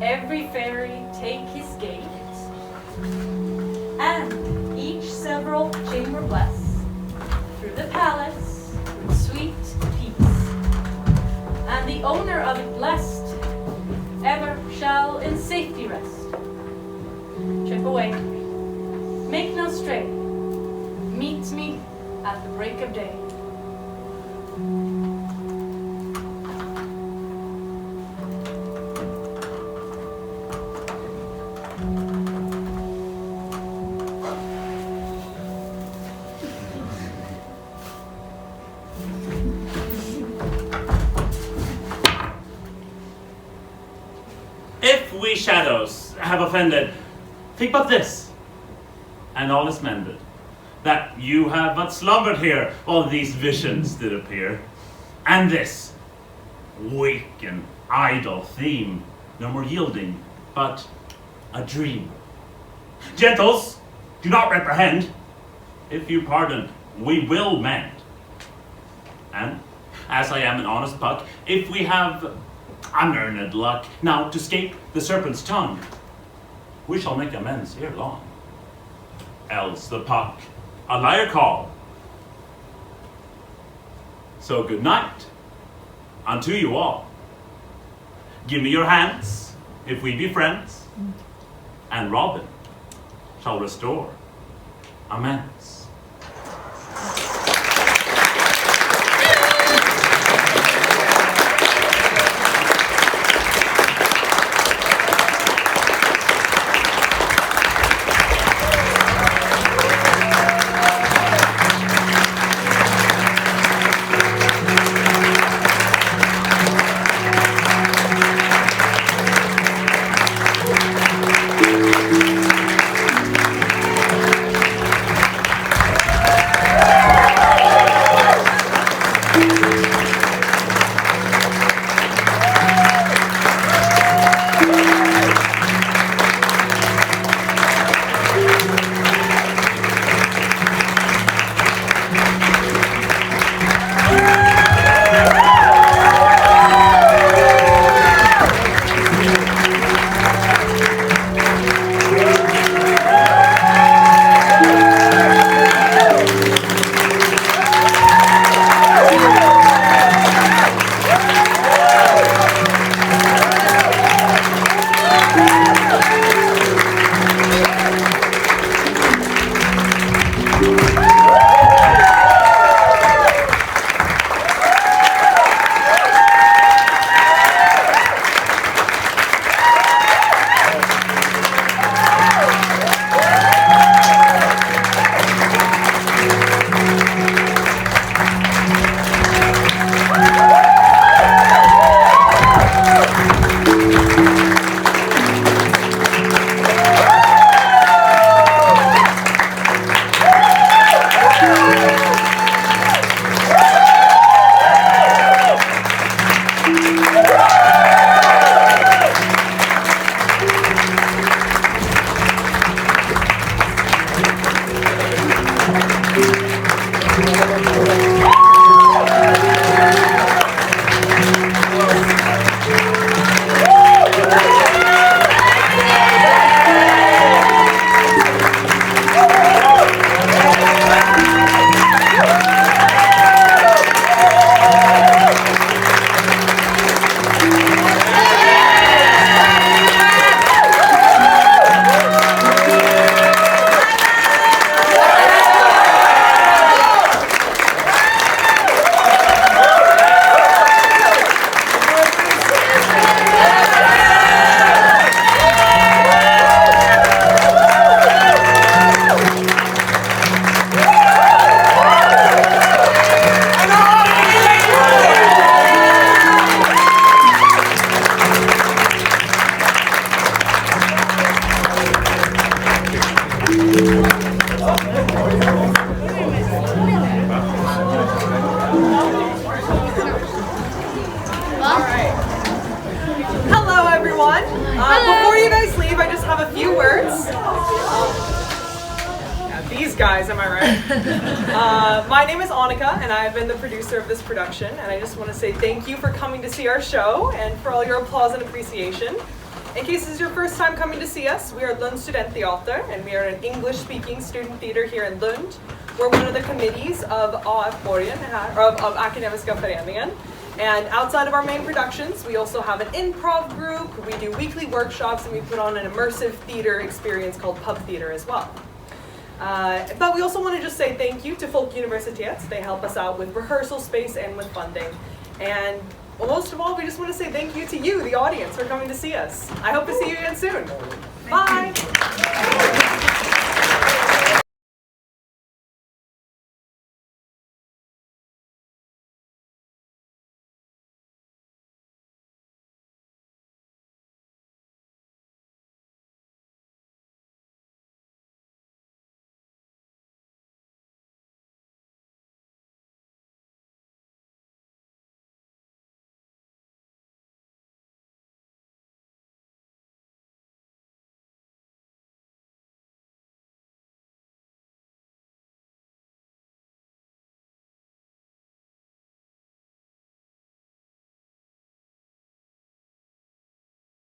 Every fairy take his gate, and each several chamber bless, through the palace with sweet peace. And the owner of it blessed, ever shall in safety rest. Trip away, make no stray, meet me at the break of day. If we shadows have offended, think but this, and all is mended, that you have but slumbered here while these visions did appear, and this weak and idle theme no more yielding, but a dream. Gentles, do not reprehend. If you pardon, we will mend. And, as I am an honest buck, if we have unearned luck now to scape the serpent's tongue, we shall make amends ere long. Else the puck a liar call. So good night unto you all. Give me your hands if we be friends, and Robin shall restore amends. Before you guys leave, I just have a few words. These guys, am I right? My name is Annika, and I've been the producer of this production, and I just want to say thank you for coming to see our show and for all your applause and appreciation. In case this is your first time coming to see us, we are Lunds Studentteater, and we are an English-speaking student theater here in Lund. We're one of the committees of AF-borgen, of Akademiska Föreningen. And outside of our main productions, we also have an improv group, we do weekly workshops, and we put on an immersive theater experience called pub theater as well. But we also want to just say thank you to Folkuniversitet. They help us out with rehearsal space and with funding. And most of all, we just want to say thank you to you, the audience, for coming to see us. I hope to see you again soon. Bye!